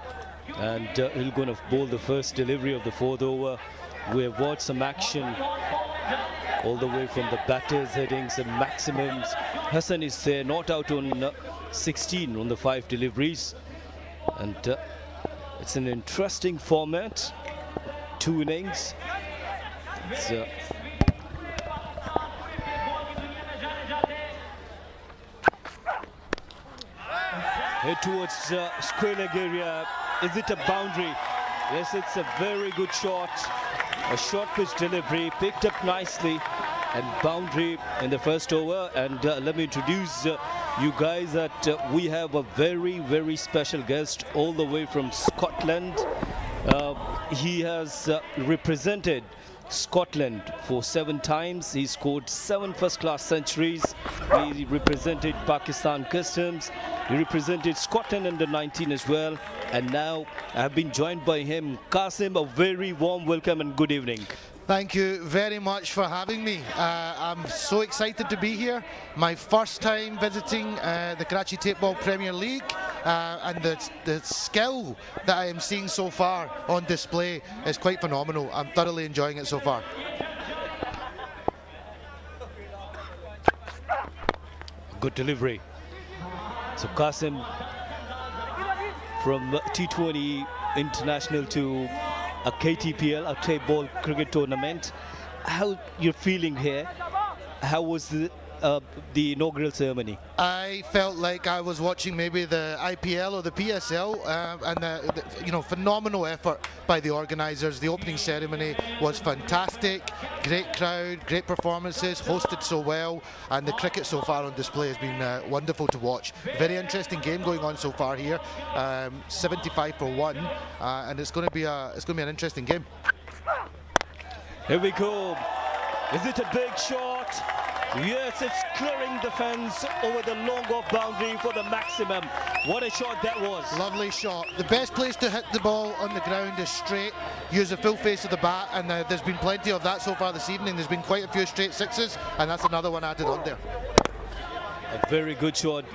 and he's going to bowl the first delivery of the 4th over. We have watched some action all the way from the batters hitting some maximums. Hassan is there, not out on 16 on the 5 deliveries. And it's an interesting format. 2 innings. It's, head towards square leg area. Is it a boundary? Yes, it's a very good shot. A short pitch delivery, picked up nicely, and boundary in the first over. And let me introduce you guys that we have a very, very special guest all the way from Scotland. He has represented Scotland for 7 times. He scored 7 first-class centuries. He represented Pakistan Customs. He represented Scotland under 19 as well. And now I have been joined by him. Qasim, a very warm welcome and good evening. Thank you very much for having me. I'm so excited to be here. My first time visiting the Karachi Tape Ball Premier League. and the skill that I am seeing so far on display is quite phenomenal. I'm thoroughly enjoying it so far. Good delivery. So Qasim from T20 International to a KTPL, a table ball cricket tournament. How you're feeling here? How was the inaugural ceremony? I felt like I was watching maybe the IPL or the PSL, and phenomenal effort by the organisers. The opening ceremony was fantastic, great crowd, great performances, hosted so well, and the cricket so far on display has been wonderful to watch. Very interesting game going on so far here, 75 for 1, and it's going to be an interesting game. Here we go. Is it a big shot? Yes, it's clearing the fence over the long off boundary for the maximum. What a shot that was. Lovely shot. The best place to hit the ball on the ground is straight. Use the full face of the bat, and there's been plenty of that so far this evening. There's been quite a few straight sixes, and that's another one added on there. A very good shot,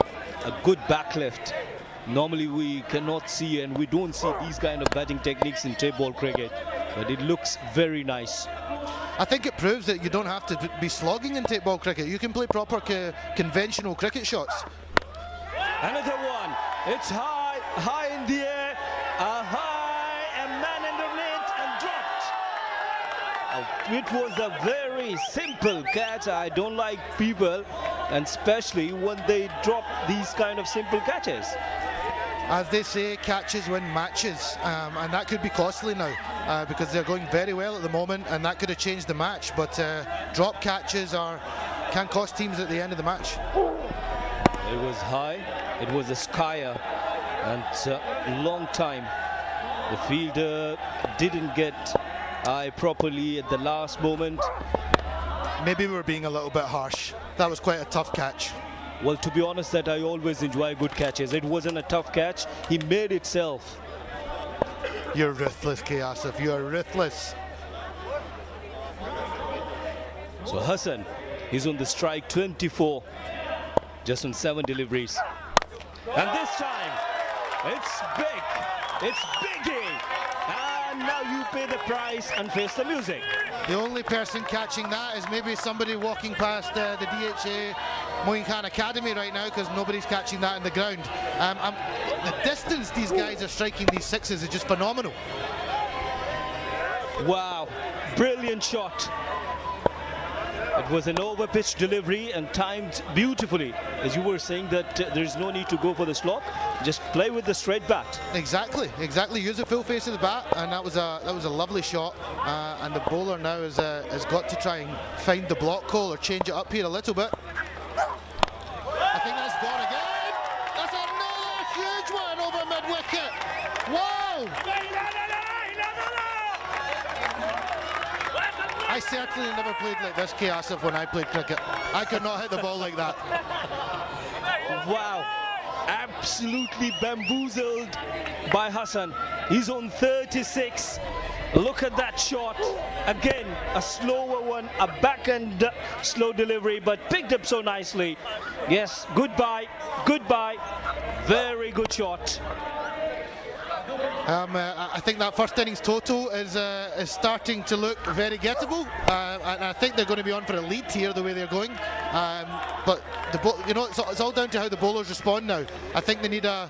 a good backlift. Normally we cannot see, and we don't see these kind of batting techniques in tape ball cricket, but it looks very nice. I think it proves that you don't have to be slogging in tape ball cricket. You can play proper conventional cricket shots. Another one. It's high in the air, a man underneath and dropped. It was a very simple catch. I don't like people, and especially when they drop these kind of simple catches. As they say, catches win matches, and that could be costly now because they're going very well at the moment, and that could have changed the match. But drop catches can cost teams at the end of the match. It was high, it was a skier, and long time. The fielder didn't get eye properly at the last moment. Maybe we were being a little bit harsh. That was quite a tough catch. Well, to be honest, that I always enjoy good catches. It wasn't a tough catch. He made itself. You're ruthless, Asif. You are ruthless. So Hassan, he's on the strike, 24, just on 7 deliveries. And this time, it's big. It's biggie. And now you pay the price and face the music. The only person catching that is maybe somebody walking past the DHA Moin Khan Academy right now, because nobody's catching that in the ground. The distance these guys are striking these sixes is just phenomenal. Wow, brilliant shot. It was an over-pitched delivery and timed beautifully. As you were saying that there's no need to go for the slog, just play with the straight bat. Exactly. Use the full face of the bat, and that was a lovely shot. And the bowler now has got to try and find the block call or change it up here a little bit. I think that's gone again. That's another huge one over mid-wicket. Wow! I certainly never played like this, Asif, when I played cricket. I could not hit the ball like that. Wow, absolutely bamboozled by Hassan. He's on 36. Look at that shot. Again, a slower one, a backhand slow delivery, but picked up so nicely. Yes, goodbye. Very good shot. I think that first innings total is starting to look very gettable, and I think they're going to be on for a lead here the way they're going. But it's all down to how the bowlers respond now. I think they need a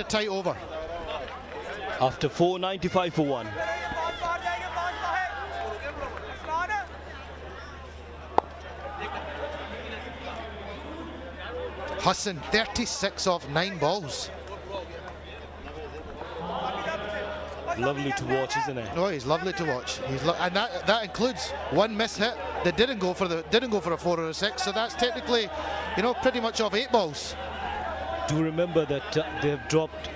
tight over. After 495 for 1. Hassan, 36 off 9 balls. Lovely to watch, isn't it? Oh, he's lovely to watch. And that includes one miss hit that didn't go for a 4 or a 6. So that's technically, pretty much off 8 balls. Do remember that they have dropped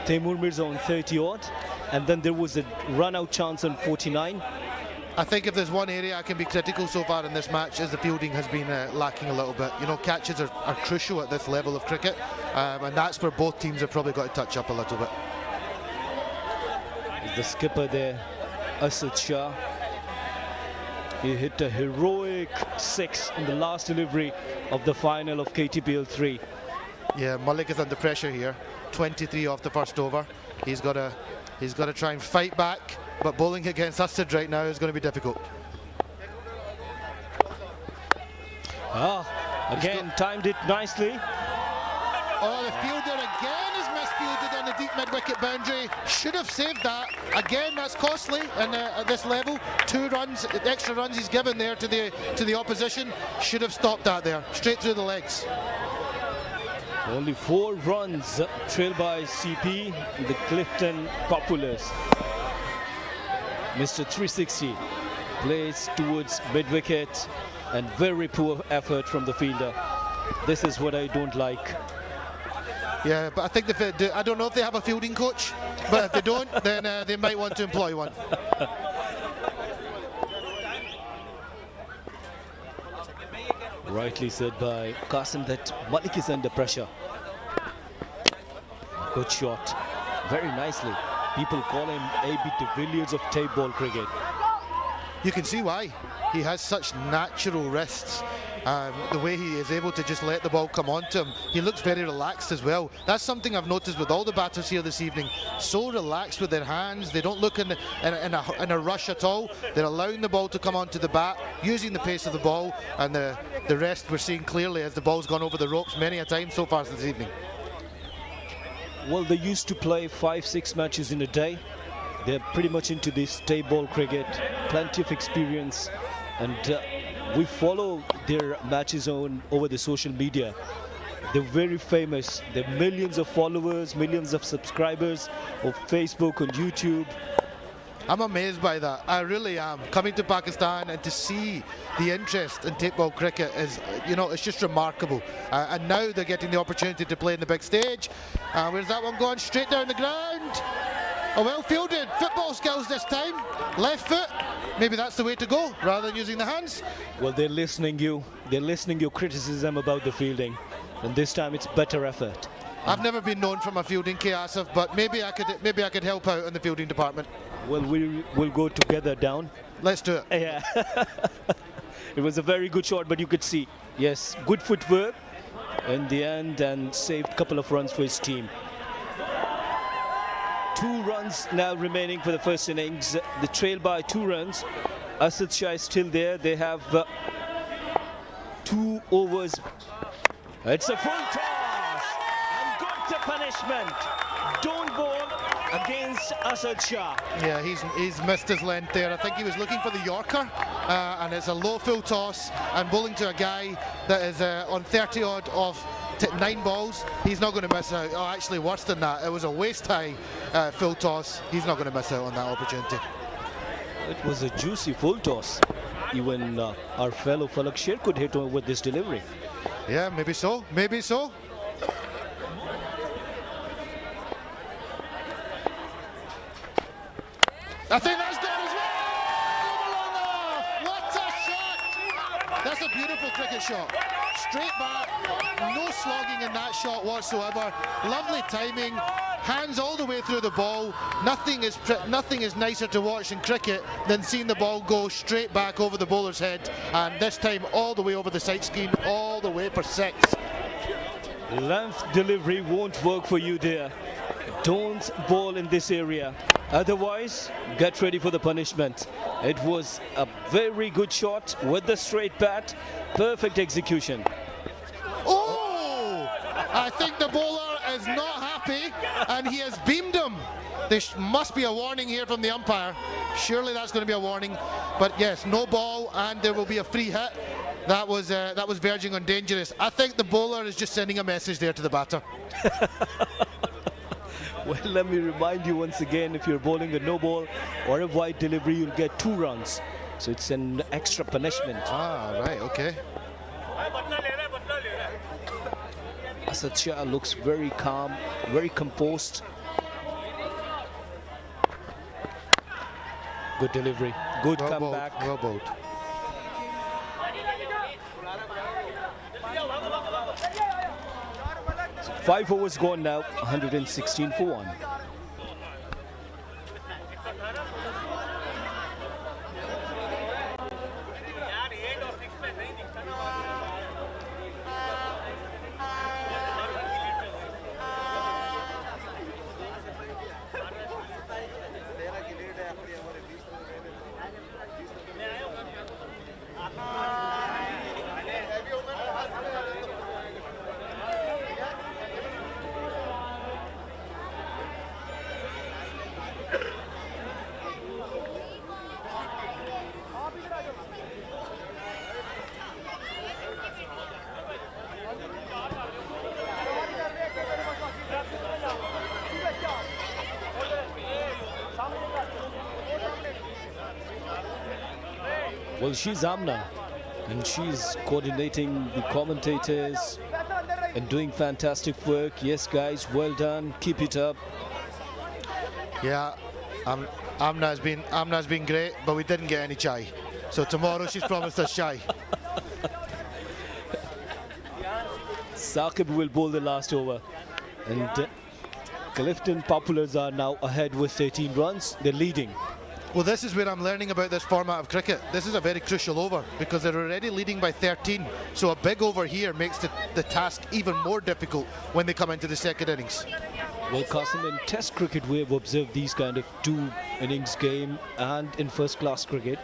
Taimur Mirza on 30 odd, and then there was a run-out chance on 49. I think if there's one area I can be critical so far in this match, is the fielding has been lacking a little bit. Catches are crucial at this level of cricket, and that's where both teams have probably got to touch up a little bit. The skipper there, Asad Shah. He hit a heroic 6 in the last delivery of the final of KTPL 3. Yeah, Malik is under pressure here. 23 off the first over. He's got to try and fight back, but bowling against Asad right now is going to be difficult. Again, timed it nicely. Oh, the fielder again is misfielded on the deep mid-wicket boundary. Should have saved that. Again, that's costly at this level. 2 runs, extra runs he's given there to the opposition. Should have stopped that there, straight through the legs. Only 4 runs trailed by CP, the Clifton Populars. Mr. 360 plays towards mid-wicket and very poor effort from the fielder. This is what I don't like. Yeah, but I think I don't know if they have a fielding coach, but if they don't, then they might want to employ one. Rightly said by Qasim that Malik is under pressure. Good shot, very nicely. People call him A.B. de Villiers of tape ball cricket. You can see why. He has such natural wrists. The way he is able to just let the ball come onto him. He looks very relaxed as well. That's something I've noticed with all the batters here this evening. So relaxed with their hands. They don't look in a rush at all. They're allowing the ball to come onto the bat, using the pace of the ball, and the rest we're seeing clearly as the ball's gone over the ropes many a time so far this evening. Well, they used to play 5-6 matches in a day. They're pretty much into this tape ball cricket, plenty of experience, and we follow their matches over the social media. They're very famous. They're millions of followers, millions of subscribers on Facebook, on YouTube. I'm amazed by that. I really am. Coming to Pakistan and to see the interest in tape ball cricket is, it's just remarkable. And now they're getting the opportunity to play in the big stage. Where's that one going? Straight down the ground. Oh, well fielded. Football skills this time. Left foot. Maybe that's the way to go, rather than using the hands. Well, they're listening your criticism about the fielding, and this time it's better effort. I've never been known for my fielding, K. Asif, but maybe I could help out in the fielding department. Well, we'll go together down. Let's do it. Yeah. It was a very good shot, but you could see, yes, good footwork in the end, and saved a couple of runs for his team. 2 runs now remaining for the first innings. The trail by 2 runs. Asad Shah is still there. They have 2 overs. It's a full toss and got the punishment. Don't bowl against Asad Shah. Yeah, he's missed his length there. I think he was looking for the Yorker, and it's a low full toss and bowling to a guy that is on 30 odd of 9 balls. He's not going to miss out. Oh, actually worse than that. It was a waist high full toss. He's not going to miss out on that opportunity. It was a juicy full toss. Even our fellow Falak Sher could hit with this delivery. Yeah, maybe so. Maybe so. I think that's gone as well. What a shot! That's a beautiful cricket shot. Straight back, no slogging in that shot whatsoever. Lovely timing, hands all the way through the ball. Nothing is nicer to watch in cricket than seeing the ball go straight back over the bowler's head, and this time all the way over the side screen, all the way for 6. Length delivery won't work for you there. Don't bowl in this area. Otherwise, get ready for the punishment. It was a very good shot with the straight bat. Perfect execution. Oh! I think the bowler is not happy, and he has beamed him. There must be a warning here from the umpire. Surely that's going to be a warning. But yes, no ball, and there will be a free hit. That was verging on dangerous. I think the bowler is just sending a message there to the batter. Well, let me remind you once again, if you're bowling a no ball or a wide delivery, you'll get 2 runs. So it's an extra punishment. Ah, right, okay. Asad Shah looks very calm, very composed. Good delivery, good comeback. Well bowled. So 5 overs gone now, 116 for 1. Well, she's Amna, and she's coordinating the commentators and doing fantastic work. Yes, guys, well done. Keep it up. Yeah, Amna's been great, but we didn't get any chai. So tomorrow she's promised us chai. Saqib will bowl the last over, and Clifton Populars are now ahead with 13 runs. They're leading. Well, this is where I'm learning about this format of cricket. This is a very crucial over because they're already leading by 13. So a big over here makes the task even more difficult when they come into the second innings. Well, Qasim, in Test cricket, we have observed these kind of 2 innings game and in first-class cricket.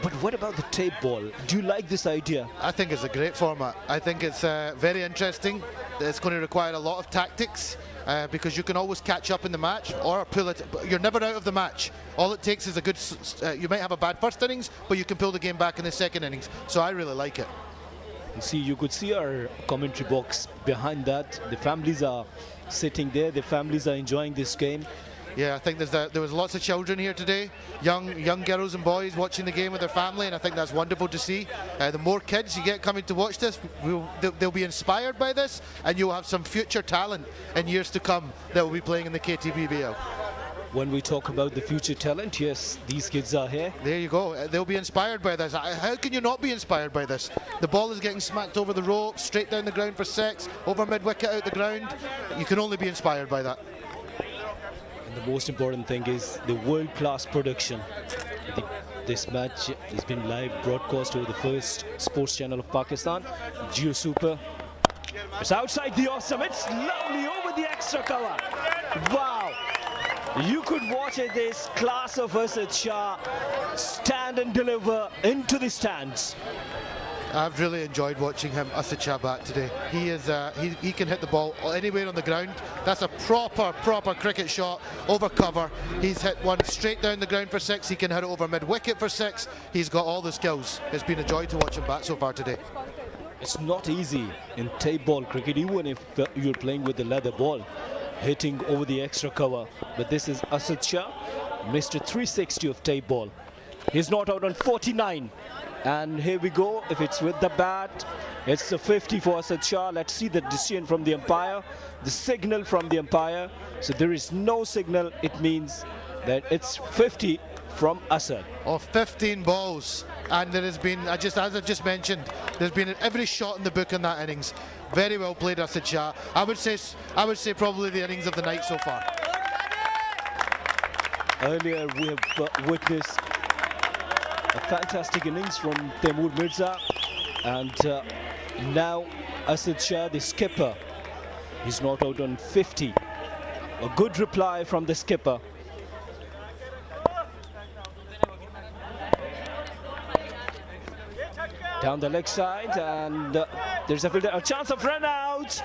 But what about the tape ball? Do you like this idea? I think it's a great format. I think it's very interesting. It's going to require a lot of tactics because you can always catch up in the match or pull it. You're never out of the match. All it takes is a good, you might have a bad first innings, but you can pull the game back in the second innings. So I really like it. See, you could see our commentary box behind that. The families are sitting there. The families are enjoying this game. Yeah, I think there was lots of children here today, young girls and boys watching the game with their family, and I think that's wonderful to see. The more kids you get coming to watch this, they'll be inspired by this, and you'll have some future talent in years to come that will be playing in the KTPL. When we talk about the future talent, yes, these kids are here. There you go. They'll be inspired by this. How can you not be inspired by this? The ball is getting smacked over the rope, straight down the ground for 6, over mid-wicket out the ground. You can only be inspired by that. And the most important thing is the world-class production. This match has been live broadcast over the first sports channel of Pakistan, Jio Super. It's outside the awesome. It's lovely over the extra cover. Wow. You could watch it, this class of Asad Shah stand and deliver into the stands. I've really enjoyed watching him, Asad Shah, bat today. He can hit the ball anywhere on the ground. That's a proper cricket shot over cover. He's hit one straight down the ground for 6. He can hit it over mid-wicket for 6. He's got all the skills. It's been a joy to watch him bat so far today. It's not easy in tape ball cricket, even if you're playing with the leather ball, hitting over the extra cover. But this is Asad Shah, Mr. 360 of tape ball. He's not out on 49. And here we go. If it's with the bat, it's a 50 for Asad Shah. Let's see the decision from the umpire, the signal from the umpire. So there is no signal. It means that it's 50 from Asad. Of 15 balls. And there has been, as I just mentioned, there's been every shot in the book in that innings. Very well played, Asad Shah. I would say probably the innings of the night so far. Earlier we have witnessed a fantastic innings from Taimur Mirza, and now Asad Shah, the skipper, he's not out on 50. A good reply from the skipper. Down the leg side, and there's a chance of run out.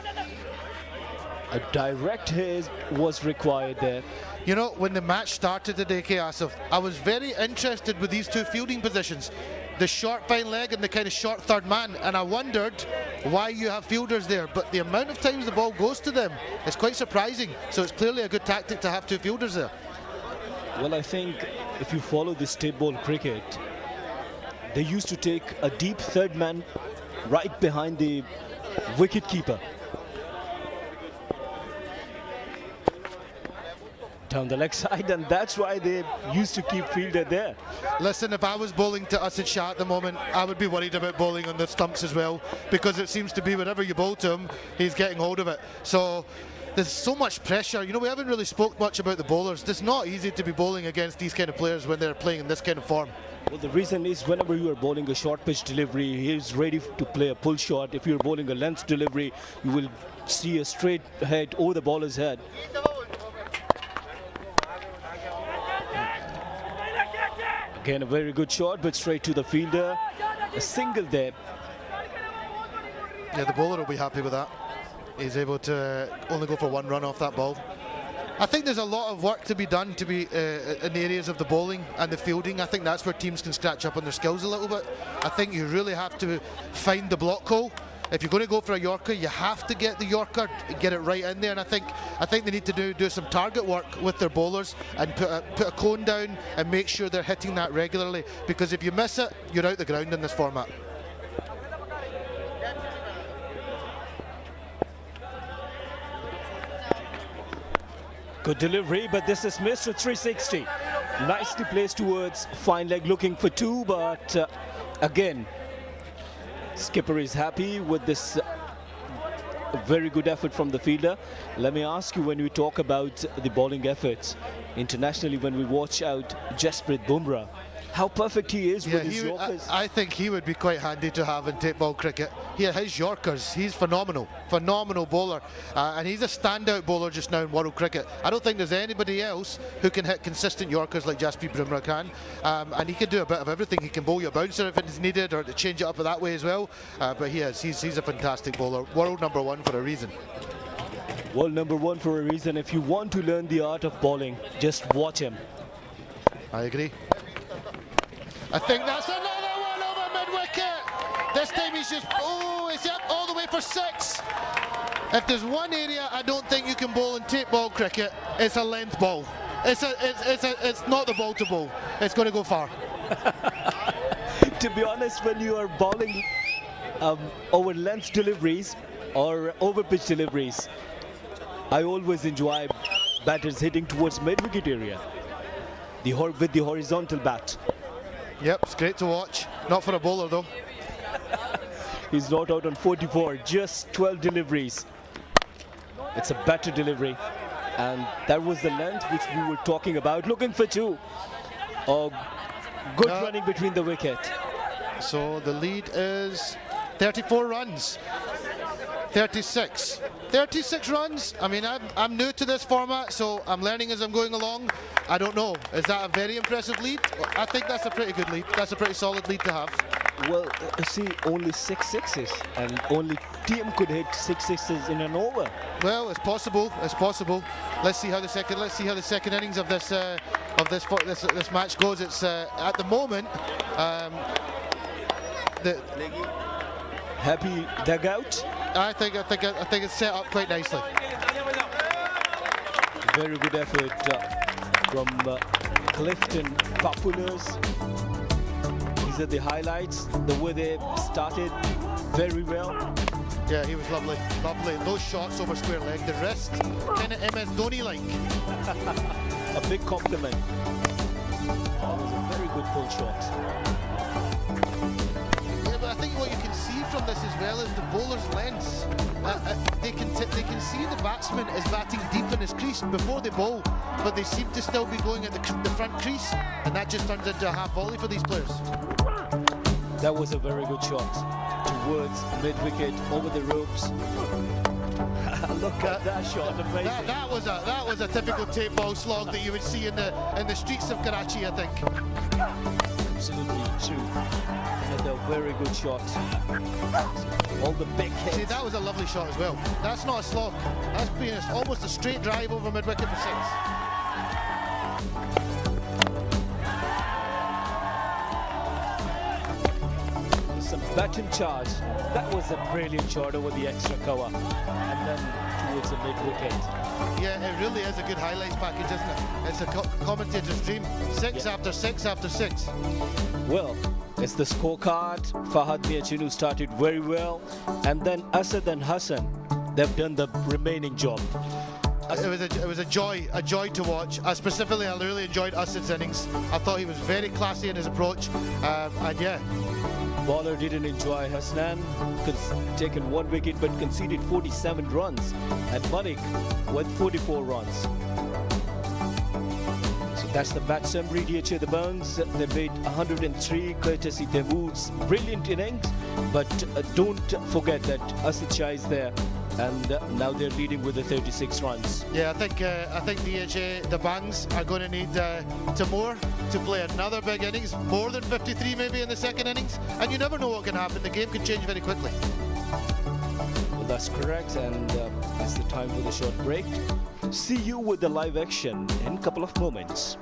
A direct hit was required there. You know, when the match started today, Asif, I was very interested with these 2 fielding positions, the short fine leg and the kind of short third man, and I wondered why you have fielders there, but the amount of times the ball goes to them is quite surprising, so it's clearly a good tactic to have 2 fielders there. Well, I think if you follow this tape ball cricket, they used to take a deep third man right behind the wicket keeper. Down the leg side, and that's why they used to keep fielder there. Listen, if I was bowling to Asad Shah at the moment, I would be worried about bowling on the stumps as well, because it seems to be whenever you bowl to him, he's getting hold of it. So there's so much pressure. You know, we haven't really spoke much about the bowlers. It's not easy to be bowling against these kind of players when they're playing in this kind of form. Well, the reason is whenever you are bowling a short pitch delivery, he's ready to play a pull shot. If you're bowling a length delivery, you will see a straight head over the bowler's head. Again, a very good shot, but straight to the fielder. A single there. Yeah, the bowler will be happy with that. He's able to only go for 1 run off that ball. I think there's a lot of work to be done to be in the areas of the bowling and the fielding. I think that's where teams can scratch up on their skills a little bit. I think you really have to find the block hole if you're going to go for a Yorker, you have to get the Yorker, get it right in there. And I think they need to do some target work with their bowlers and put a cone down and make sure they're hitting that regularly. Because if you miss it, you're out the ground in this format. Good delivery, but this is missed with 360. Nicely placed towards fine leg, looking for two, but again, skipper is happy with this very good effort from the fielder. Let me ask you, when we talk about the bowling efforts internationally, when we watch out Jasprit Bumrah, how perfect he is with his Yorkers. I think he would be quite handy to have in tape ball cricket. His Yorkers, he's phenomenal bowler, and he's a standout bowler just now in world cricket. I don't think there's anybody else who can hit consistent Yorkers like Jasprit Bumrah can, and he can do a bit of everything. He can bowl you a bouncer if it's needed, or to change it up that way as well, but he's a fantastic bowler, world number one for a reason. World number one for a reason. If you want to learn the art of bowling, just watch him. I agree. I think that's another one over mid-wicket. This time he's just, it's up all the way for 6. If there's one area I don't think you can bowl in tape ball cricket, it's a length ball. It's not the ball to bowl. It's going to go far. To be honest, when you are bowling over length deliveries or over pitch deliveries, I always enjoy batters hitting towards mid-wicket area with the horizontal bat. Yep, it's great to watch. Not for a bowler though. He's not out on 44, just 12 deliveries. It's a better delivery, and that was the length which we were talking about. Looking for 2. Good running between the wicket. So the lead is 34 runs. 36 runs. I mean, I'm new to this format, so I'm learning as I'm going along. I don't know, is that a very impressive lead? I think that's a pretty good lead. That's a pretty solid lead to have. Well, see, only 6 sixes, and only team could hit 6 sixes in an over. Well, it's possible. It's possible. Let's see how the second innings of this match goes. It's at the moment the happy dugout. I think it's set up quite nicely. Very good effort from Clifton Populars. These are the highlights. The way they started very well. Yeah, he was lovely. Those shots over square leg, the wrist, kind of MS Dhoni-like. A big compliment. That was a very good pull shot. I think what you can see from this as well is the bowler's lengths. They can see the batsman is batting deep in his crease before they bowl, but they seem to still be going at the front crease, and that just turns into a half volley for these players. That was a very good shot towards mid-wicket, over the ropes. Look at that shot, amazing. That was a typical tape ball slog that you would see in the streets of Karachi, I think. Absolutely true. A very good shot. All the big hits. See, that was a lovely shot as well. That's not a slog. That's been almost a straight drive over mid-wicket for 6. Some baton charge. That was a brilliant shot over the extra cover, and then towards the mid-wicket. Yeah, it really is a good highlights package, isn't it? It's a commentator's dream. 6 after 6 after 6. Well, it's the scorecard. Fahad Miachinu started very well, and then Asad and Hassan, they've done the remaining job. It was a joy to watch. I really enjoyed Asad's innings. I thought he was very classy in his approach, and yeah. Bowler didn't enjoy Hassan, taken 1 wicket but conceded 47 runs, and Malik with 44 runs. That's the bat summary. DHA Dabanggs, they made 103 courtesy debuts. Brilliant innings, but don't forget that Asad Shah is there, and now they're leading with the 36 runs. Yeah, I think DHA Dabanggs are going to need Timur to play another big innings, more than 53 maybe in the second innings, and you never know what can happen. The game can change very quickly. Well, that's correct, and it's the time for the short break. See you with the live action in a couple of moments.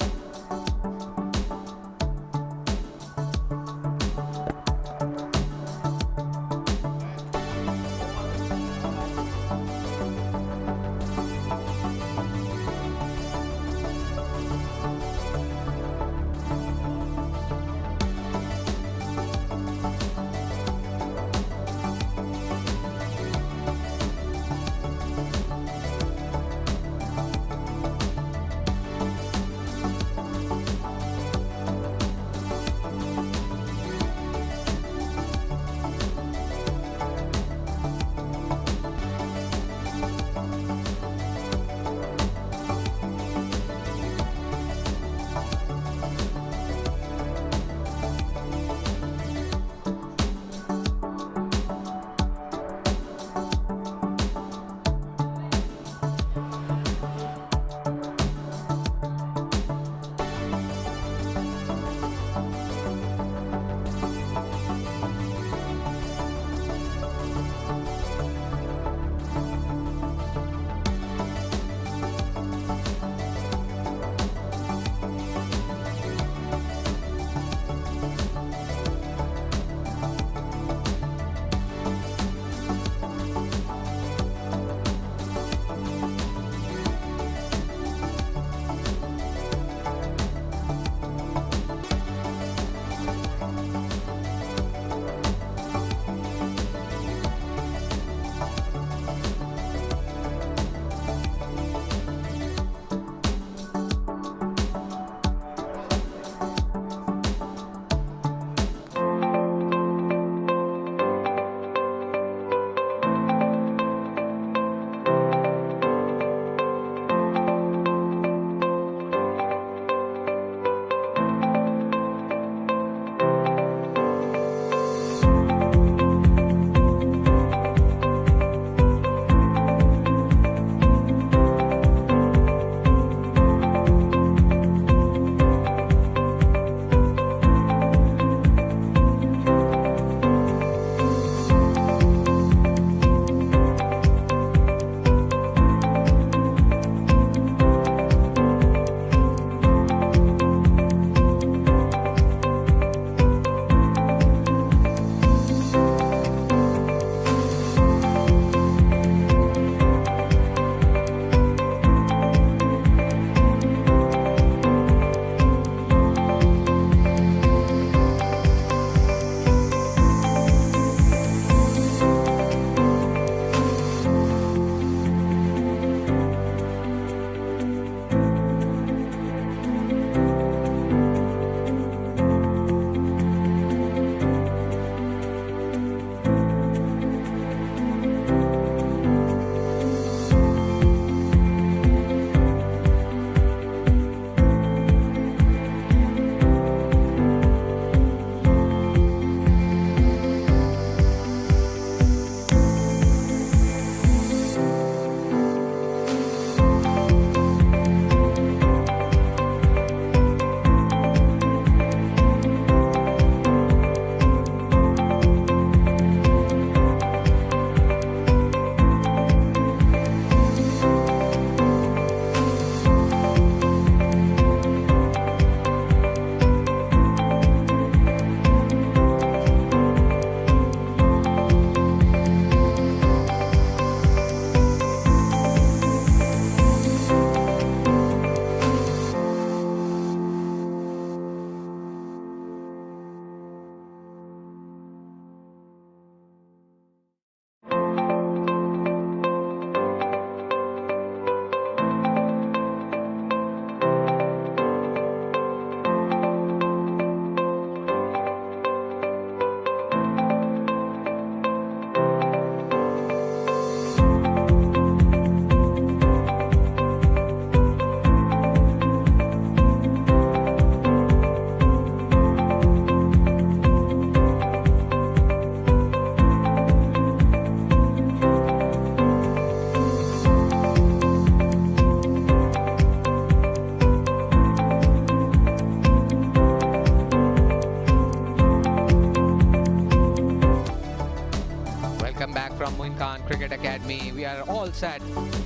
set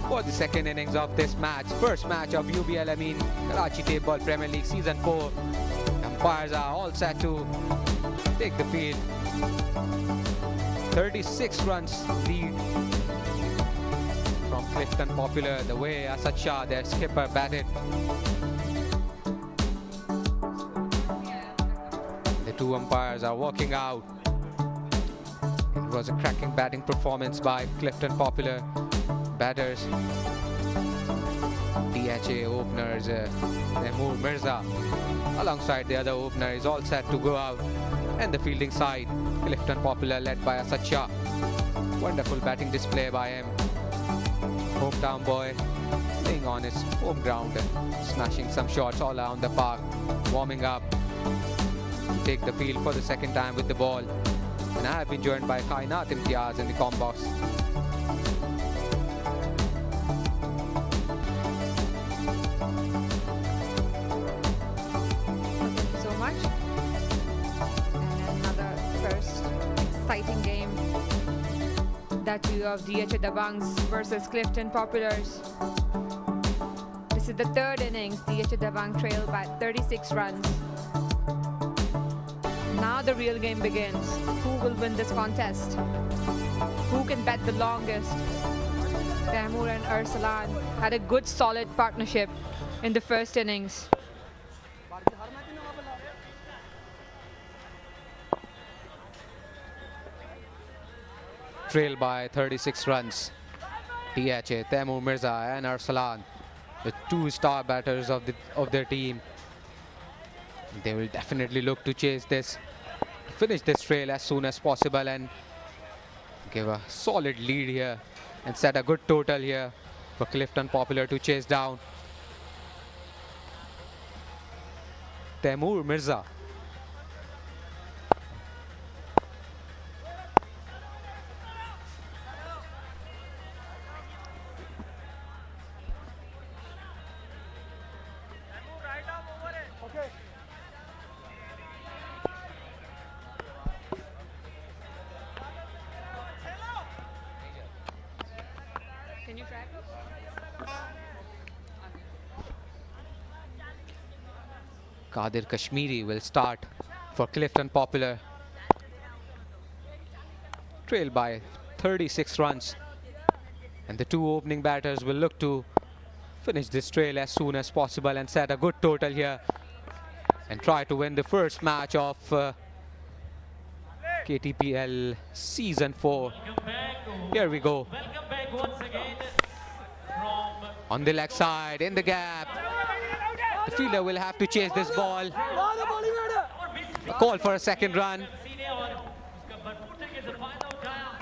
for the second innings of this match. First match of UBL Amin Karachi Table Premier League Season 4. Umpires are all set to take the field. 36 runs lead from Clifton Popular, the way Asad Shah, their skipper, batted. The two umpires are walking out. It was a cracking batting performance by Clifton Popular batters. DHA openers Taimur Mirza alongside the other opener is all set to go out. And the fielding side, Clifton Popular led by Asad Shah. Wonderful batting display by him. Hometown boy playing on his home ground and smashing some shots all around the park. Warming up to take the field for the second time with the ball. And I have been joined by Kainat Imtiaz in the comm box. Thank you so much. And another first exciting game. That too of DHA Dabanggs versus Clifton Populars. This is the third innings. DHA Dabanggs trail by 36 runs. Now the real game begins. Who will win this contest? Who can bat the longest? Taimur and Arsalan had a good solid partnership in the first innings. Trail by 36 runs. DHA, Taimur Mirza and Arsalan, the two star batters of their team. They will definitely look to chase this, finish this trail as soon as possible and give a solid lead here and set a good total here for Clifton Popular to chase down. Taimur Mirza. Can you track? Qadir Kashmiri will start for Clifton Popular. Trail by 36 runs. And the two opening batters will look to finish this trail as soon as possible and set a good total here and try to win the first match of KTPL Season 4. Here we go. On the leg side, in the gap. The fielder will have to chase this ball. A call for a second run.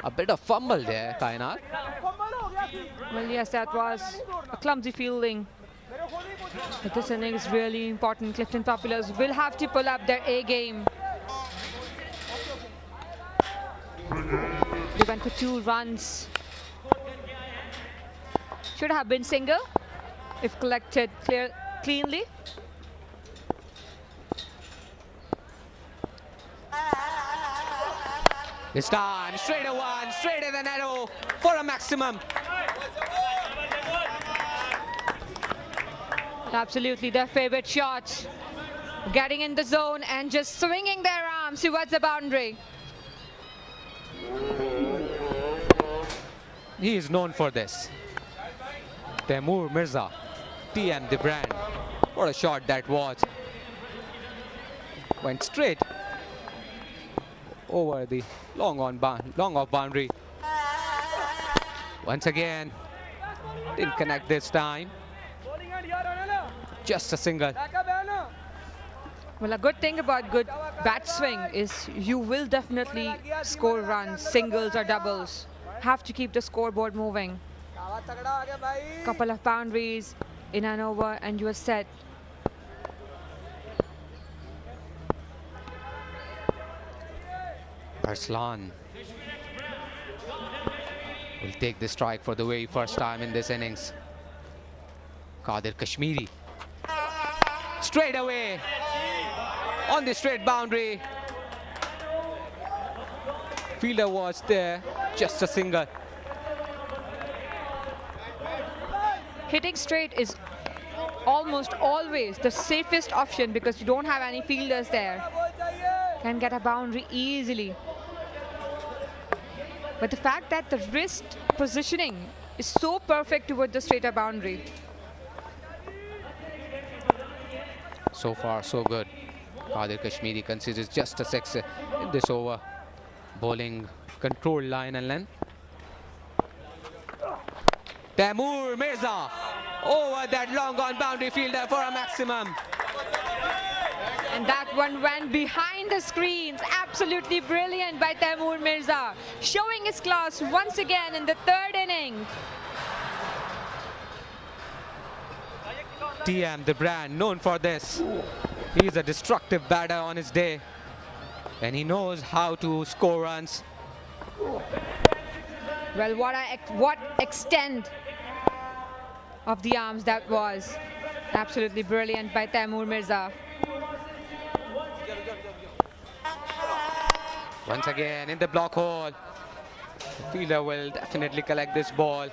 A bit of fumble there, Kainat. Well, yes, that was a clumsy fielding. But this inning is really important. Clifton Populars will have to pull up their A game. They went for 2 runs. Should have been single if collected cleanly. This time, straight a one, straight in the netto for a maximum. Absolutely their favorite shot. Getting in the zone and just swinging their arms towards the boundary. He is known for this. Taimur Mirza, TM the brand. What a shot that was. Went straight over the long off boundary. Once again, didn't connect this time. Just a single. Well, a good thing about good bat swing is you will definitely score runs, singles or doubles. Have to keep the scoreboard moving. Couple of boundaries in an over and you are set. Arslan will take the strike for the very first time in this innings. Qadir Kashmiri. Straight away on the straight boundary. Fielder was there, just a single. hitting straight is almost always the safest option because you don't have any fielders there. Can get a boundary easily. But the fact that the wrist positioning is so perfect towards the straighter boundary. So far, so good. Qadir Kashmiri considers just a 6 in this over. Bowling control line and length. Taimur Mirza over that long on boundary fielder for a maximum. And that one went behind the screens. Absolutely brilliant by Taimur Mirza. Showing his class once again in the third inning. TM, the brand known for this. He's a destructive batter on his day. And he knows how to score runs. Well, what extent of the arms that was. Absolutely brilliant by Taimur Mirza. Once again in the block hole. The fielder will definitely collect this ball.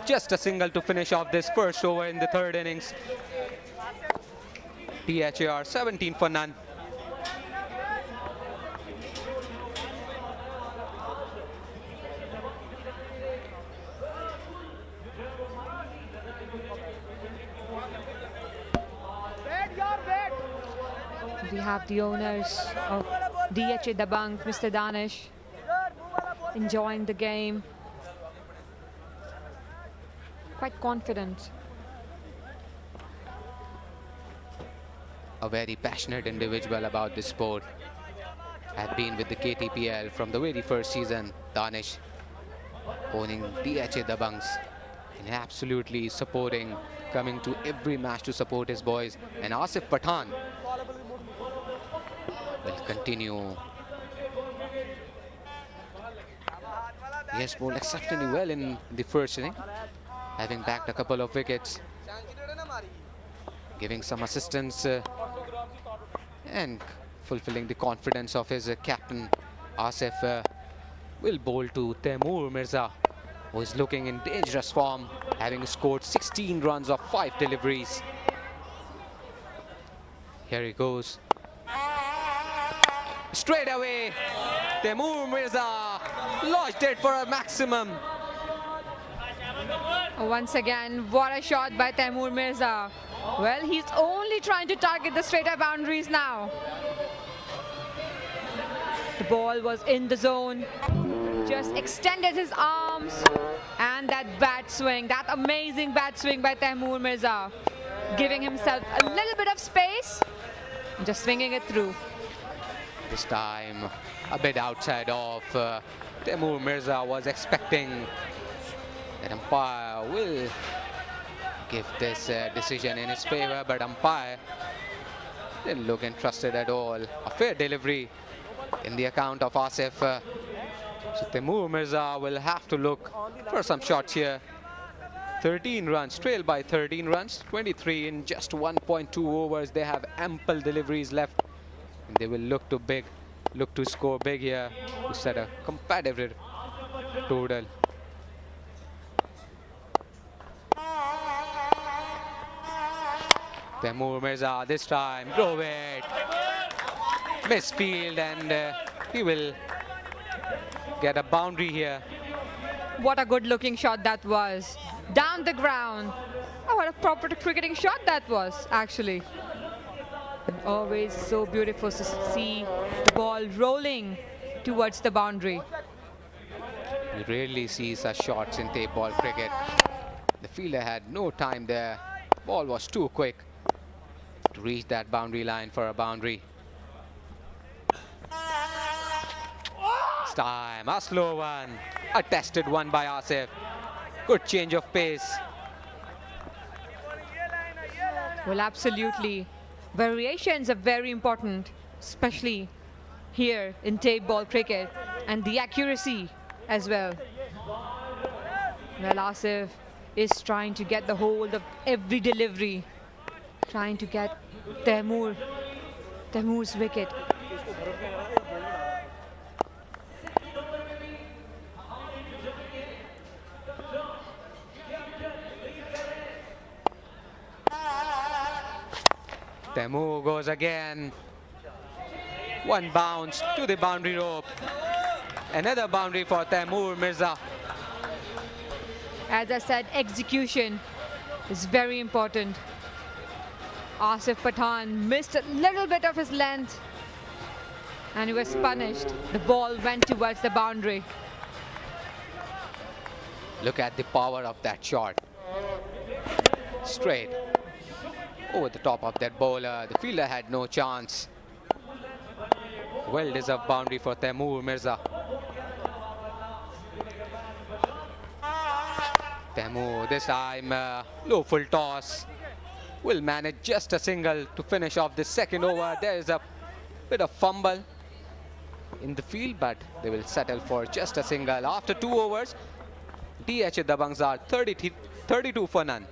Just a single to finish off this first over in the third innings. DHA 17 for none. We have the owners of DHA Dabanggs, Mr. Danish, enjoying the game. Quite confident. A very passionate individual about this sport. Had been with the KTPL from the very first season. Danish owning DHA Dabanggs and absolutely supporting, coming to every match to support his boys. And Asif Pathan will continue. He has bowled exceptionally well in the first inning, having backed a couple of wickets, giving some assistance and fulfilling the confidence of his captain. Asif will bowl to Taimur Mirza, who is looking in dangerous form, having scored 16 runs of 5 deliveries. Here he goes. Straight away, Taimur Mirza lodged it for a maximum. Once again, what a shot by Taimur Mirza. Well, he's only trying to target the straighter boundaries now. The ball was in the zone. Just extended his arms. And that bat swing, that amazing bat swing by Taimur Mirza. Giving himself a little bit of space. Just swinging it through. This time, a bit outside of Taimur Mirza was expecting. That umpire will give this decision in his favor, but umpire didn't look interested at all. A fair delivery in the account of Asif. So Taimur Mirza will have to look for some shots here. 13 runs, trailed by 13 runs, 23 in just 1.2 overs. They have ample deliveries left. And they will look to score big here to set a competitive total. Taimur Mirza this time drove it, misfield, and he will get a boundary here. What a good looking shot that was. Down the ground. Oh, what a proper cricketing shot that was, actually. Always so beautiful to see the ball rolling towards the boundary. You rarely see such shots in tape ball cricket. The fielder had no time there. Ball was too quick to reach that boundary line for a boundary. This time, a slow one. A tested one by Asif. Good change of pace. Well, absolutely. Variations are very important, especially here in tape ball cricket, and the accuracy as well. Well, Asif is trying to get the hold of every delivery, trying to get Taimur's wicket. Taimur goes again. One bounce to the boundary rope. Another boundary for Taimur Mirza. As I said, execution is very important. Asif Pathan missed a little bit of his length and he was punished. The ball went towards the boundary. Look at the power of that shot. Straight over the top of that bowler. The fielder had no chance. Well-deserved boundary for Taimur Mirza. Taimur this time low full toss. Will manage just a single to finish off the second over. There is a bit of fumble in the field, but they will settle for just a single. After 2 overs, DHA Dabanggs are 32 for none.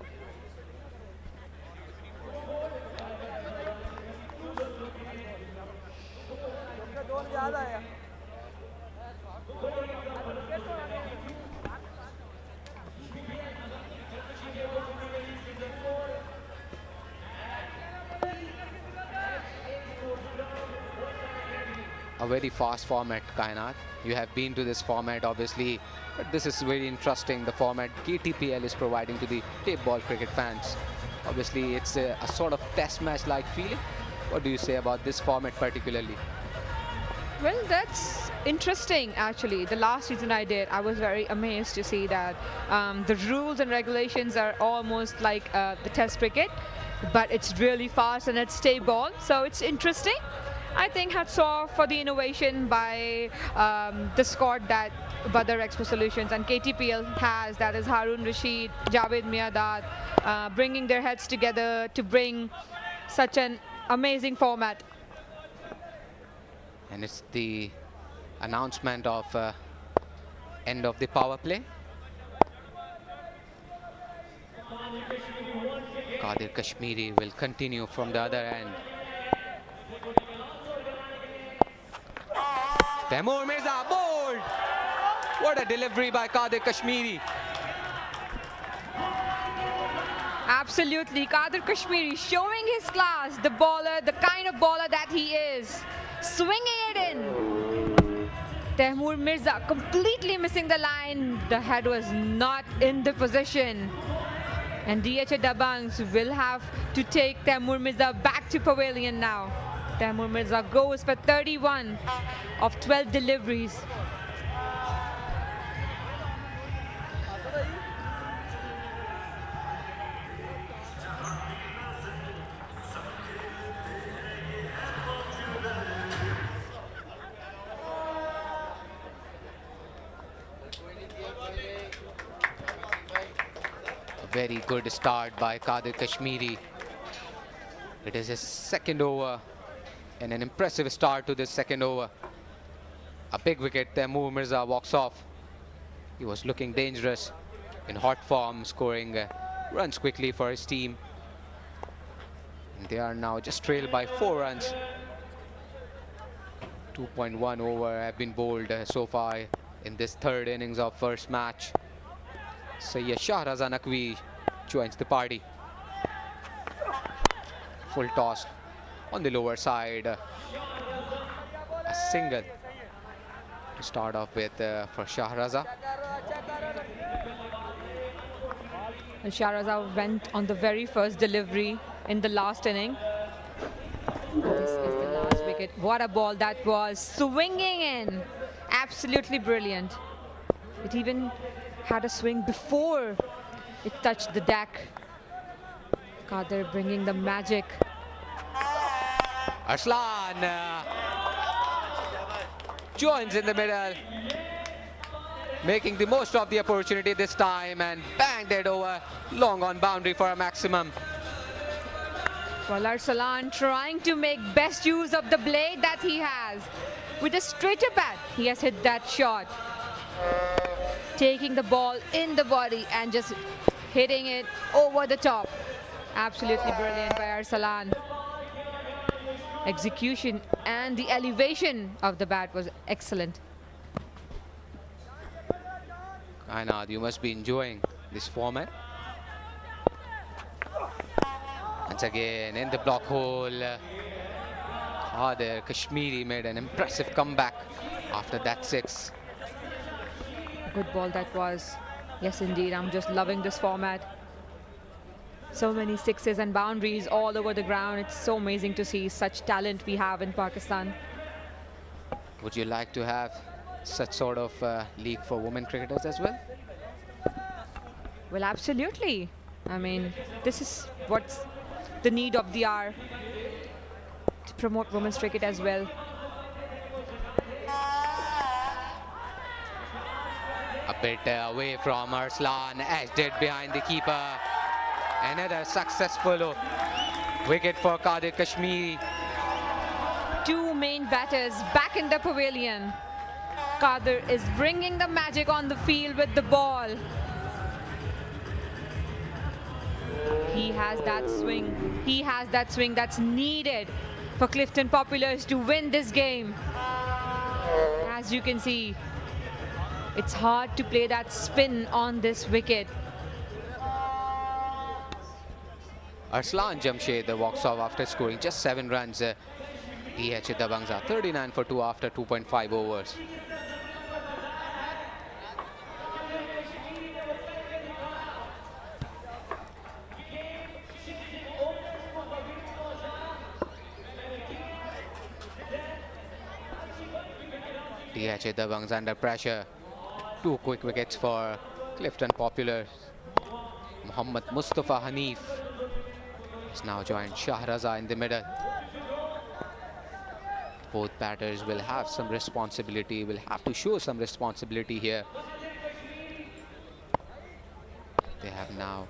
A very fast format, Kainat. You have been to this format, obviously, but this is very interesting. The format KTPL is providing to the tape ball cricket fans. Obviously, it's a sort of test match-like feeling. What do you say about this format particularly? Well, that's interesting, actually. The last season I did, I was very amazed to see that the rules and regulations are almost like the test cricket, but it's really fast and it's tape ball, so it's interesting. I think hats off for the innovation by the squad that Badar Expo Solutions and KTPL has, that is Harun Rashid, Javed Miadad, bringing their heads together to bring such an amazing format. And it's the announcement of end of the power play. Qadir Kashmiri will continue from the other end. Taimur Mirza bowled. What a delivery by Qadir Kashmiri. Absolutely, Qadir Kashmiri showing his class, the bowler, the kind of bowler that he is. Swinging it in. Taimur Mirza completely missing the line. The head was not in the position. And DHA Dabanggs will have to take Taimur Mirza back to pavilion now. Taimur Mirza goes for 31 of 12 deliveries. Very good start by Qadir Kashmiri. It is his second over and an impressive start to this second over. A big wicket. Taimur Mirza walks off. He was looking dangerous in hot form, scoring runs quickly for his team. And they are now just trailed by 4 runs. 2.1 over have been bowled so far in this third innings of first match. Sayyid Shahraza Naqvi joins the party. Full toss on the lower side. A single to start off with for Shahraza. And Shahraza went on the very first delivery in the last inning. This is the last wicket. What a ball that was, swinging in. Absolutely brilliant. It even had a swing before it touched the deck. Qadir bringing the magic. Arslan joins in the middle, making the most of the opportunity this time and banged it over long on boundary for a maximum. Well, Arslan trying to make best use of the blade that he has. With a straighter bat, he has hit that shot. Taking the ball in the body and just hitting it over the top. Absolutely brilliant by Arslan. Execution and the elevation of the bat was excellent. Kainat, you must be enjoying this format. And Once again in the block hole. Badar Kashmiri made an impressive comeback after that 6. Good ball that was. Yes, indeed. I'm just loving this format. So many sixes and boundaries all over the ground. It's so amazing to see such talent we have in Pakistan. Would you like to have such sort of league for women cricketers as well? Well, absolutely. I mean, this is what's the need of the hour, to promote women's cricket as well. A bit away from Arslan, edged it behind the keeper. Another successful wicket for Badar Kashmiri. Two main batters back in the pavilion. Badar is bringing the magic on the field with the ball. He has that swing. He has that swing that's needed for Clifton Populars to win this game. As you can see, it's hard to play that spin on this wicket. Arslan Jamshed walks off after scoring just 7 runs. DHA Dabanggs are 39 for 2 after 2.5 overs. DHA Dabanggs under pressure. 2 quick wickets for Clifton Popular. Muhammad Mustafa Hanif has now joined Shahraza in the middle. Both batters will have some responsibility, will have to show some responsibility here. They have now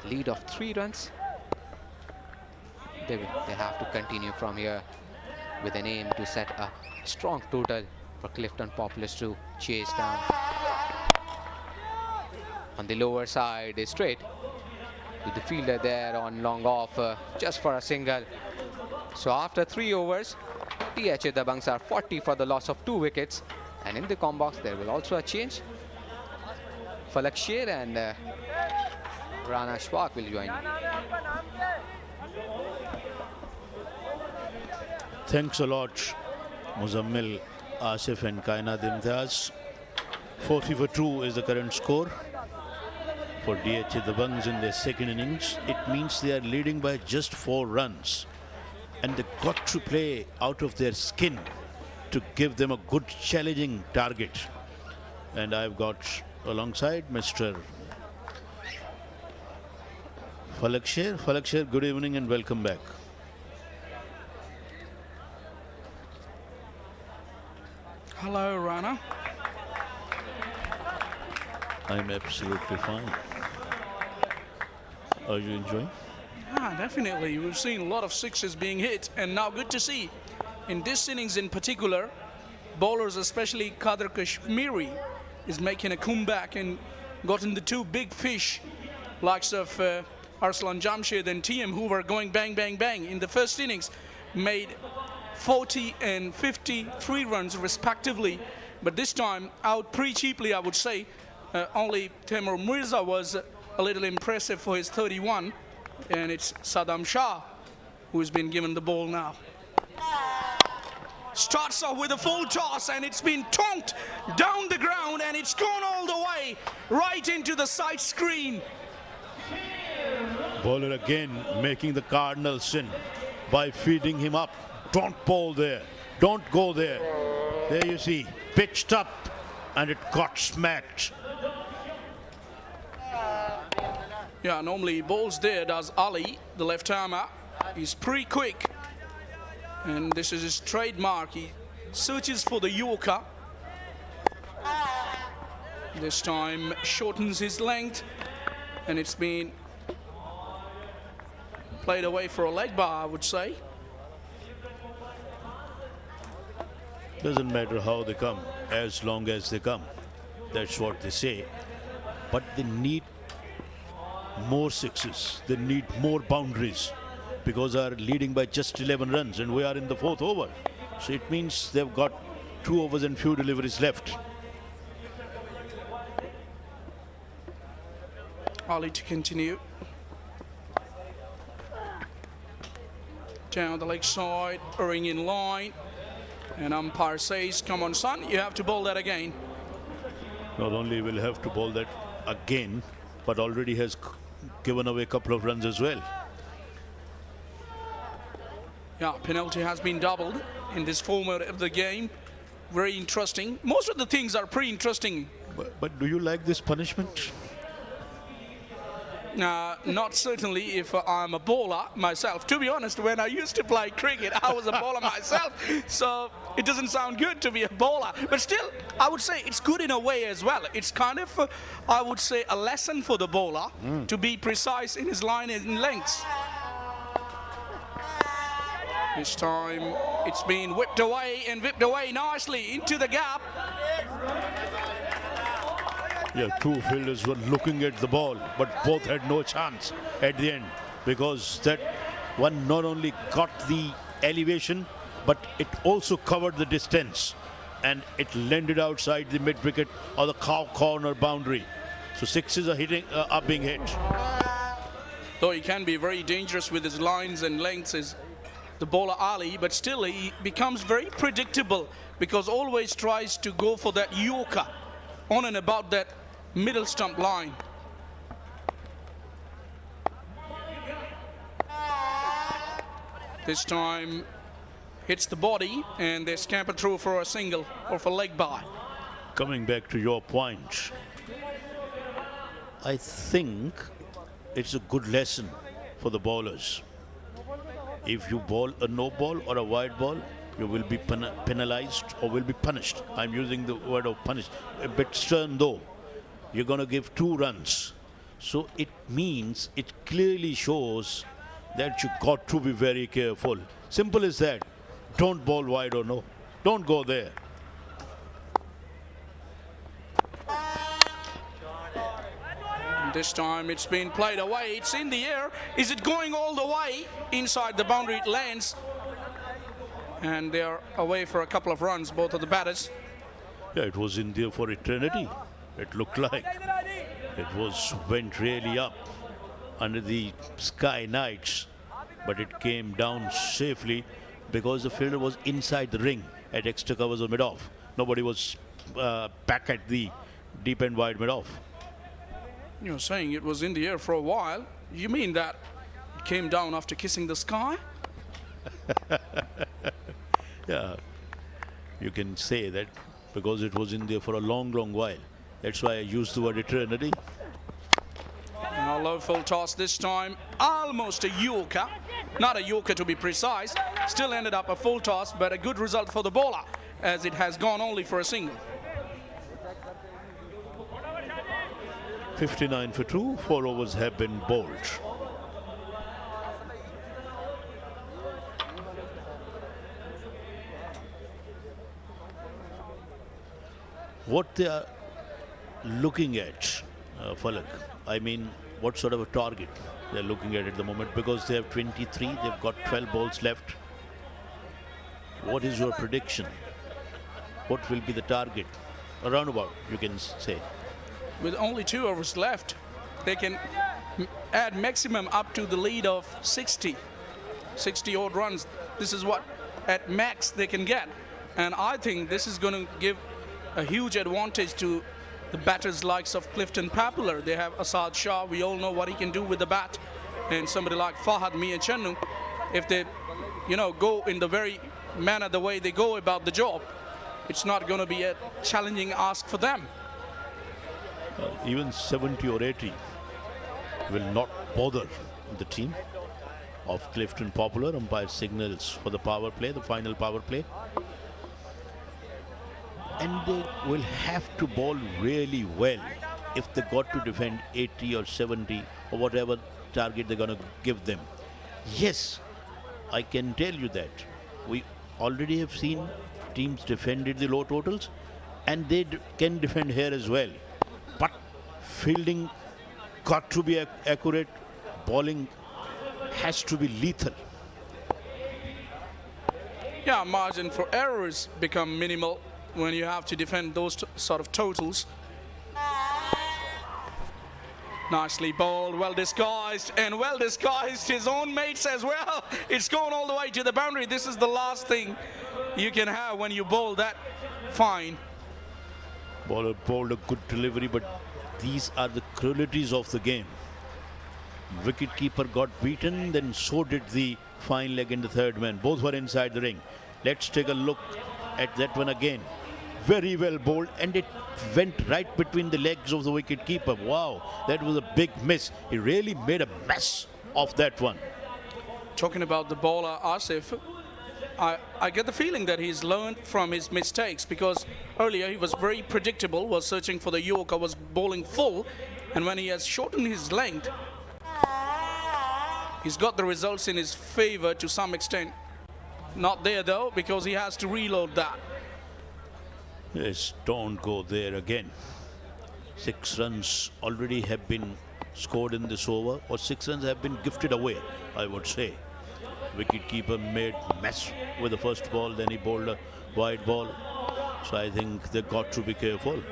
a lead of 3 runs. They have to continue from here with an aim to set a strong total for Clifton Populars to chase down. On the lower side is straight with the fielder there on long off just for a single. So after 3 overs, DHA Dabanggs are 40 for the loss of 2 wickets. And in the com box there will also a change. Falak Sher and Rana Shwak will join. Thanks a lot, Muzammil, Asif and Kainat Imtiaz. 40 for 2 is the current score for DHA Dabanggs in their second innings. It means they are leading by just 4 runs. And they've got to play out of their skin to give them a good challenging target. And I've got alongside Mr. Falak Sher. Falak Sher, good evening and welcome back. Hello, Rana. I'm absolutely fine. Are you enjoying? Definitely. We've seen a lot of sixes being hit, and now good to see in this innings in particular, bowlers, especially Badar Kashmiri, is making a comeback and gotten the 2 big fish, likes of Arslan Jamshed and TM, who were going bang, bang, bang in the first innings, made 40 and 53 runs respectively. But this time out pretty cheaply, I would say. Only Taimur Mirza was a little impressive for his 31. And it's Saddam Shah who has been given the ball now. Starts off with a full toss and it's been tonked down the ground and it's gone all the way right into the side screen. Bowler again making the cardinal sin by feeding him up. Don't bowl there. Don't go there. There you see, pitched up and it got smacked. Yeah, normally he bowls there, does Ali, the left-armer. He's pretty quick. And this is his trademark. He searches for the Yorker. This time shortens his length. And it's been played away for a leg bar, I would say. Doesn't matter how they come, as long as they come. That's what they say. But they need more sixes, they need more boundaries, because they are leading by just 11 runs and we are in the 4th over. So it means they've got 2 overs and few deliveries left. Ali to continue. Down the leg side, erring in line. And umpire says, come on, son, you have to bowl that again. Not only will have to bowl that again, but already has given away a couple of runs as well. Yeah, penalty has been doubled in this format of the game. Very interesting. Most of the things are pretty interesting. But do you like this punishment? Not certainly if I'm a bowler myself. To be honest, when I used to play cricket, I was a bowler myself. So it doesn't sound good to be a bowler. But still, I would say it's good in a way as well. It's kind of, I would say, a lesson for the bowler to be precise in his line and lengths. This time, it's been whipped away and whipped away nicely into the gap. Yeah, two fielders were looking at the ball, but both had no chance at the end because that one not only got the elevation, but it also covered the distance and it landed outside the mid-wicket or the corner boundary. So sixes are being hit. Though he can be very dangerous with his lines and lengths, is the bowler Ali, but still he becomes very predictable because always tries to go for that yorker on and about that middle stump line. This time hits the body and they scamper through for a single or for leg by. Coming back to your point, I think it's a good lesson for the bowlers. If you bowl a no ball or a wide ball, you will be penalized or will be punished. I'm using the word of punished, a bit stern though. You're going to give 2 runs. So it means, it clearly shows that you got to be very careful. Simple as that. Don't bowl wide or no. Don't go there. This time it's been played away. It's in the air. Is it going all the way inside the boundary? It lands. And they're away for a couple of runs, both of the batters. Yeah, it was in there for eternity. It looked like it went really up under the sky nights, but it came down safely because the fielder was inside the ring at extra covers or mid-off. Nobody was back at the deep and wide mid-off. You're saying it was in the air for a while. You mean that it came down after kissing the sky? Yeah, you can say that because it was in there for a long, long while. That's why I used the word eternity. A low full toss this time. Almost a yorker. Not a yorker to be precise. Still ended up a full toss, but a good result for the bowler as it has gone only for a single. 59 for 2, 4 overs have been bowled. What they are looking at, Falak, I mean, what sort of a target they're looking at the moment, because they have 23, they've got 12 balls left. What is your prediction? What will be the target? Around about, you can say. With only 2 overs left, they can add maximum up to the lead of 60 odd runs. This is what at max they can get. And I think this is going to give a huge advantage to the batters likes of Clifton Popular. They have Asad Shah. We all know what he can do with the bat. And somebody like Fahad Miachannu, if they, go in the very manner, the way they go about the job, it's not going to be a challenging ask for them. Even 70 or 80 will not bother the team of Clifton Popular. Umpire signals for the power play, the final power play. And they will have to bowl really well if they got to defend 80 or 70 or whatever target they're going to give them. Yes, I can tell you that. We already have seen teams defended the low totals, and they can defend here as well. But fielding got to be accurate, bowling has to be lethal. Yeah, margin for errors become minimal when you have to defend those sort of totals. Nicely bowled, well disguised, and well disguised his own mates as well. It's going all the way to the boundary. This is the last thing you can have when you bowl that fine. Bowler bowled a good delivery, but these are the cruelties of the game. Wicketkeeper got beaten, then so did the fine leg in the third man. Both were inside the ring. Let's take a look at that one again. Very well bowled, and it went right between the legs of the wicketkeeper. Wow, that was a big miss. He really made a mess of that one. Talking about the bowler Asif, I get the feeling that he's learned from his mistakes, because earlier he was very predictable, was searching for the Yorker, was bowling full, and when he has shortened his length, he's got the results in his favor to some extent. Not there though, because he has to reload that. Yes, don't go there again. 6 runs already have been scored in this over, or 6 runs have been gifted away, I would say. Wicketkeeper made mess with the first ball, then he bowled a wide ball. So I think they got to be careful.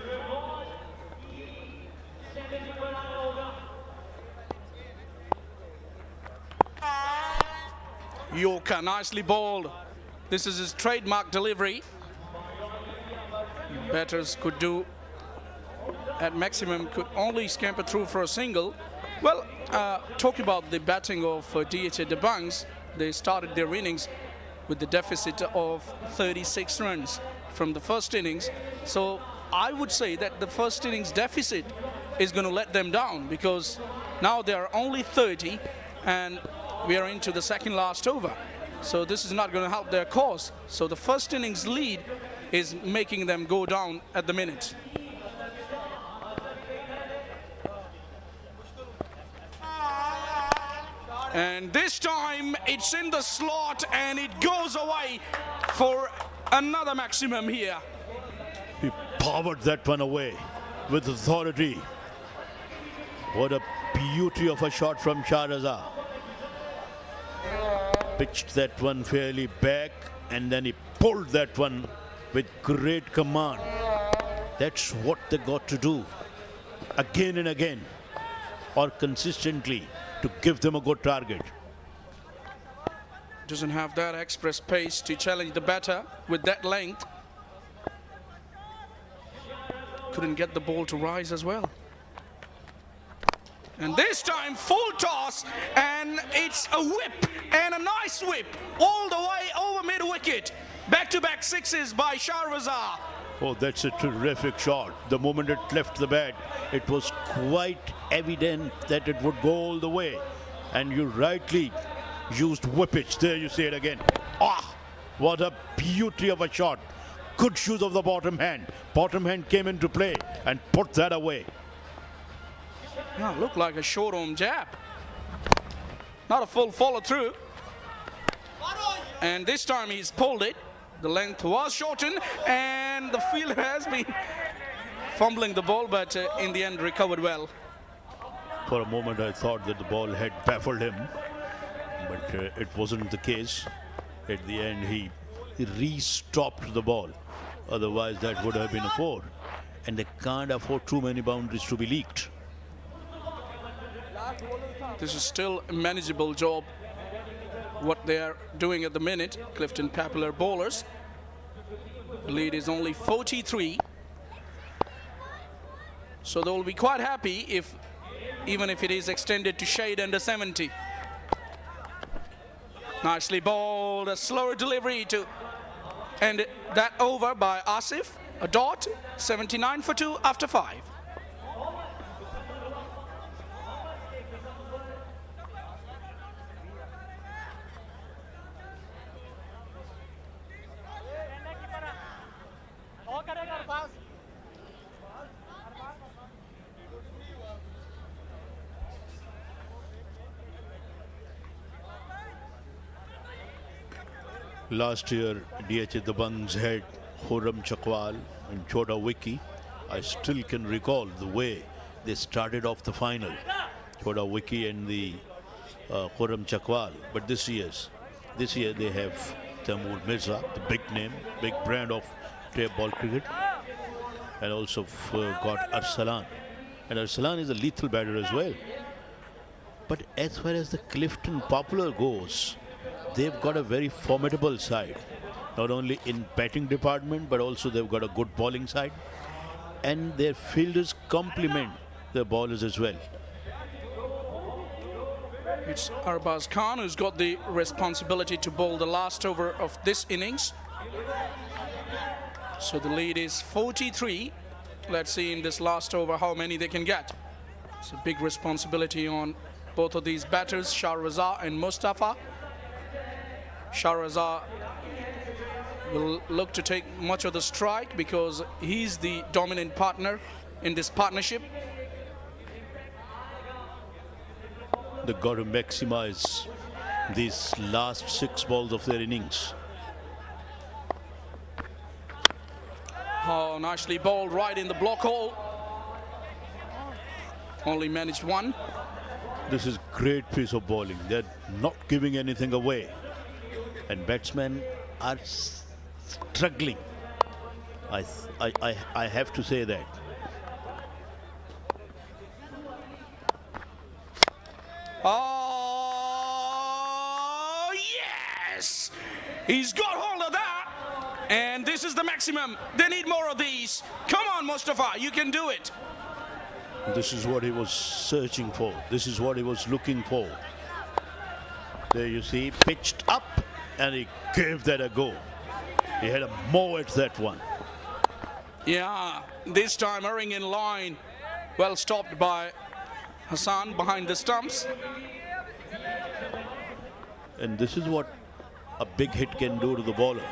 Yorker, nicely bowled. This is his trademark delivery. Batters could do at maximum, could only scamper through for a single. Well, talking about the batting of DHA Dabanggs, they started their innings with the deficit of 36 runs from the first innings. So I would say that the first innings deficit is going to let them down, because now they are only 30 and we are into the second last over. So this is not going to help their cause. So the first innings lead is making them go down at the minute. And this time it's in the slot and it goes away for another maximum here. He powered that one away with authority. What a beauty of a shot from Shahrazad. Pitched that one fairly back, and then he pulled that one with great command. That's what they got to do again and again, or consistently, to give them a good target. Doesn't have that express pace to challenge the batter with that length. Couldn't get the ball to rise as well. And this time full toss, and it's a whip, and a nice whip all the way over mid-wicket. Back-to-back sixes by Shahrazad. Oh, that's a terrific shot. The moment it left the bat, it was quite evident that it would go all the way. And you rightly used whippage. There you see it again. Ah, what a beauty of a shot. Good shoes of the bottom hand. Bottom hand came into play and put that away. Yeah, looked like a short-arm jab. Not a full follow-through. And this time he's pulled it. The length was shortened, and the fielder has been fumbling the ball, but in the end recovered well. For a moment I thought that the ball had baffled him, but it wasn't the case. At the end he re-stopped the ball. Otherwise that would have been a 4. And they can't afford too many boundaries to be leaked. This is still a manageable job, what they are doing at the minute. Clifton Popular bowlers. The lead is only 43. So they will be quite happy if, even if it is extended to shade under 70. Nicely bowled, a slower delivery to end that over by Asif. A dot, 79 for 2 after 5. Last year, DHA Dabanggs had Khurram Chakwal and Chota Wiki. I still can recall the way they started off the final. Chota Wiki and the Khurram Chakwal. But this year they have Taimur Mirza, the big name, big brand of table cricket. And also got Arsalan. And Arsalan is a lethal batter as well. But as far as the Clifton Popular goes, they've got a very formidable side. Not only in batting department, but also they've got a good bowling side. And their fielders complement their bowlers as well. It's Arbaz Khan who's got the responsibility to bowl the last over of this innings. So the lead is 43. Let's see in this last over how many they can get. It's a big responsibility on both of these batters, Shahrazad and Mustafa. Shahrazad will look to take much of the strike because he's the dominant partner in this partnership. They've got to maximize these last 6 balls of their innings. Oh, nicely bowled right in the block hole. Only managed one. This is great piece of bowling. They're not giving anything away. And batsmen are struggling. I have to say that. Oh, yes! He's got hold of that. And this is the maximum. They need more of these. Come on, Mustafa, you can do it. This is what he was searching for. This is what he was looking for. There you see, pitched up and he gave that a go. He had a mow at that one. Yeah, this time erring in line. Well stopped by Hassan behind the stumps. And this is what a big hit can do to the bowler.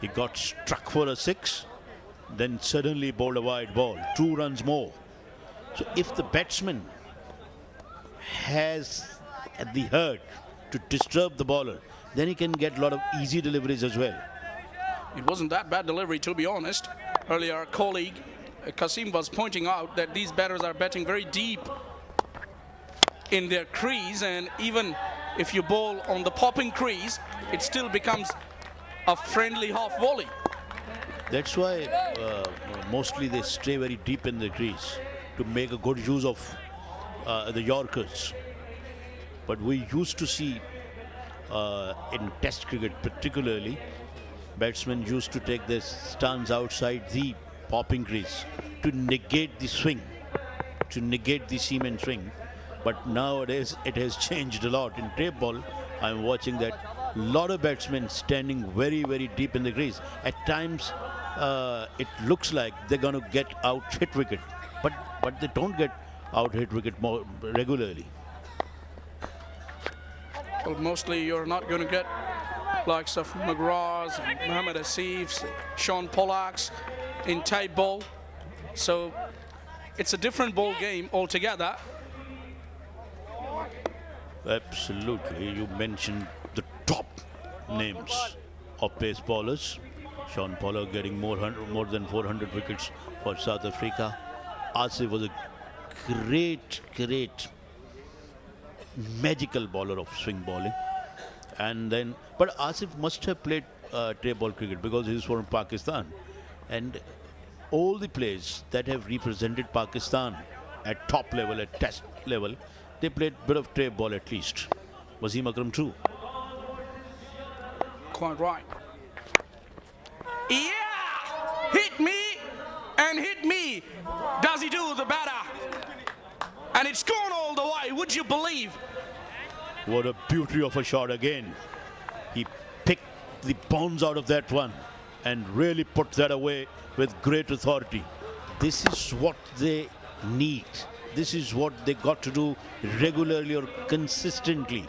He got struck for a 6, then suddenly bowled a wide ball, 2 runs more. So if the batsman has the urge to disturb the bowler, then he can get a lot of easy deliveries as well. It wasn't that bad delivery, to be honest. Earlier, our colleague Kasim was pointing out that these batters are batting very deep in their crease, and even if you bowl on the popping crease, it still becomes a friendly half volley. That's why mostly they stay very deep in the crease to make a good use of the Yorkers. But we used to see in Test cricket particularly, batsmen used to take their stance outside the popping crease to negate the swing, to negate the seam swing. But nowadays it has changed a lot. In tape ball, I'm watching that a lot of batsmen standing very, very deep in the crease. At times, it looks like they're going to get out hit wicket, but they don't get out hit wicket more regularly. Well, mostly you're not going to get likes of McGraths, Mohammad Asifs, Sean Pollacks in tape ball. So it's a different ball game altogether. Absolutely. You mentioned the top names of pace bowlers. Sean Pollard getting more than 400 wickets for South Africa. Asif was a great magical bowler of swing bowling. And then, but Asif must have played tape ball cricket because he's from Pakistan. And all the players that have represented Pakistan at top level, at test level, they played a bit of tape ball at least. Wasim Akram too. Quite right. Yeah! Hit me and hit me. Does he do the batter? And it's gone all the way, would you believe? What a beauty of a shot again. He picked the bounce out of that one and really put that away with great authority. This is what they need. This is what they got to do regularly or consistently.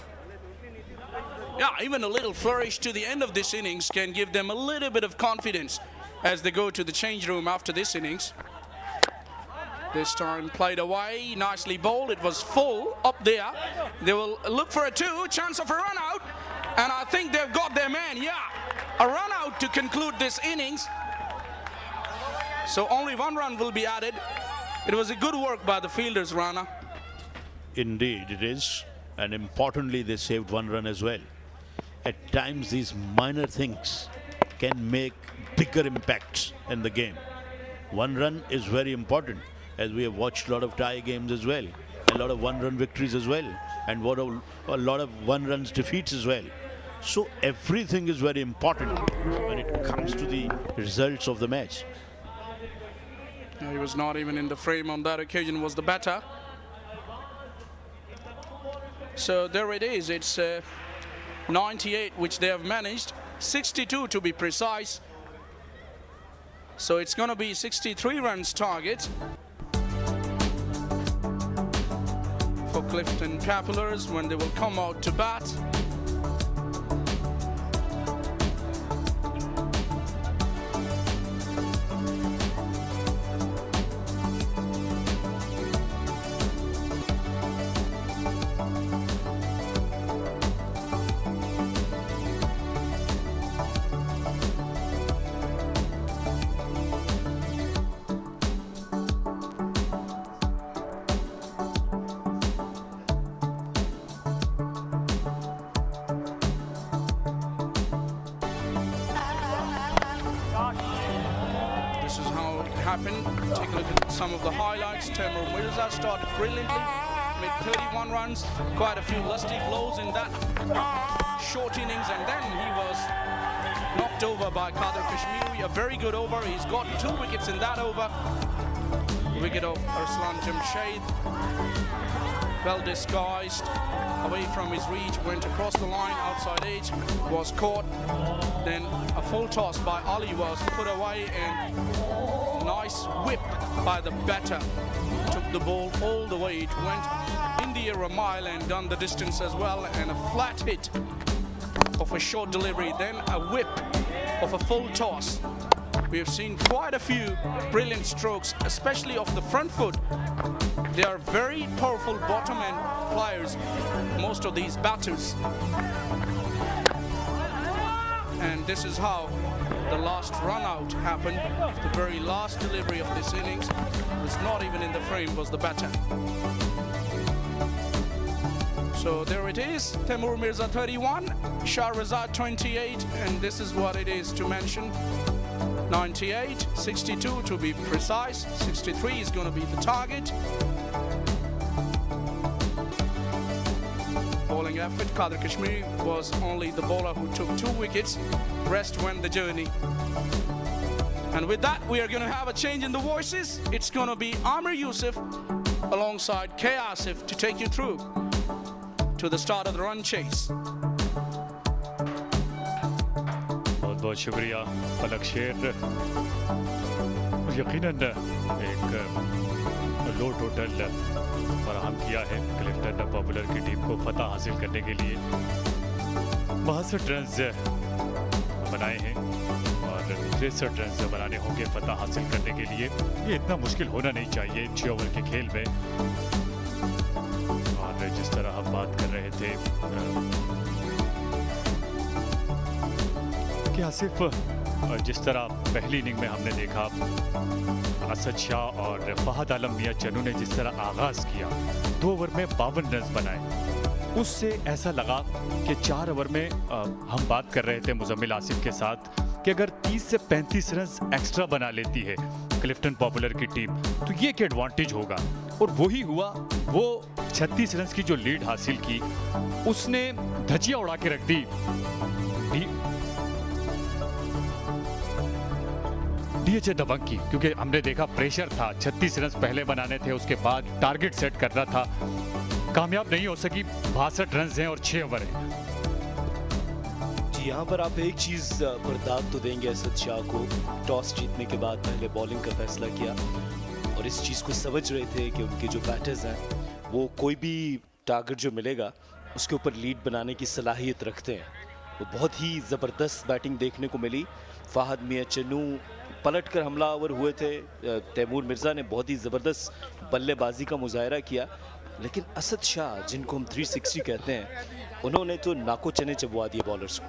Yeah, even a little flourish to the end of this innings can give them a little bit of confidence as they go to the change room after this innings. This time played away, nicely bowled. It was full up there. They will look for a 2, chance of a run out. And I think they've got their man, yeah. A run out to conclude this innings. So only 1 run will be added. It was a good work by the fielders, Rana. Indeed, it is. And importantly, they saved 1 run as well. At times, these minor things can make bigger impacts in the game. 1 run is very important. as we have watched a lot of tie games as well, a lot of one-run victories as well, and a lot of one-run defeats as well. So everything is very important when it comes to the results of the match. He was not even in the frame on that occasion, was the batter. So there it is. It's 98, which they have managed. 62 to be precise. So it's going to be 63 runs target for Clifton Populars when they will come out to bat. This is how it happened. Take a look at some of the highlights. Taimur Mirza started brilliantly, made 31 runs, quite a few lusty blows in that short innings, and then he was knocked over by Qadir Kashmiri. A very good over. He's got 2 wickets in that over. Wicket of Arslan Jamshed, well disguised, away from his reach, went across the line, outside edge, was caught. Then a full toss by Ali was put away, and nice whip by the batter. Took the ball all the way. It went in the air a mile and done the distance as well, and a flat hit of a short delivery, then a whip of a full toss. We have seen quite a few brilliant strokes, especially off the front foot. They are very powerful bottom end players, most of these batters. And this is how the last run out happened. The very last delivery of this innings was not even in the frame, was the batter. So there it is, Taimur Mirza 31, Shahrazad 28, and this is what it is to mention. 98, 62 to be precise, 63 is going to be the target. Bowling effort, Qadir Kashmiri was only the bowler who took 2 wickets, rest went the journey. And with that, we are going to have a change in the voices. It's going to be Amir Yusuf alongside K. Asif to take you through to the start of the run chase. बहुत बहुत शुक्रिया पलक शेर। यकीनन एक लो total फराहम किया है Clifton popular की टीम को फतह हासिल करने के लिए। 62 रन बनाए हैं और 63 रन बनाने होंगे फतह हासिल करने के लिए। ये इतना मुश्किल होना नहीं चाहिए इन 6 ओवर के खेल में। और जिस तरह हम बात कर रहे थे कि आसिफ, जिस तरह पहली इनिंग में हमने देखा असद शाह और फहद आलम मियां चन्नू ने जिस तरह आगाज़ किया, 2 ओवर में 52 रन बनाए, उससे ऐसा लगा कि 4 ओवर में हम बात कर रहे थे मुजम्मिल आसिफ के साथ कि अगर 30 से 35 रन एक्स्ट्रा बना लेती है क्लिफ्टन पॉपुलर की टीम तो ये एक एडवांटेज होगा। और वही हुआ। वो 36 रन की जो लीड हासिल की उसने धजिया उड़ा के रख दी DHA दबंग की, क्योंकि हमने देखा प्रेशर था, 36 रन पहले बनाने थे, उसके बाद टारगेट सेट करना था, कामयाब नहीं हो सकी। 62 रन हैं और 6 ओवर हैं। जी, यहाँ पर आप एक चीज़ पर दाद तो देंगे असद शाह को। टॉस जीतने के बाद पहले बॉलिंग का फैसला किया और इस चीज़ को समझ रहे थे कि उनके जो बैटर्स हैं वो कोई भी टारगेट जो मिलेगा उसके ऊपर लीड बनाने की सलाहियत रखते हैं। वो बहुत ही ज़बरदस्त बैटिंग देखने को मिली। फहद मियां चन्नू पलटकर हमलावर हुए थे, तैमूर मिर्ज़ा ने बहुत ही ज़बरदस्त बल्लेबाजी का मुजाहरा किया, लेकिन असद शाह जिनको हम 360 कहते हैं उन्होंने तो नाको चने चबवा दिए बॉलर्स को।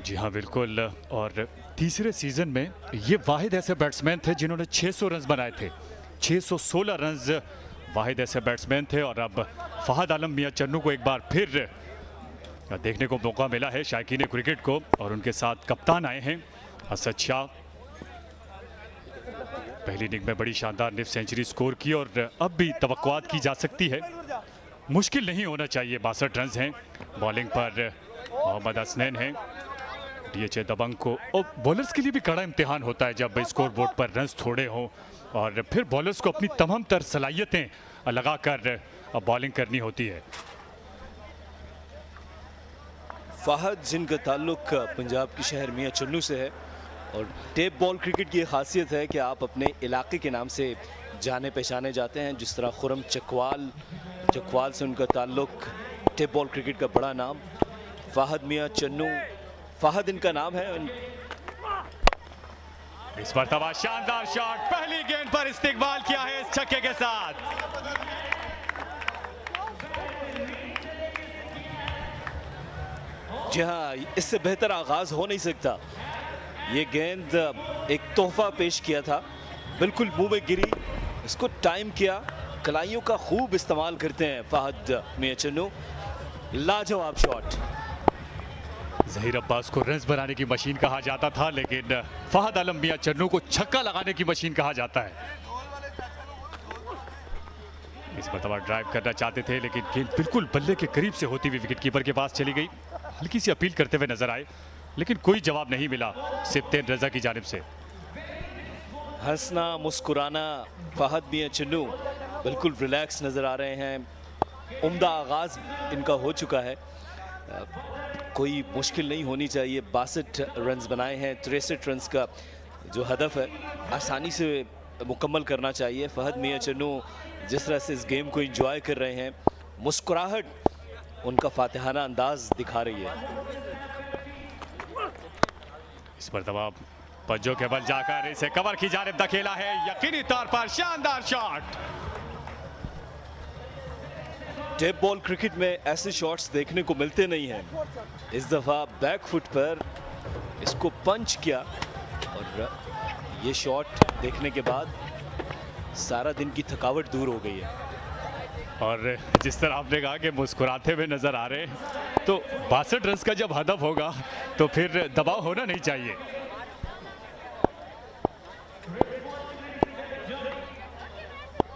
जी हाँ, बिल्कुल। और तीसरे सीज़न में ये वाहिद ऐसे बैट्समैन थे जिन्होंने 600 रन बनाए थे। 616 रन वाहिद ऐसे बैट्समैन थे। और अब फहद आलम मियां चन्नू को एक बार फिर देखने को मौका मिला है शायकीन क्रिकेट को, और उनके साथ कप्तान आए हैं असद शाह। पहली इनिंग में बड़ी शानदार निफ सेंचुरी स्कोर की और अब भी तवक्कुआत की जा सकती है, मुश्किल नहीं होना चाहिए। 62 रन हैं। बॉलिंग पर मोहम्मद हसनैन हैं। DHA दबंग को और बॉलर्स के लिए भी कड़ा इम्तिहान होता है जब स्कोर बोर्ड पर रन्स थोड़े हों और फिर बॉलर्स को अपनी तमाम तर सलाहियतें लगाकर बॉलिंग करनी होती है। फ़हद, जिनका ताल्लुक पंजाब के शहर मियाँ चन्नू से है, और टेप बॉल क्रिकेट की ये खासियत है कि आप अपने इलाके के नाम से जाने पहचाने जाते हैं। जिस तरह खुरम चकवाल से उनका ताल्लुक, टेप बॉल क्रिकेट का बड़ा नाम। फ़हद मियाँ चन्नू, फ़हद इनका नाम है। इस मरतबा शानदार शॉट, पहली गेंद पर इस्तेकबाल किया है इस छक्के के साथ। जी हाँ, इससे बेहतर आगाज हो नहीं सकता। ये गेंद एक तोहफा पेश किया था, बिल्कुल मुंह में गिरी, इसको टाइम किया। कलाइयों का खूब इस्तेमाल करते हैं फ़हद मियाँ चन्नू। लाजवाब शॉट। ज़हीर अब्बास को रन्स बनाने की मशीन कहा जाता था, लेकिन फ़हद आलम मियाँ चन्नू को छक्का लगाने की मशीन कहा जाता है। इस मरतबा ड्राइव करना चाहते थे, लेकिन गेंद बिल्कुल बल्ले के करीब से होती हुई विकेट कीपर के पास चली गई। हल्की सी अपील करते हुए नजर आए, लेकिन कोई जवाब नहीं मिला सिफ्तेन रजा की जानिब से। हंसना मुस्कुराना, फ़हद मियाँ चन्नू बिल्कुल रिलैक्स नज़र आ रहे हैं। उम्दा आगाज़ इनका हो चुका है, कोई मुश्किल नहीं होनी चाहिए। 62 रन्स बनाए हैं, 63 रन्स का जो हदफ है आसानी से मुकम्मल करना चाहिए। फ़हद मियाँ चन्नू जिस तरह से इस गेम को एंजॉय कर रहे हैं, मुस्कुराहट उनका फातिहाना अंदाज दिखा रही है। इस मरतबा पंजों के बल जाकर इसे कवर की जानिब धकेला है, यकीनी तौर पर शानदार शॉट। टेप बॉल क्रिकेट में ऐसे शॉट्स देखने को मिलते नहीं हैं। इस दफा बैक फुट पर इसको पंच किया और ये शॉट देखने के बाद सारा दिन की थकावट दूर हो गई है। और जिस तरह आपने कहा कि मुस्कुराते हुए नजर आ रहे, तो 62 रन का जब हदफ होगा तो फिर दबाव होना नहीं चाहिए।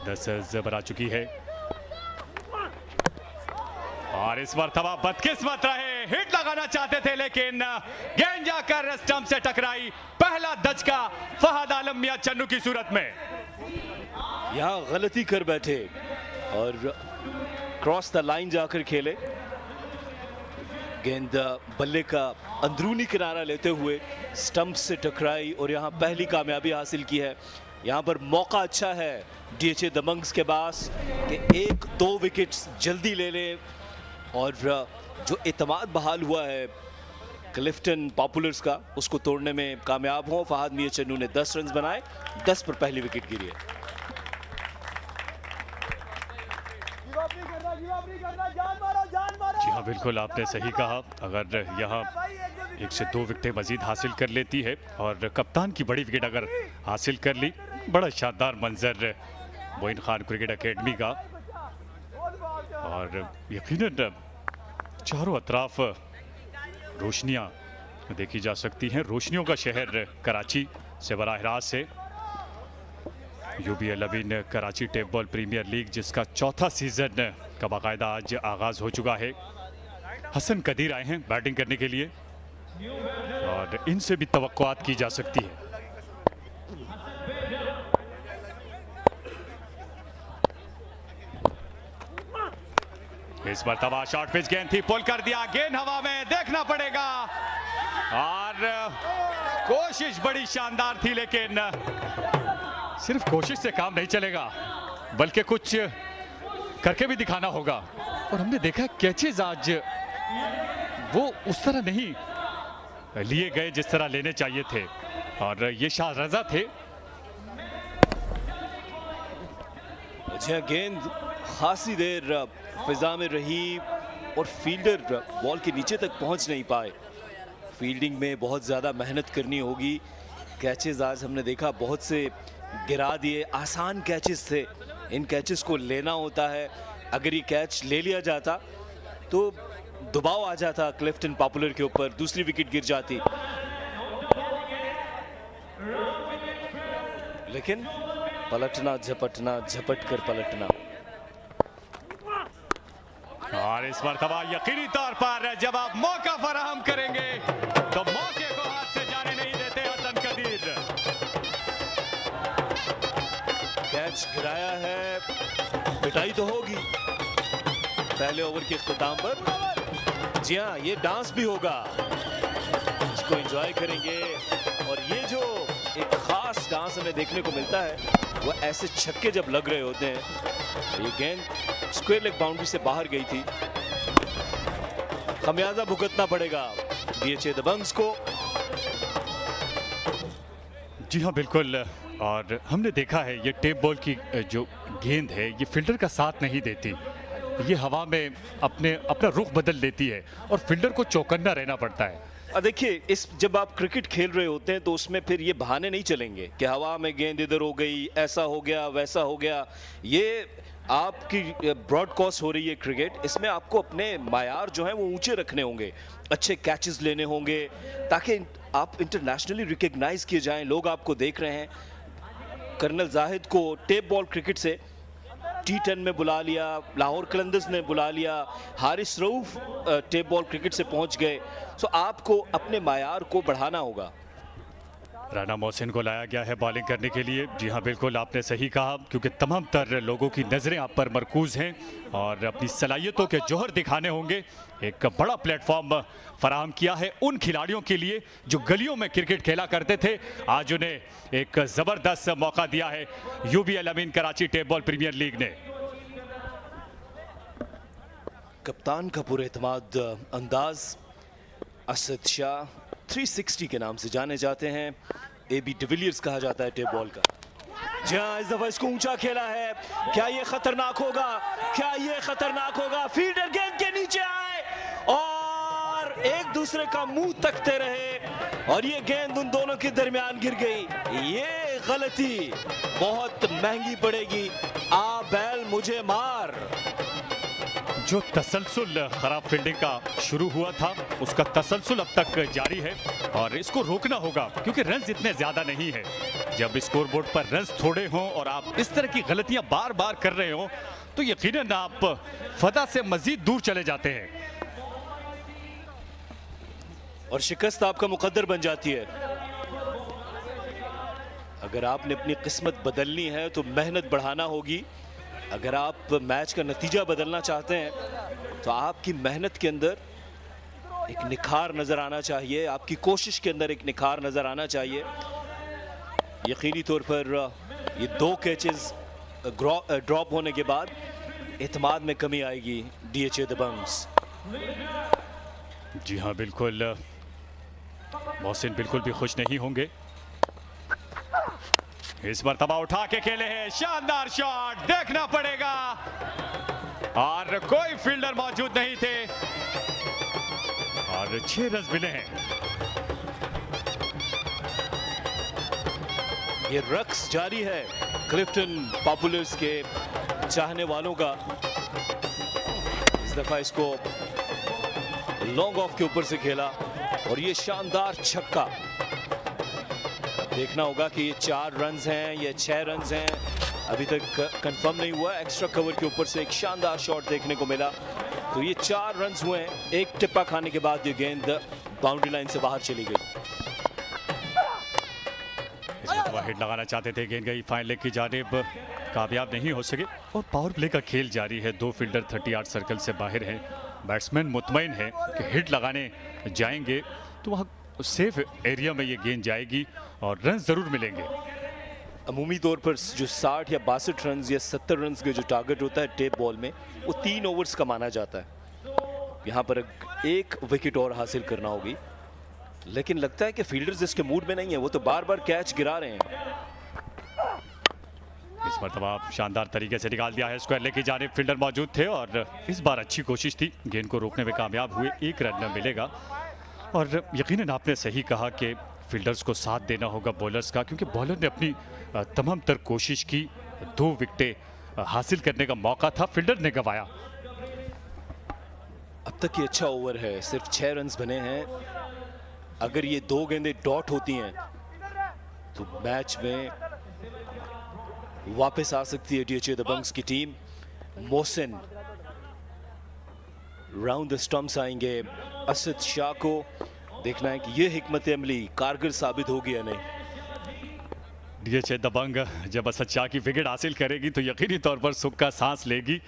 दस बना चुकी है और इस मरतबा बदकिस्मत रहे, हिट लगाना चाहते थे लेकिन गेंद जाकर स्टंप से टकराई। पहला दचका फ़हद आलम मियाँ चन्नू की सूरत में। यहाँ गलती कर बैठे और क्रॉस द लाइन जाकर खेले। गेंद बल्ले का अंदरूनी किनारा लेते हुए स्टंप से टकराई और यहाँ पहली कामयाबी हासिल की है। यहाँ पर मौका अच्छा है DHA दबंग्स के पास कि 1-2 विकेट्स जल्दी ले ले और जो एतमाद बहाल हुआ है क्लिफ्टन पॉपुलर्स का, उसको तोड़ने में कामयाब हो। फ़हद मियाँ चन्नू ने 10 रन बनाए, 10 पर पहली विकेट गिरी है। जी हाँ, बिल्कुल आपने सही कहा। अगर यहाँ 1 से 2 विकेटें मजीद हासिल कर लेती है और कप्तान की बड़ी विकेट अगर हासिल कर ली, बड़ा शानदार मंजर मोइन खान क्रिकेट एकेडमी का। और यकीनन चारों अतराफ रोशनियाँ देखी जा सकती हैं। रोशनियों का शहर कराची से बराह रास्त से UBL Ameen Karachi tape ball premier league, जिसका 4था सीजन का बाकायदा आज आगाज हो चुका है। हसन कदीर आए हैं बैटिंग करने के लिए और इनसे भी तवक्कुआत की जा सकती है। इस मरतबा शॉर्ट पिच गेंद थी, पुल कर दिया, गेंद हवा में, देखना पड़ेगा। और कोशिश बड़ी शानदार थी, लेकिन सिर्फ कोशिश से काम नहीं चलेगा, बल्कि कुछ करके भी दिखाना होगा। और हमने देखा कैचेज आज वो उस तरह नहीं लिए गए जिस तरह लेने चाहिए थे, और ये शाह रजा थे। अच्छा, गेंद खासी देर फिजा में रही और फील्डर बॉल के नीचे तक पहुंच नहीं पाए। फील्डिंग में बहुत ज़्यादा मेहनत करनी होगी। कैचेस आज हमने देखा बहुत से गिरा दिए, आसान कैचेस थे, इन कैचेस को लेना होता है। अगर ये कैच ले लिया जाता तो दबाव आ जाता क्लिफ्टन पॉपुलर के ऊपर, दूसरी विकेट गिर जाती। लेकिन पलटना झपटना, झपट कर पलटना। और इस मरतबा यकीनी तौर पर जब आप मौका फराहम करेंगे तो मौके को हाथ से जाने नहीं देते हसन कदीर। कैच गिराया है, पिटाई तो होगी पहले ओवर के इख्तिताम पर। जी हाँ, ये डांस भी होगा, इसको एंजॉय करेंगे। और ये जो एक खास डांस हमें देखने को मिलता है वो ऐसे छक्के जब लग रहे होते हैं। ये गेंद स्क्वायर लेग बाउंड्री से बाहर गई थी, खमियाजा भुगतना पड़ेगा DHA दबंग्स को। जी हाँ बिल्कुल, और हमने देखा है ये टेप बॉल की जो गेंद है ये फील्डर का साथ नहीं देती, ये हवा में अपना रुख बदल लेती है और फील्डर को चौकन्ना रहना पड़ता है। देखिए, इस जब आप क्रिकेट खेल रहे होते हैं तो उसमें फिर ये बहाने नहीं चलेंगे कि हवा में गेंद इधर हो गई, ऐसा हो गया, वैसा हो गया। ये आपकी ब्रॉडकास्ट हो रही है क्रिकेट, इसमें आपको अपने मायार जो है वो ऊंचे रखने होंगे, अच्छे कैचेस लेने होंगे ताकि आप इंटरनेशनली रिकग्नाइज किए जाएं। लोग आपको देख रहे हैं। कर्नल जाहिद को टेप बॉल क्रिकेट से T10 में बुला लिया, लाहौर कलंदर्स ने बुला लिया, Haris Rauf tape ball cricket से पहुंच गए। सो आपको अपने मायार को बढ़ाना होगा। राना मोहसिन को लाया गया है बॉलिंग करने के लिए। जी हाँ बिल्कुल, आपने सही कहा, क्योंकि तमाम तर लोगों की नज़रें आप पर मरकूज हैं और अपनी सलाहियतों के जौहर दिखाने होंगे। एक बड़ा प्लेटफॉर्म फराहम किया है उन खिलाड़ियों के लिए जो गलियों में क्रिकेट खेला करते थे। आज उन्हें एक ज़बरदस्त मौका दिया है UBL Ameen Karachi tape ball premier league ने। कप्तान का पुरएतमाद अंदाज असद शाह 360 के नाम से जाने जाते हैं। AB डिविलियर्स कहा जाता है टेप बॉल का। जी हाँ, इस दफा इसको ऊंचा खेला है। क्या ये खतरनाक होगा? क्या ये खतरनाक होगा? फील्डर गेंद के नीचे आए और एक दूसरे का मुंह तकते रहे और ये गेंद उन दोनों के दरमियान गिर गई। ये गलती बहुत महंगी पड़ेगी। आ बैल मुझे मार। जो तसलसल खराब फील्डिंग का शुरू हुआ था उसका तसलसल अब तक जारी है और इसको रोकना होगा, क्योंकि रन्स इतने ज्यादा नहीं है। जब स्कोरबोर्ड पर रन्स थोड़े हों और आप इस तरह की गलतियां बार बार कर रहे हो तो यकीनन आप फतह से मजीद दूर चले जाते हैं और शिकस्त आपका मुकद्दर बन जाती है। अगर आपने अपनी किस्मत बदलनी है तो मेहनत बढ़ाना होगी। अगर आप मैच का नतीजा बदलना चाहते हैं तो आपकी मेहनत के अंदर एक निखार नजर आना चाहिए, आपकी कोशिश के अंदर एक निखार नजर आना चाहिए। यकीनी तौर पर ये 2 कैचेस ड्रॉप होने के बाद एतमाद में कमी आएगी DHA दबंग्स। जी हाँ बिल्कुल, मोहसिन बिल्कुल भी खुश नहीं होंगे। इस मरतबा उठा के खेले हैं, शानदार शॉट, देखना पड़ेगा और कोई फील्डर मौजूद नहीं थे और 6 रन मिले हैं। ये रक्स जारी है क्लिफ्टन पॉपुलर्स के चाहने वालों का। इस दफा इसको लॉन्ग ऑफ के ऊपर से खेला और ये शानदार छक्का। देखना होगा कि ये 4 रन हैं या 6 रन हैं, अभी तक कंफर्म नहीं हुआ। एक्स्ट्रा कवर के ऊपर से एक शानदार शॉट देखने को मिला। तो ये 4 रन हुए हैं। एक टिप्पा खाने के बाद ये गेंद बाउंड्री लाइन से बाहर चली गई। हिट लगाना चाहते थे, गेंद गई फाइन लेग की जानिब, कामयाब नहीं हो सके और पावर प्ले का खेल जारी है। 2 फील्डर 38 सर्कल से बाहर हैं। बैट्समैन मुतमईन है कि हिट लगाने जाएंगे तो वहाँ सेफ एरिया में ये गेंद जाएगी और रन जरूर मिलेंगे। अमूमी तौर पर जो 60 या 62 रन या 70 रन के जो टारगेट होता है टेप बॉल में, वो 3 ओवर्स का माना जाता है। यहाँ पर 1 विकेट और हासिल करना होगी, लेकिन लगता है कि फील्डर्स इसके मूड में नहीं है। वो तो बार बार कैच गिरा रहे हैं। इस मरतबा शानदार तरीके से निकाल दिया है। स्क्वायर लेग की जानिब फील्डर मौजूद थे और इस बार अच्छी कोशिश थी, गेंद को रोकने में कामयाब हुए। 1 रन मिलेगा और यकीनन आपने सही कहा कि फील्डर्स को साथ देना होगा बॉलर्स का, क्योंकि बॉलर ने अपनी तमाम तर कोशिश की। 2 विकेटें हासिल करने का मौका था, फील्डर ने गंवाया। अब तक ये अच्छा ओवर है, सिर्फ 6 रन बने हैं। अगर ये 2 गेंदें डॉट होती हैं तो मैच में वापस आ सकती है DHA दबंग्स की team. Mohsin round the stumps आएंगे। असद शाह को देखना है कि ये हिकमत अमली कारगर साबित होगी या नहीं। DHA दबंग जब असद शाह की विकेट हासिल करेगी तो यकीनी तौर पर सुख का सांस लेगी।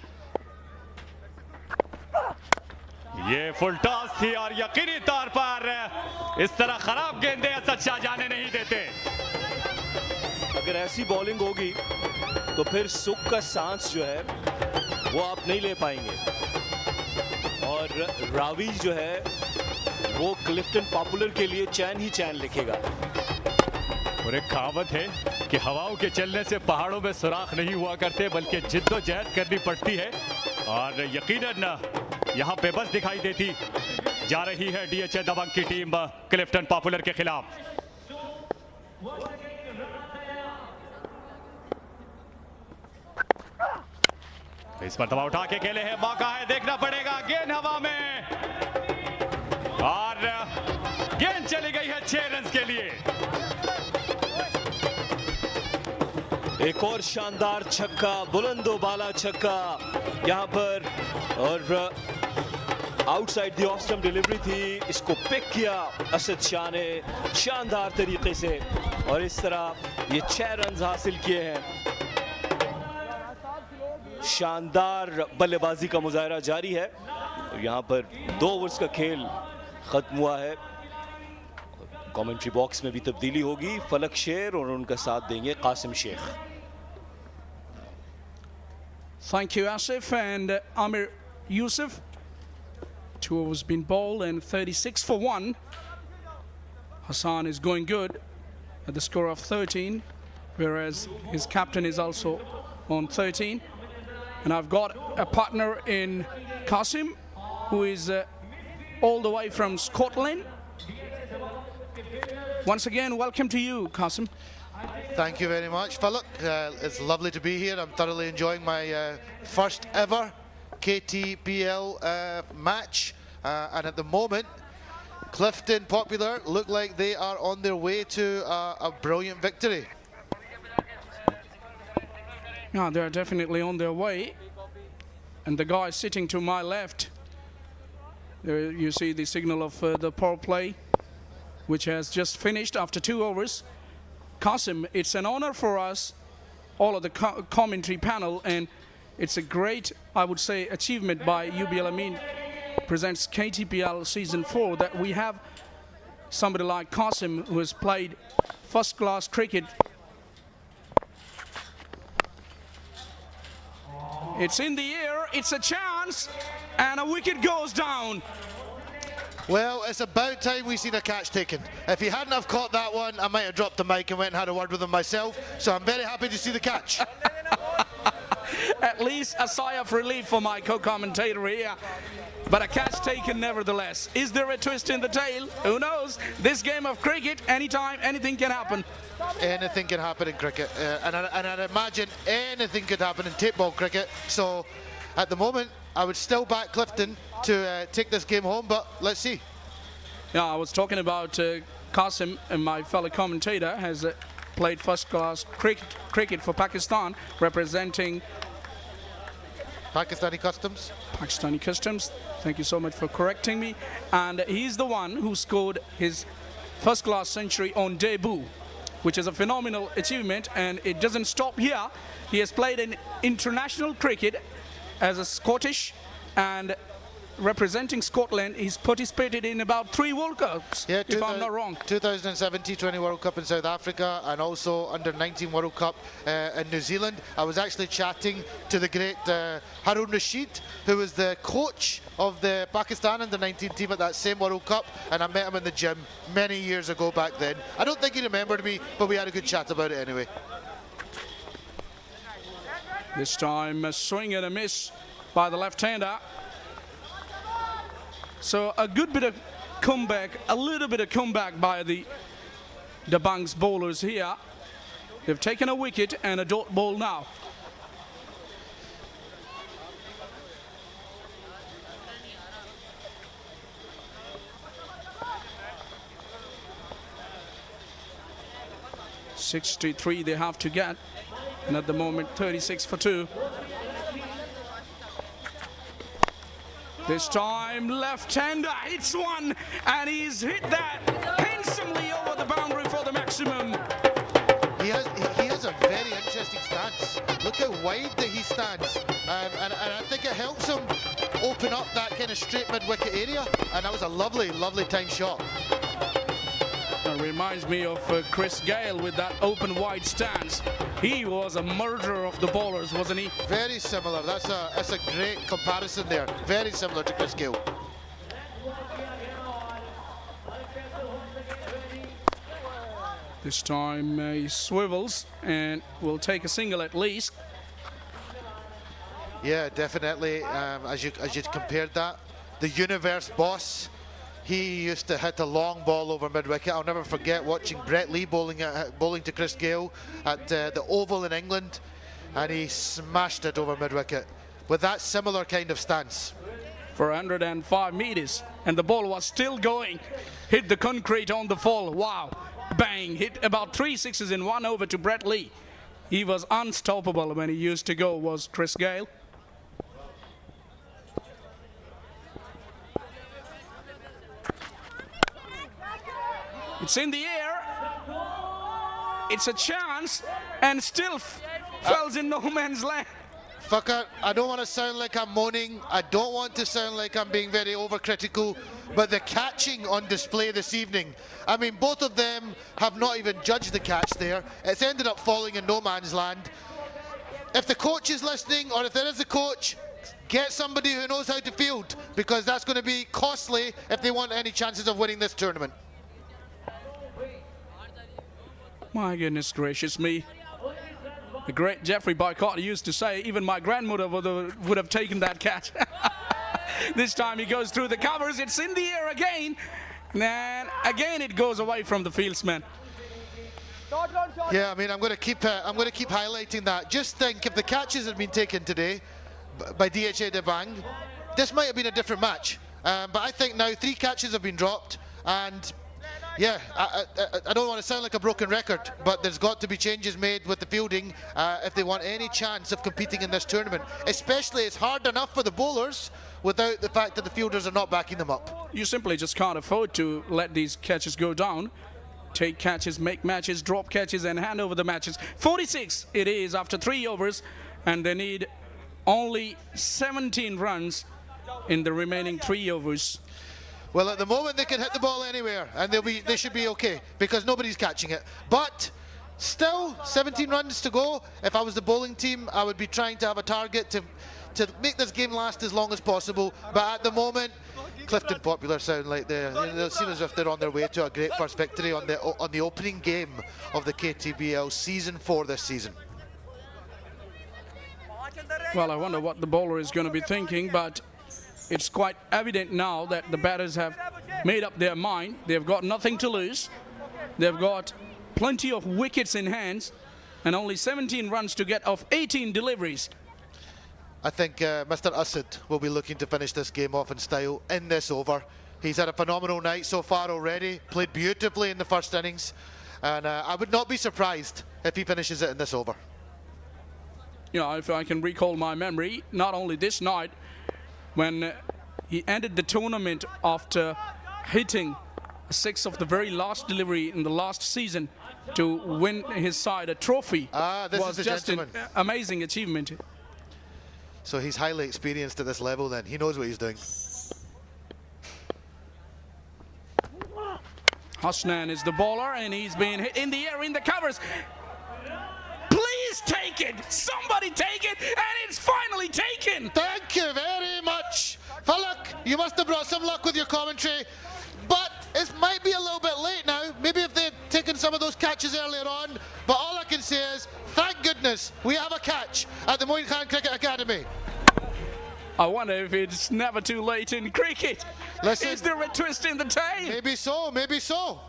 ये फुल टॉस थी और यकीनी तौर पर इस तरह खराब गेंदें असद शाह जाने नहीं देते। अगर ऐसी बॉलिंग होगी तो फिर सुख का सांस जो है वो आप नहीं ले पाएंगे और रावी जो है वो क्लिफ्टन पॉपुलर के लिए चैन ही चैन लिखेगा। और एक कहावत है कि हवाओं के चलने से पहाड़ों में सुराख नहीं हुआ करते बल्कि जिद्दोजहद करनी पड़ती है और यकीनन यहाँ पे बस दिखाई देती जा रही है DHA दबंग की टीम क्लिफ्टन पॉपुलर के खिलाफ। इस पर दबाव उठा के खेले हैं, मौका है, देखना पड़ेगा। गेंद हवा में और गेंद चली गई है 6 रन के लिए। एक और शानदार छक्का, बुलंदो बाला छक्का यहां पर और outside the off stump delivery थी, इसको पिक किया असद शाह ने शानदार तरीके से और इस तरह ये 6 रन हासिल किए हैं। शानदार बल्लेबाजी का मुजाहरा जारी है और यहाँ पर 2 ओवर्स का खेल खत्म हुआ है। कमेंट्री बॉक्स में भी तब्दीली होगी, फलक शेर और उनका साथ देंगे Qasim Sheikh. Thank you, Asif and Amir Yusuf. 2 overs been bowled and 36 for 1. Hassan is going good at the score of 13, whereas his captain is also on 13. And I've got a partner in Qasim, who is all the way from Scotland. Once again, welcome to you, Qasim. Thank you very much, Philip. It's lovely to be here. I'm thoroughly enjoying my first ever KTPL match. And at the moment, Clifton Popular look like they are on their way to a brilliant victory. Yeah, they're definitely on their way. And the guy sitting to my left, there you see the signal of the power play, which has just finished after 2 overs. Qasim, it's an honor for us, all of the commentary panel, and it's a great, I would say, achievement by UBL Amin presents KTPL Season 4 that we have somebody like Qasim who has played first-class cricket. It's in the air, it's a chance, and a wicket goes down. Well, it's about time we seen a catch taken. If he hadn't have caught that one, I might have dropped the mic and went and had a word with him myself. So I'm very happy to see the catch. At least a sigh of relief for my co-commentator here. But a catch taken nevertheless. Is there a twist in the tail? Who knows? This game of cricket, anytime, anything can happen. Anything can happen in cricket. And I'd imagine anything could happen in tape ball cricket. So at the moment, I would still back Clifton to take this game home, but let's see. Yeah, I was talking about Qasim, and my fellow commentator has played first-class cricket for Pakistan, representing Pakistani Customs. Pakistani Customs. Thank you so much for correcting me. And he's the one who scored his first-class century on debut, which is a phenomenal achievement, and it doesn't stop here. He has played in international cricket as a Scottish, and representing Scotland, he's participated in about 3 World Cups, yeah, if I'm not wrong. 2007 T20 World Cup in South Africa, and also under 19 World Cup in New Zealand. I was actually chatting to the great Harun Rashid, who was the coach of the Pakistan under 19 team at that same World Cup, and I met him in the gym many years ago back then. I don't think he remembered me, but we had a good chat about it anyway. This time a swing and a miss by the left-hander. So a good bit of comeback, a little bit of comeback by the Dabanggs bowlers here. They've taken a wicket and a dot ball now. .63 they have to get. And at the moment, 36 for 2. This time, left-hander hits one, and he's hit that handsomely over the boundary for the maximum. He has a very interesting stance. Look how wide that he stands, and I think it helps him open up that kind of straight mid-wicket area, and that was a lovely, lovely time shot. That reminds me of Chris Gayle with that open wide stance. He was a murderer of the bowlers, wasn't he? Very similar. That's a great comparison there. Very similar to Chris Gayle. This time he swivels and will take a single at least. Yeah, definitely. As you compared that, the universe boss, he used to hit a long ball over mid-wicket. I'll never forget watching Brett Lee bowling to Chris Gayle at the Oval in England, and he smashed it over mid-wicket with that similar kind of stance. For 105 meters, and the ball was still going. Hit the concrete on the fall. Wow. Bang. Hit about 3 sixes in 1 over to Brett Lee. He was unstoppable when he used to go, was Chris Gayle. It's in the air. It's a chance, and still falls in no man's land. Fucker, I don't want to sound like I'm moaning. I don't want to sound like I'm being very overcritical, but the catching on display this evening, I mean, both of them have not even judged the catch there. It's ended up falling in no man's land. If the coach is listening, or if there is a coach, get somebody who knows how to field, because that's going to be costly if they want any chances of winning this tournament. My goodness gracious me. The great Jeffrey Boycott used to say, even my grandmother would have taken that catch. This time he goes through the covers. It's in the air again. And again it goes away from the fieldsman. Yeah, I mean, I'm going to keep highlighting that. Just think, if the catches had been taken today by DHA Dabanggs, this might have been a different match. But I think now 3 catches have been dropped, and yeah, I don't want to sound like a broken record, but there's got to be changes made with the fielding if they want any chance of competing in this tournament. Especially, it's hard enough for the bowlers without the fact that the fielders are not backing them up. You simply just can't afford to let these catches go down. Take catches, make matches, drop catches, and hand over the matches. 46 it is after 3 overs, and they need only 17 runs in the remaining 3 overs. Well, at the moment they can hit the ball anywhere, and they should be okay, because nobody's catching it. But still, 17 runs to go. If I was the bowling team, I would be trying to have a target to make this game last as long as possible. But at the moment, Clifton Popular sound like they seem as if they're on their way to a great first victory on the opening game of the KTPL Season 4 this season. Well, I wonder what the bowler is going to be thinking, but it's quite evident now that the batters have made up their mind. They've got nothing to lose. They've got plenty of wickets in hands and only 17 runs to get off 18 deliveries. I think Mr. Asad will be looking to finish this game off in style in this over. He's had a phenomenal night so far already, played beautifully in the first innings, and I would not be surprised if he finishes it in this over. You know, if I can recall my memory, not only this night, when he ended the tournament after hitting 6 of the very last delivery in the last season to win his side a trophy, was just an amazing achievement. So he's highly experienced at this level then. He knows what he's doing. Hasnan is the bowler, and he's being hit in the air in the covers. Please take it! Somebody take it! And it's finally taken! Thank you very much. Falak, you must have brought some luck with your commentary, but it might be a little bit late now. Maybe if they'd taken some of those catches earlier on, but all I can say is, thank goodness we have a catch at the Moin Khan Cricket Academy. I wonder if it's never too late in cricket. Listen, is there a twist in the tail? Maybe so, maybe so.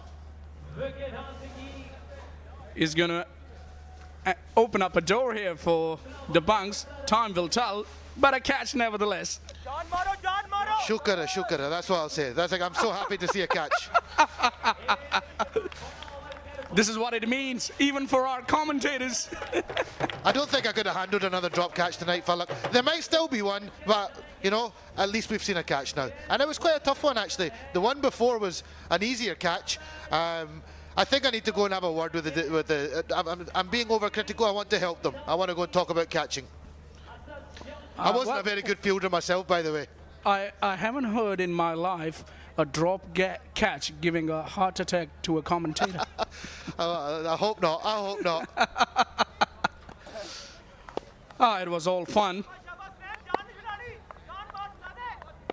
He's gonna open up a door here for Dabanggs. Time will tell, but a catch nevertheless. Shukara, shukara, that's what I'll say. That's like, I'm so happy to see a catch. This is what it means, even for our commentators. I don't think I could have handled another drop catch tonight, Fallock. There might still be one, but, you know, at least we've seen a catch now. And it was quite a tough one, actually. The one before was an easier catch. I think I need to go and have a word with I'm being overcritical. I want to help them. I want to go and talk about catching. I wasn't a very good fielder myself, by the way. I haven't heard in my life a drop catch giving a heart attack to a commentator. I hope not. I hope not. It was all fun.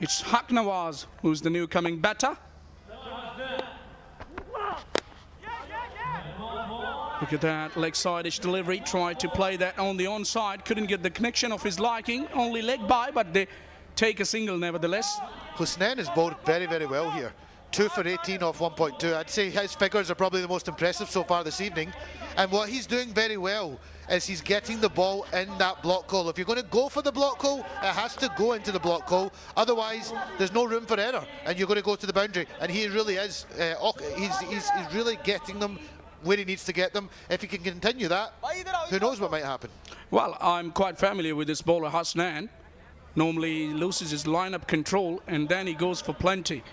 It's Haq Nawaz who's the new coming batter. Look at that leg side-ish delivery. Tried to play that on the onside. Couldn't get the connection of his liking. Only leg by, but they take a single nevertheless. Husnain has bowled very, very well here. 2 for 18 off 1.2. I'd say his figures are probably the most impressive so far this evening. And what he's doing very well is he's getting the ball in that block hole. If you're going to go for the block hole, it has to go into the block hole. Otherwise, there's no room for error, and you're going to go to the boundary. And he really is. He's really getting them where he needs to get them. If he can continue that, who knows what might happen. Well, I'm quite familiar with this bowler, Husnain. Normally, he loses his lineup control, and then he goes for plenty.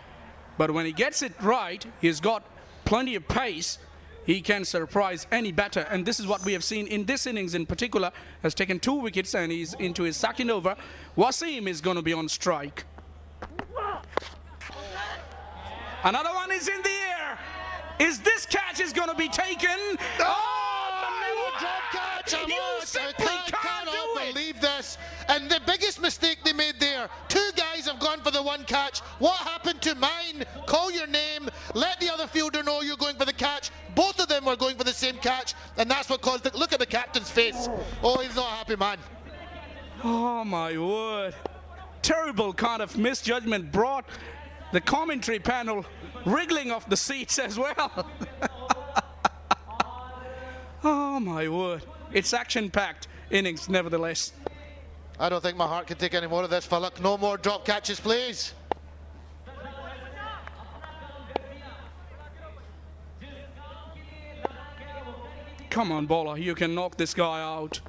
But when he gets it right, he's got plenty of pace. He can surprise any batter, and this is what we have seen in this innings in particular. Has taken 2 wickets, and he's into his second over. Wasim is going to be on strike. Another one is in the air. Is this catch is going to be taken? Oh, drop catch! You simply can't do believe this. And the biggest mistake they made there, 2 guys have gone for the 1 catch. What happened to mine? Call your name, let the other fielder know you're going for the catch. Both of them were going for the same catch, and that's what caused it. Look at the captain's face. Oh, he's not a happy man. Oh my word. Terrible kind of misjudgment brought the commentary panel wriggling off the seats as well. Oh my word. It's action-packed innings nevertheless. I don't think my heart can take any more of this, Fallock. No more drop catches, please. Come on, bowler, you can knock this guy out.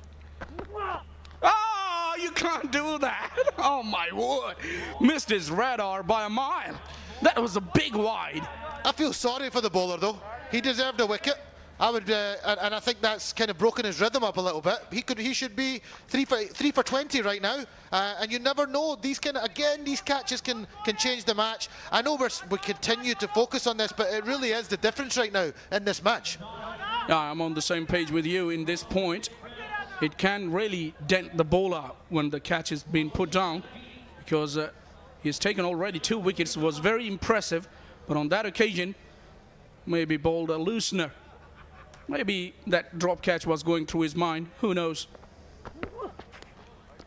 Oh, you can't do that. Oh my word. Missed his radar by a mile. That was a big wide. I feel sorry for the bowler, though. He deserved a wicket. I would, and I think that's kind of broken his rhythm up a little bit. He should be 3 for 20 right now, and you never know. These catches can change the match. I know we continue to focus on this, but it really is the difference right now in this match. Yeah, I'm on the same page with you in this point. It can really dent the bowler when the catch is being put down, because he's taken already 2 wickets. Was very impressive, but on that occasion, maybe bowled a loosener. Maybe that drop catch was going through his mind. Who knows?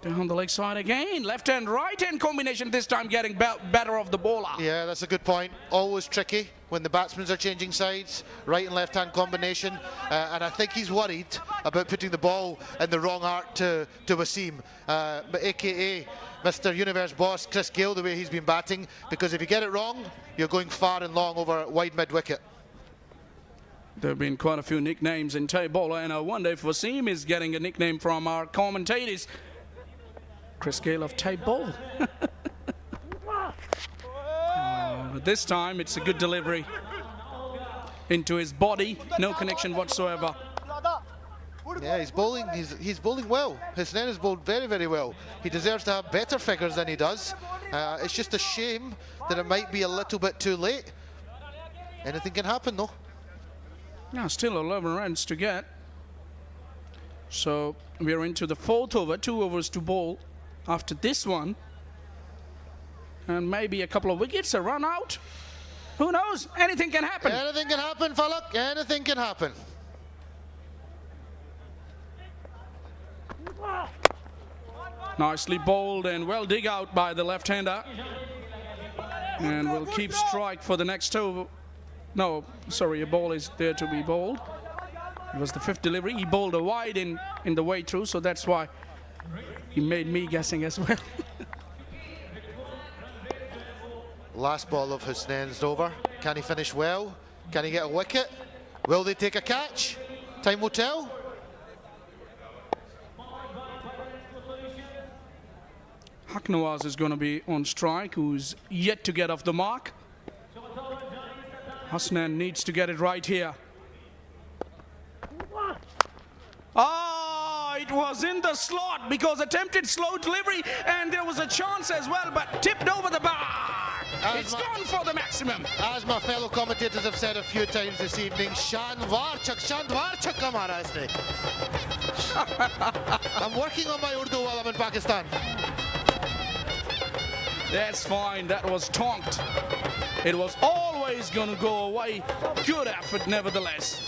Down the leg side again. Left hand, right hand combination. This time getting better of the bowler. Yeah, that's a good point. Always tricky when the batsmen are changing sides. Right and left hand combination. And I think he's worried about putting the ball in the wrong arc to Wasim. AKA Mr. Universe boss Chris Gale, the way he's been batting. Because if you get it wrong, you're going far and long over wide mid-wicket. There have been quite a few nicknames in Thai bowler, and I wonder if Wasim is getting a nickname from our commentators. Chris Gale of Thai bowl. But this time it's a good delivery into his body, no connection whatsoever. Yeah, he's bowling well. Husnain has bowled very, very well. He deserves to have better figures than he does. It's just a shame that it might be a little bit too late. Anything can happen though. Now still 11 runs to get. So we're into the 4th over, 2 overs to bowl after this one. And maybe a couple of wickets, a run out. Who knows? Anything can happen. Anything can happen, Fallock. Anything can happen. Nicely bowled and well dig out by the left-hander. And we'll keep strike for the next over. No, sorry, a ball is there to be bowled. It was the 5th delivery. He bowled a wide in the way through, so that's why he made me guessing as well. Last ball of Husnain's over. Can he finish well? Can he get a wicket? Will they take a catch? Time will tell. Haknawaz is going to be on strike, who's yet to get off the mark. Hasnan needs to get it right here. Ah, it was in the slot because attempted slow delivery, and there was a chance as well, but tipped over the bar. It's gone for the maximum. As my fellow commentators have said a few times this evening, Shandwarchak kamara isne. I'm working on my Urdu while I'm in Pakistan. That's fine, that was tonked. It was always going to go away. Good effort nevertheless.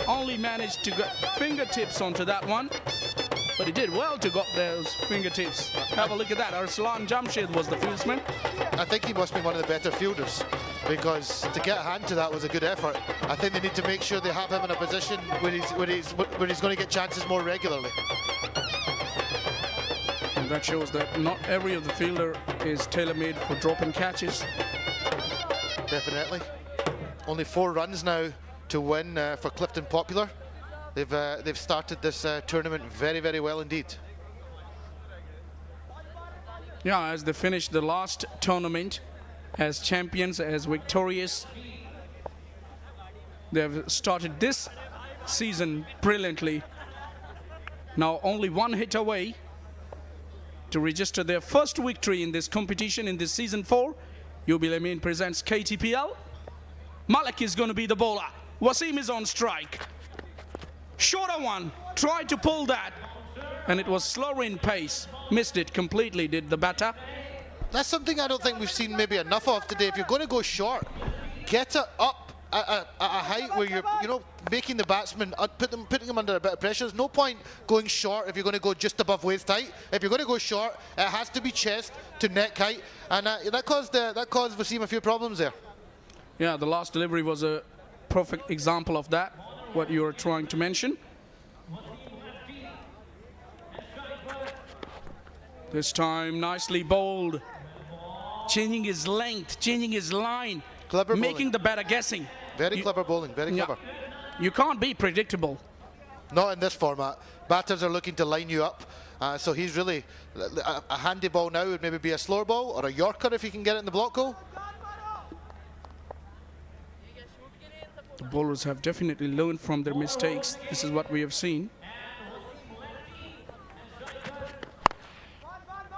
Only managed to get fingertips onto that one, but he did well to got those fingertips. Have a look at that. Arslan Jamshed was the fieldsman. I think he must be one of the better fielders, because to get a hand to that was a good effort. I think they need to make sure they have him in a position where he's going to get chances more regularly. And that shows that not every of the fielder is tailor-made for dropping catches. Definitely. Only 4 runs now to win for Clifton Popular. They've started this tournament very, very well indeed. Yeah, as they finished the last tournament as champions, as victorious, they've started this season brilliantly. Now only 1 hit away to register their first victory in this competition in this season 4. Yubil Amin presents KTPL. Malik is going to be the bowler. Wasim is on strike. Shorter one, tried to pull that, and it was slower in pace. Missed it completely, did the batter. That's something I don't think we've seen maybe enough of today. If you're going to go short, get it up at a height where you're making the batsman, putting them under a bit of pressure. There's no point going short if you're going to go just above waist height. If you're going to go short, it has to be chest to neck height, and that caused Wasim a few problems there. Yeah, the last delivery was a perfect example of that, what you were trying to mention. This time nicely bowled, changing his length, changing his line, clever making bowling. the batter guessing. Very clever bowling, very clever. You can't be predictable. Not in this format. Batters are looking to line you up, so he's really a handy ball now would maybe be a slower ball or a Yorker if he can get it in the block goal. The bowlers have definitely learned from their mistakes. This is what we have seen.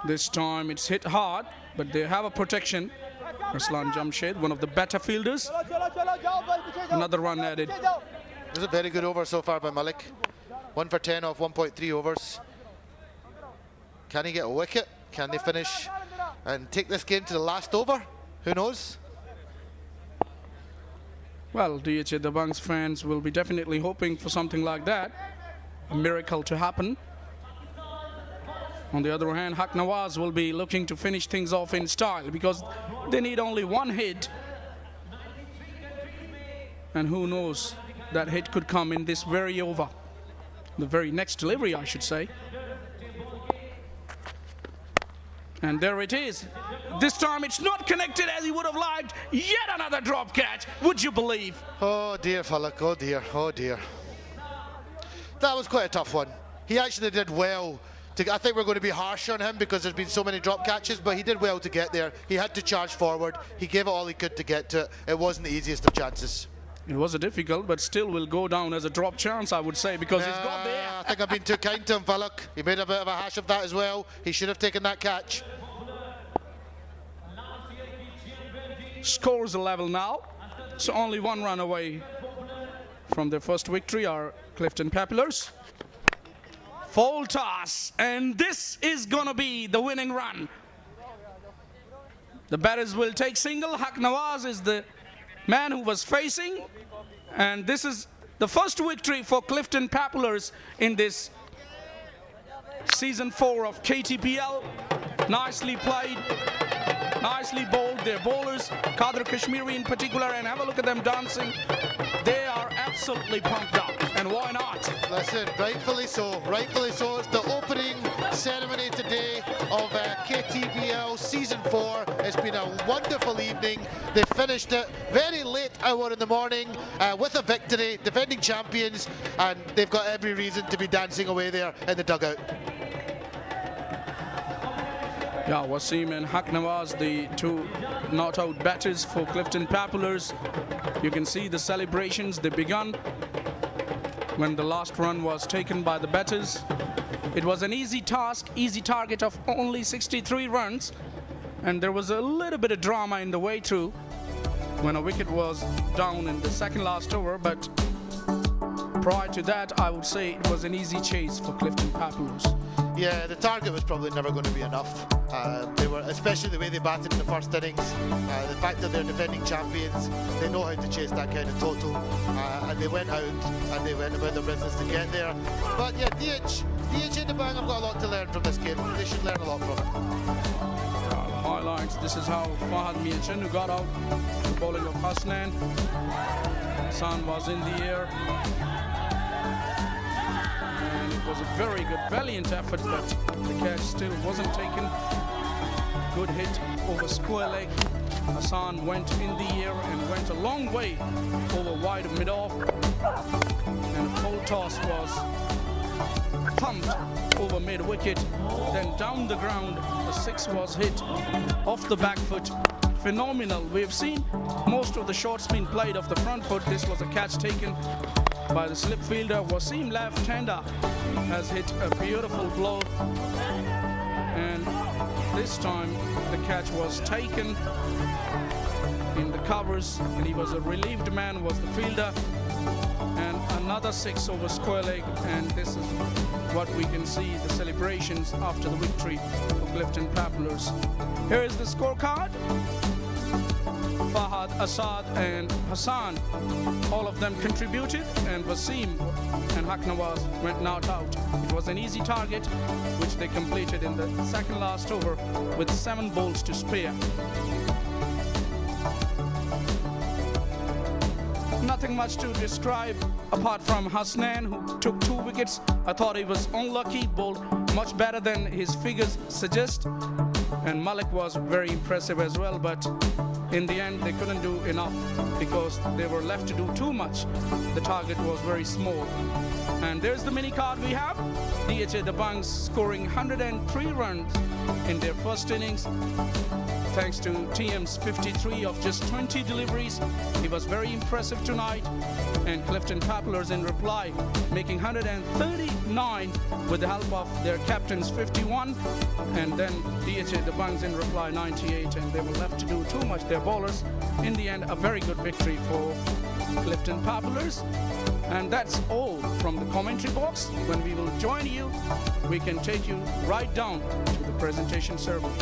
This time it's hit hard, but they have a protection. Arslan Jamshed, one of the better fielders. Another run added. This is a very good over so far by Malik. 1 for 10 off 1.3 overs. Can he get a wicket? Can they finish and take this game to the last over? Who knows? Well, DHA Dabanggs fans will be definitely hoping for something like that. A miracle to happen. On the other hand, Haknawaz will be looking to finish things off in style because they need only 1 hit. And who knows, that hit could come in this very over. The very next delivery, I should say. And there it is. This time it's not connected as he would have liked. Yet another drop catch, would you believe? Oh dear, Falak, oh dear, oh dear. That was quite a tough one. He actually did well. I think we're going to be harsh on him because there's been so many drop catches, but he did well to get there. He had to charge forward. He gave it all he could to get to it. It wasn't the easiest of chances. It was a difficult, but still will go down as a drop chance, I would say, because he's got there. I think I've been too kind to him, Falak. He made a bit of a hash of that as well. He should have taken that catch. Scores a level now, so only 1 run away from their first victory are Clifton Populars. Full toss, and this is gonna be the winning run. The batters will take single. Haknawaz is the man who was facing, and this is the first victory for Clifton Populars in this season 4 of KTPL. Nicely played, nicely bowled. Their bowlers, Qadr Kashmiri in particular, and have a look at them dancing. They are absolutely pumped up, and why not? Listen, rightfully so, rightfully so. It's the opening ceremony today of KTPL Season 4. It's been a wonderful evening. They finished it very late hour in the morning with a victory, defending champions, and they've got every reason to be dancing away there in the dugout. Yeah, Wasim and Haq Nawaz, the two not-out batters for Clifton Populars. You can see the celebrations. They begun when the last run was taken by the batters. It was an easy task, easy target of only 63 runs. And there was a little bit of drama in the way through when a wicket was down in the second last over. But prior to that, I would say it was an easy chase for Clifton Populars. Yeah, the target was probably never going to be enough. They were, especially the way they batted in the first innings, the fact that they're defending champions, they know how to chase that kind of total, and they went out and they went about their business to get there. But yeah, DHA Dabanggs have got a lot to learn from this game. They should learn a lot from it. Highlights, this is how Fahad Mianchennu got out, the bowling of Hasnan. Hassan was in the air. And it was a very good, valiant effort, but the catch still wasn't taken. Good hit over square leg. Hassan went in the air and went a long way over wide mid-off. And a full toss was pumped over mid-wicket. Then down the ground, the six was hit off the back foot. Phenomenal. We've seen most of the shots being played off the front foot. This was a catch taken by the slip fielder. Wasim left-hander has hit a beautiful blow. And this time the catch was taken in the covers, and he was a relieved man, was the fielder. And another six over square leg, and this is what we can see, the celebrations after the victory for Clifton Populars. Here is the scorecard. Fahad, Asad and Hassan, all of them contributed, and Wasim and Haq Nawaz went not out. It was an easy target, which they completed in the second last over with 7 balls to spare. Nothing much to describe apart from Hasnan, who took 2 wickets. I thought he was unlucky, bowled much better than his figures suggest. And Malik was very impressive as well, but in the end they couldn't do enough because they were left to do too much. The target was very small. And there's the mini card we have. DHA Dabanggs scoring 103 runs in their first innings, thanks to TM's 53 of just 20 deliveries. He was very impressive tonight. And Clifton Populars in reply, making 139 with the help of their captain's 51. And then DHA Dabanggs in reply 98, and they were left to do too much, their bowlers. In the end, a very good victory for Clifton Populars. And that's all from the commentary box. When we will join you, we can take you right down to the presentation ceremony.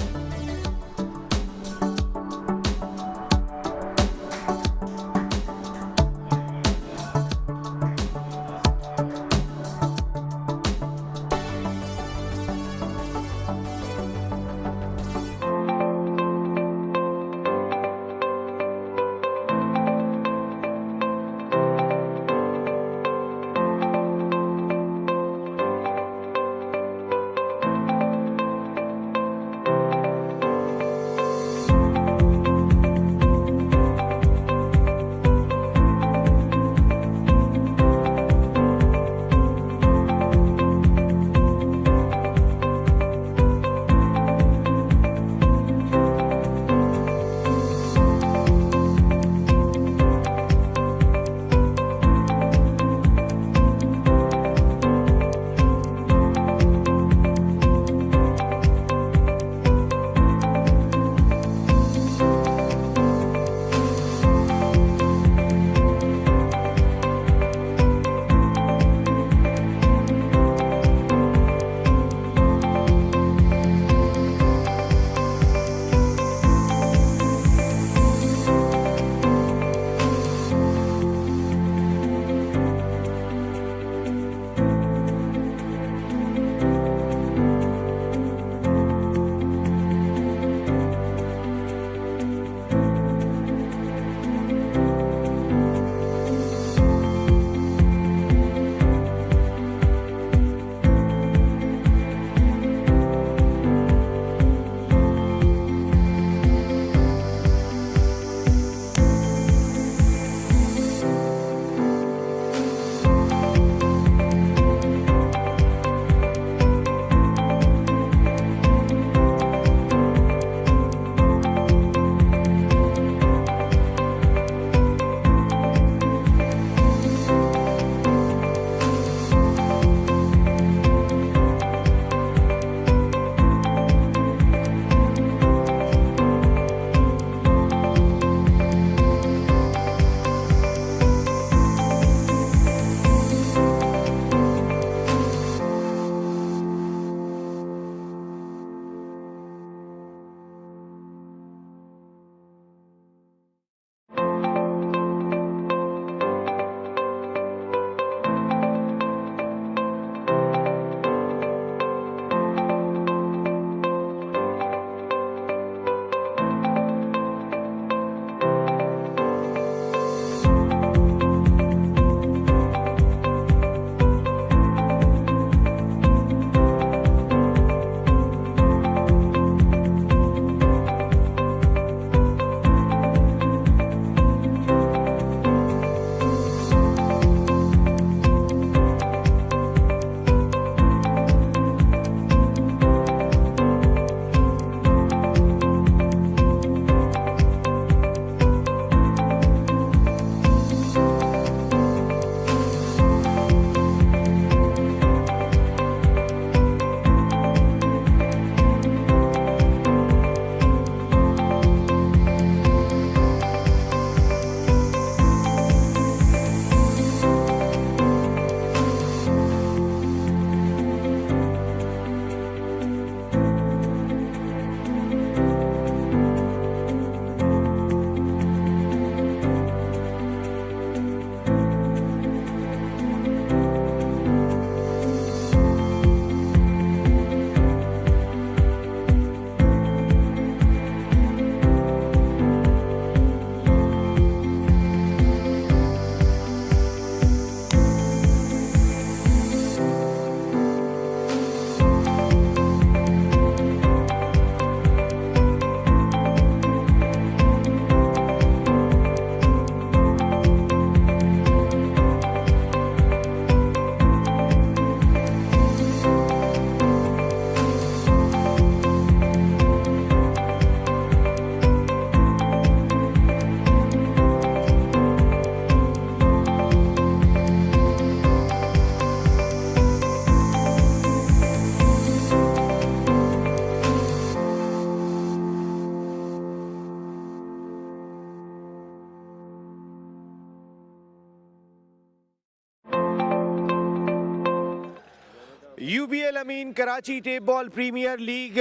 UBL Ameen Karachi tape ball premier league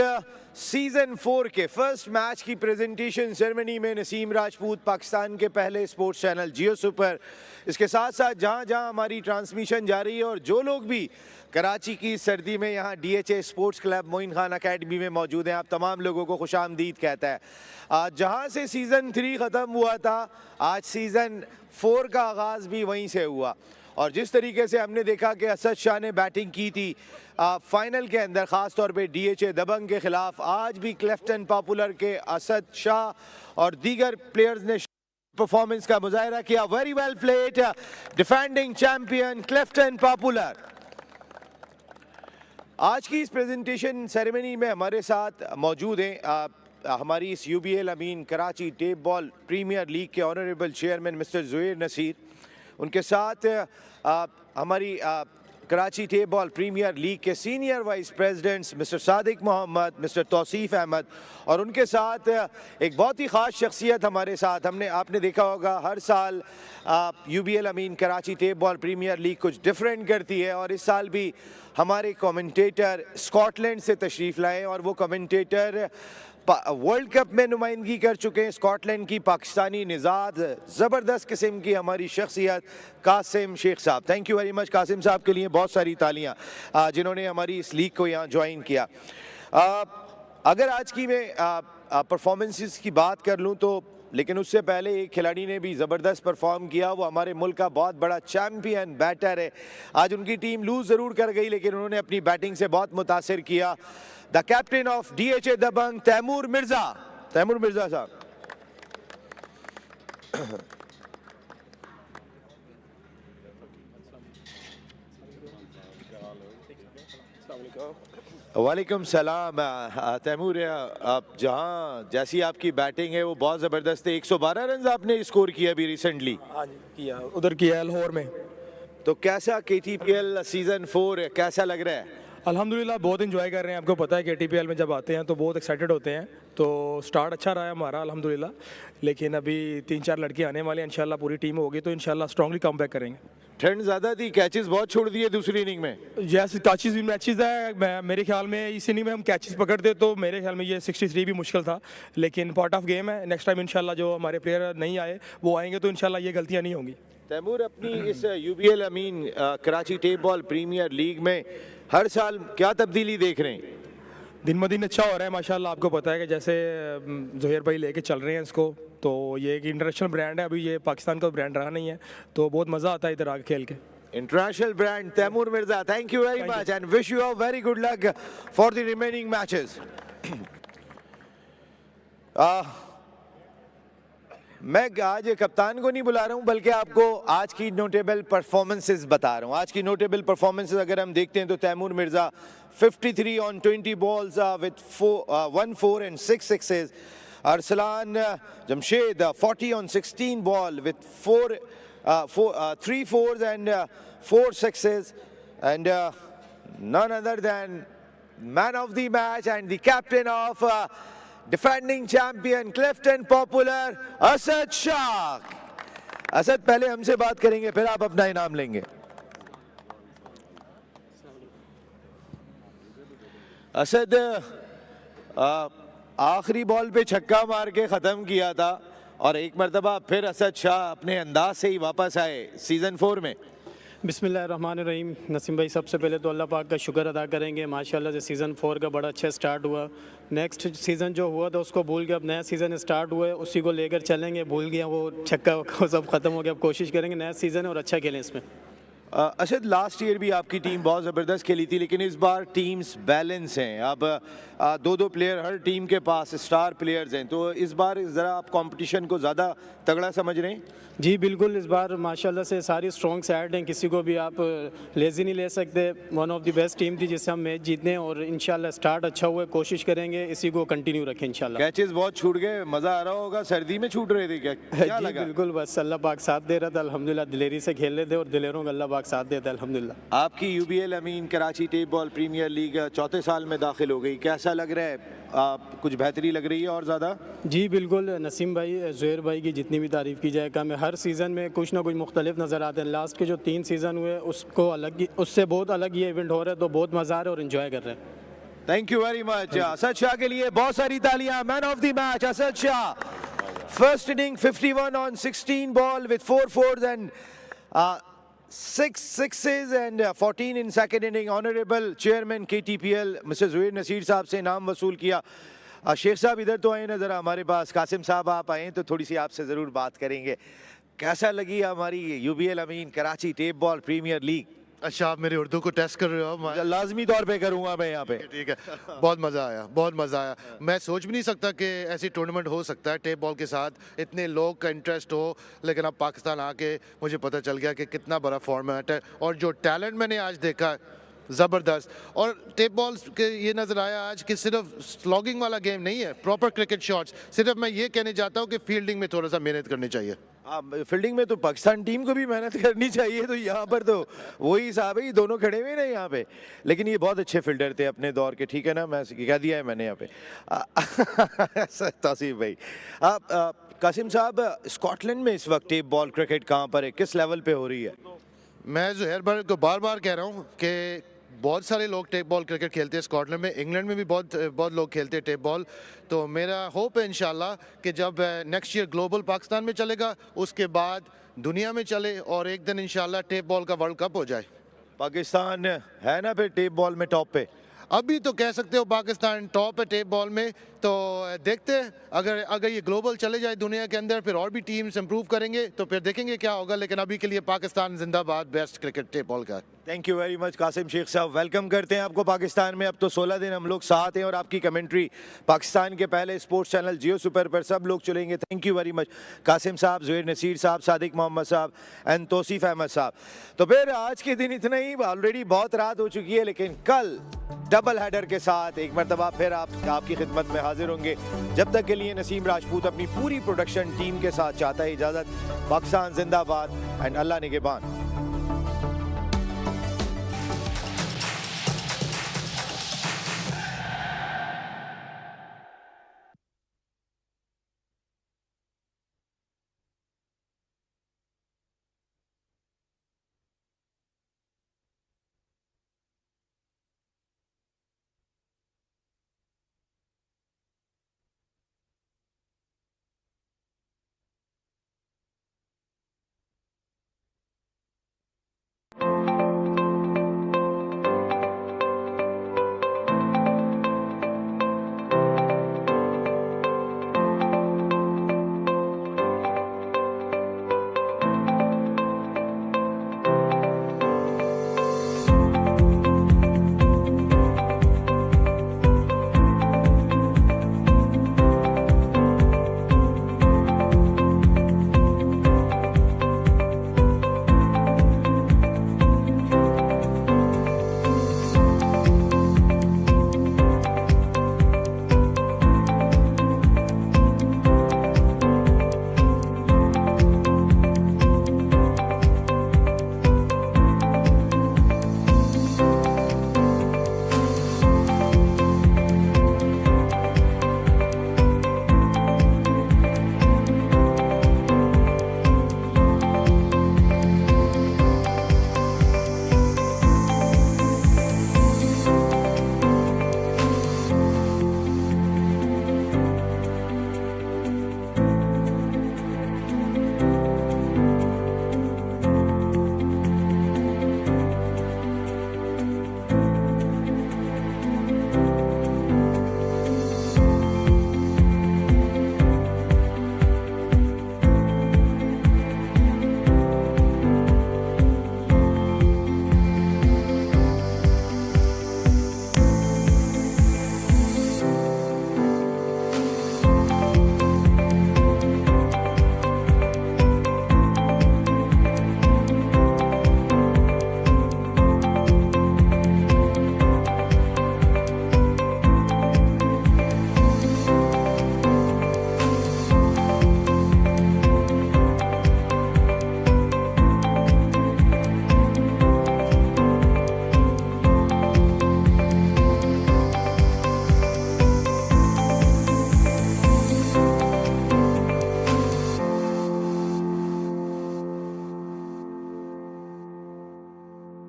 season 4 के first match की presentation ceremony में नसीम राजपूत पाकिस्तान के पहले sports channel जियो super, इसके साथ साथ जहां जहां हमारी ट्रांसमिशन जारी है और जो लोग भी कराची की सर्दी में यहाँ DHA sports club Moin Khan academy में मौजूद हैं, आप तमाम लोगों को खुशामदीद कहता है। जहाँ से सीज़न 3 ख़त्म हुआ था, आज सीज़न 4 का आगाज़ भी वहीं से हुआ और जिस तरीके से हमने देखा कि असद शाह ने बैटिंग की थी फाइनल के अंदर, ख़ास तौर पे DHA दबंग के ख़िलाफ़, आज भी क्लिफ्टन पॉपुलर के असद शाह और दीगर प्लेयर्स ने परफॉर्मेंस का मुजाहरा किया। Very well played, defending champion Clifton popular. आज की इस प्रेजेंटेशन सेरेमनी में हमारे साथ मौजूद हैं हमारी इस UBL Ameen Karachi tape ball premier league के honourable chairman mister Zuhair Naseer, उनके साथ हमारी Karachi tape ball premier league के senior vice presidents mister Sadiq Mohammad, mister Tauseef Ahmed और उनके साथ एक बहुत ही ख़ास शख्सियत हमारे साथ। आपने देखा होगा हर साल UBL Ameen Karachi tape ball premier league कुछ डिफरेंट करती है और इस साल भी हमारे कमेंटेटर स्कॉटलैंड से तशरीफ़ लाए और वो कमेंटेटर वर्ल्ड कप में नुमाइंदगी कर चुके हैं स्कॉटलैंड की, पाकिस्तानी निज़ाद ज़बरदस्त किस्म की हमारी शख्सियत Qasim Sheikh sahab. Thank you very much Qasim sahab के लिए बहुत सारी तालियां जिन्होंने हमारी इस लीग को यहाँ ज्वाइन किया। अगर आज की मैं परफॉर्मेंसेस की बात कर लूँ तो, लेकिन उससे पहले एक खिलाड़ी ने भी ज़बरदस्त परफॉर्म किया, वो हमारे मुल्क का बहुत बड़ा चैम्पियन बैटर है। आज उनकी टीम लूज़ ज़रूर कर गई लेकिन उन्होंने अपनी बैटिंग से बहुत मुतासिर किया। द कैप्टन ऑफ DHA दबंग तैमूर मिर्ज़ा साहब। वालेकुम सलाम तैमूर, आप जहाँ जैसी आपकी बैटिंग है वो बहुत ज़बरदस्त है। 112 रन आपने स्कोर किया अभी रिसेंटली। हाँ जी किया, उधर किया लाहौर में। तो कैसा KTPL सीज़न 4 कैसा लग रहा है? अल्हम्दुलिल्लाह बहुत एंजॉय कर रहे हैं। आपको पता है KTPL में जब आते हैं तो बहुत एक्साइटेड होते हैं, तो स्टार्ट अच्छा रहा है हमारा अल्हम्दुलिल्लाह, लेकिन अभी 3-4 लड़के आने वाले हैं, इंशाल्लाह पूरी टीम होगी तो इंशाल्लाह स्ट्रांगली कम बैक करेंगे। ठंड ज़्यादा थी, कैचेस बहुत छोड़ दिए दूसरी इनिंग में। जैसे कैचेस भी मैचेस है, मेरे ख्याल में इस इनिंग में हम कैचेस पकड़ते तो मेरे ख्याल में ये 63 भी मुश्किल था, लेकिन पार्ट ऑफ गेम है। नेक्स्ट टाइम इंशाल्लाह जो हमारे प्लेयर नहीं आए वो आएंगे तो इंशाल्लाह ये गलतियाँ नहीं होंगी। तैमूर, अपनी इस UBL Ameen Karachi tape ball premier league में हर साल क्या तब्दीली देख रहे हैं? दिन ब दिन अच्छा हो रहा है माशाल्लाह। आपको पता है कि जैसे ज़ुहैर भाई लेके चल रहे हैं इसको, तो ये एक इंटरनेशनल ब्रांड है, अभी ये पाकिस्तान का ब्रांड रहा नहीं है, तो बहुत मज़ा आता है इधर आके खेल के। International brand Taimur Mirza, thank you very much and wish you a very good luck for the remaining matches. मैं आज कप्तान को नहीं बुला रहा हूं बल्कि आपको आज की नोटेबल परफॉर्मेंसेस बता रहा हूं। आज की नोटेबल परफॉर्मेंसेस अगर हम देखते हैं तो Taimur Mirza 53 on 20 balls with 1 4 and 6 sixes। Arsalan Jamshed 40 on 16 ball with 3 4s and 4 sixes and none other than man of the match and the captain of defending champion Clifton popular Asad Shah. Asad पहले हमसे बात करेंगे फिर आप अपना इनाम लेंगे। असद, आखिरी बॉल पे छक्का मार के ख़त्म किया था और एक मरतबा फिर असद शाह अपने अंदाज से ही वापस आए सीज़न 4 में। बिस्मिल्लाहिर्रहमानिर्रहीम। नसीम भाई, सबसे पहले तो अल्लाह पाक का शुक्र अदा करेंगे, माशाल्लाह से सीज़न 4 का बड़ा अच्छा स्टार्ट हुआ। नेक्स्ट सीज़न जो हुआ था उसको भूल के अब नया सीज़न स्टार्ट हुआ है, उसी को लेकर चलेंगे। भूल गया वो छक्का वो सब ख़त्म हो गया, अब कोशिश करेंगे नया सीज़न है और अच्छा खेलें इसमें। असद, लास्ट ईयर भी आपकी टीम बहुत ज़बरदस्त खेली थी लेकिन इस बार टीम्स बैलेंस हैं। अब 2-2 प्लेयर हर टीम के पास स्टार प्लेयर्स हैं, तो इस बार ज़रा आप कंपटीशन को ज़्यादा तगड़ा समझ रहे हैं? जी बिल्कुल, इस बार माशाल्लाह से सारी स्ट्रॉन्ग साइड हैं, किसी को भी आप लेज़ी नहीं ले सकते। One of the best team थी जिससे हम मैच जीतने और इंशाल्लाह स्टार्ट अच्छा हुआ है, कोशिश करेंगे इसी को कंटिन्यू रखें इंशाल्लाह। कैचेस बहुत छूट गए, मज़ा आ रहा होगा। सर्दी में छूट रहे थे क्या जी लगा? बिल्कुल, बस अल्लाह पाक साथ दे रहा था, अल्हम्दुलिल्लाह दिलेरी से खेल रहे थे और दिलेरों का अल्लाह पाक साथ देता है अल्हम्दुलिल्लाह। आपकी UBL Ameen Karachi tape ball premier league चौथे साल में दाखिल हो गई, कैसा लग रहा है? आप कुछ बेहतरी लग रही है और ज़्यादा? जी बिल्कुल, नसीम भाई ज़ुहैर भाई की जितनी भी तारीफ़ की जाए कम है। हर सीज़न में कुछ ना कुछ मुख्तलिफ नज़र आते हैं। लास्ट के जो 3 सीज़न हुए उसको अलग, उससे बहुत अलग ये इवेंट हो रहा है, तो बहुत मज़ा आ रहा है और इन्जॉय कर रहे हैं। Thank you very much. Asad Shah के लिए बहुत सारी तालियां। Man of the match Asad Shah, first inning 51 on 16 ball with 4 fours and 6 sixes and 14 in second inning. Honourable chairman KTPL mister Zuhair Naseer sahab से इनाम वसूल किया। शेख साहब इधर तो आए ना ज़रा हमारे पास, कासिम साहब आप आए तो थोड़ी सी आपसे ज़रूर बात करेंगे। कैसा लगी हमारी UBL Ameen Karachi tape ball premier league? अच्छा, आप मेरी उर्दू को टेस्ट कर रहे हो? लाजमी तौर पे करूंगा मैं यहाँ पे। ठीक है, बहुत मज़ा आया, बहुत मज़ा आया। मैं सोच भी नहीं सकता कि ऐसी टूर्नामेंट हो सकता है टेप बॉल के साथ, इतने लोग का इंटरेस्ट हो। लेकिन अब पाकिस्तान आके मुझे पता चल गया कि कितना बड़ा फॉर्मेट है और जो टैलेंट मैंने आज देखा ज़बरदस्त। और टेप बॉल के ये नज़र आया आज कि सिर्फ स्लॉगिंग वाला गेम नहीं है, प्रॉपर क्रिकेट शॉट्स। सिर्फ मैं ये कहने चाहता हूँ कि फील्डिंग में थोड़ा सा मेहनत करनी चाहिए। फील्डिंग में तो पाकिस्तान टीम को भी मेहनत करनी चाहिए, तो यहाँ पर तो वही हिसाब है, ये दोनों खड़े हुए ना यहाँ पे। लेकिन ये बहुत अच्छे फील्डर थे अपने दौर के, ठीक है ना, मैं कह दिया है मैंने यहाँ पे। तौसीफ भाई, आप कासिम साहब, स्कॉटलैंड में इस वक्त टेप बॉल क्रिकेट कहाँ पर है, किस लेवल पे हो रही है? मैं ज़ुहैर भाई को बार बार कह रहा हूँ कि बहुत सारे लोग टेप बॉल क्रिकेट खेलते हैं स्कॉटलैंड में, इंग्लैंड में भी बहुत लोग खेलते हैं टेप बॉल। तो मेरा होप है इंशाल्लाह कि जब नेक्स्ट ईयर ग्लोबल पाकिस्तान में चलेगा, उसके बाद दुनिया में चले और एक दिन इंशाल्लाह टेप बॉल का वर्ल्ड कप हो जाए। पाकिस्तान है ना फिर टेप बॉल में टॉप पे? अभी तो कह सकते हो पाकिस्तान टॉप है टेप बॉल में, तो देखते हैं अगर ये ग्लोबल चले जाए दुनिया के अंदर, फिर और भी टीम्स इंप्रूव करेंगे तो फिर देखेंगे क्या होगा। लेकिन अभी के लिए पाकिस्तान जिंदाबाद, बेस्ट क्रिकेट टेप बॉल का। Thank you very much Qasim Sheikh sahab, welcome करते हैं आपको पाकिस्तान में। अब तो 16 दिन हम लोग साथ हैं और आपकी कमेंट्री पाकिस्तान के पहले स्पोर्ट्स चैनल जियो सुपर पर सब लोग चलेंगे। Thank you very much Qasim sahab, Zuhair Naseer साहब, सादिक मोहम्मद साहब एंड तौसीफ अहमद साहब। तो फिर आज के दिन इतना ही, ऑलरेडी बहुत रात हो चुकी है, लेकिन कल डबल हेडर के साथ एक मरतबा फिर आपकी खिदमत में हाजिर होंगे। जब तक के लिए नसीम राजपूत अपनी पूरी प्रोडक्शन टीम के साथ चाहता है इजाज़त। पाकिस्तान जिंदाबाद एंड अल्लाह निगहबान।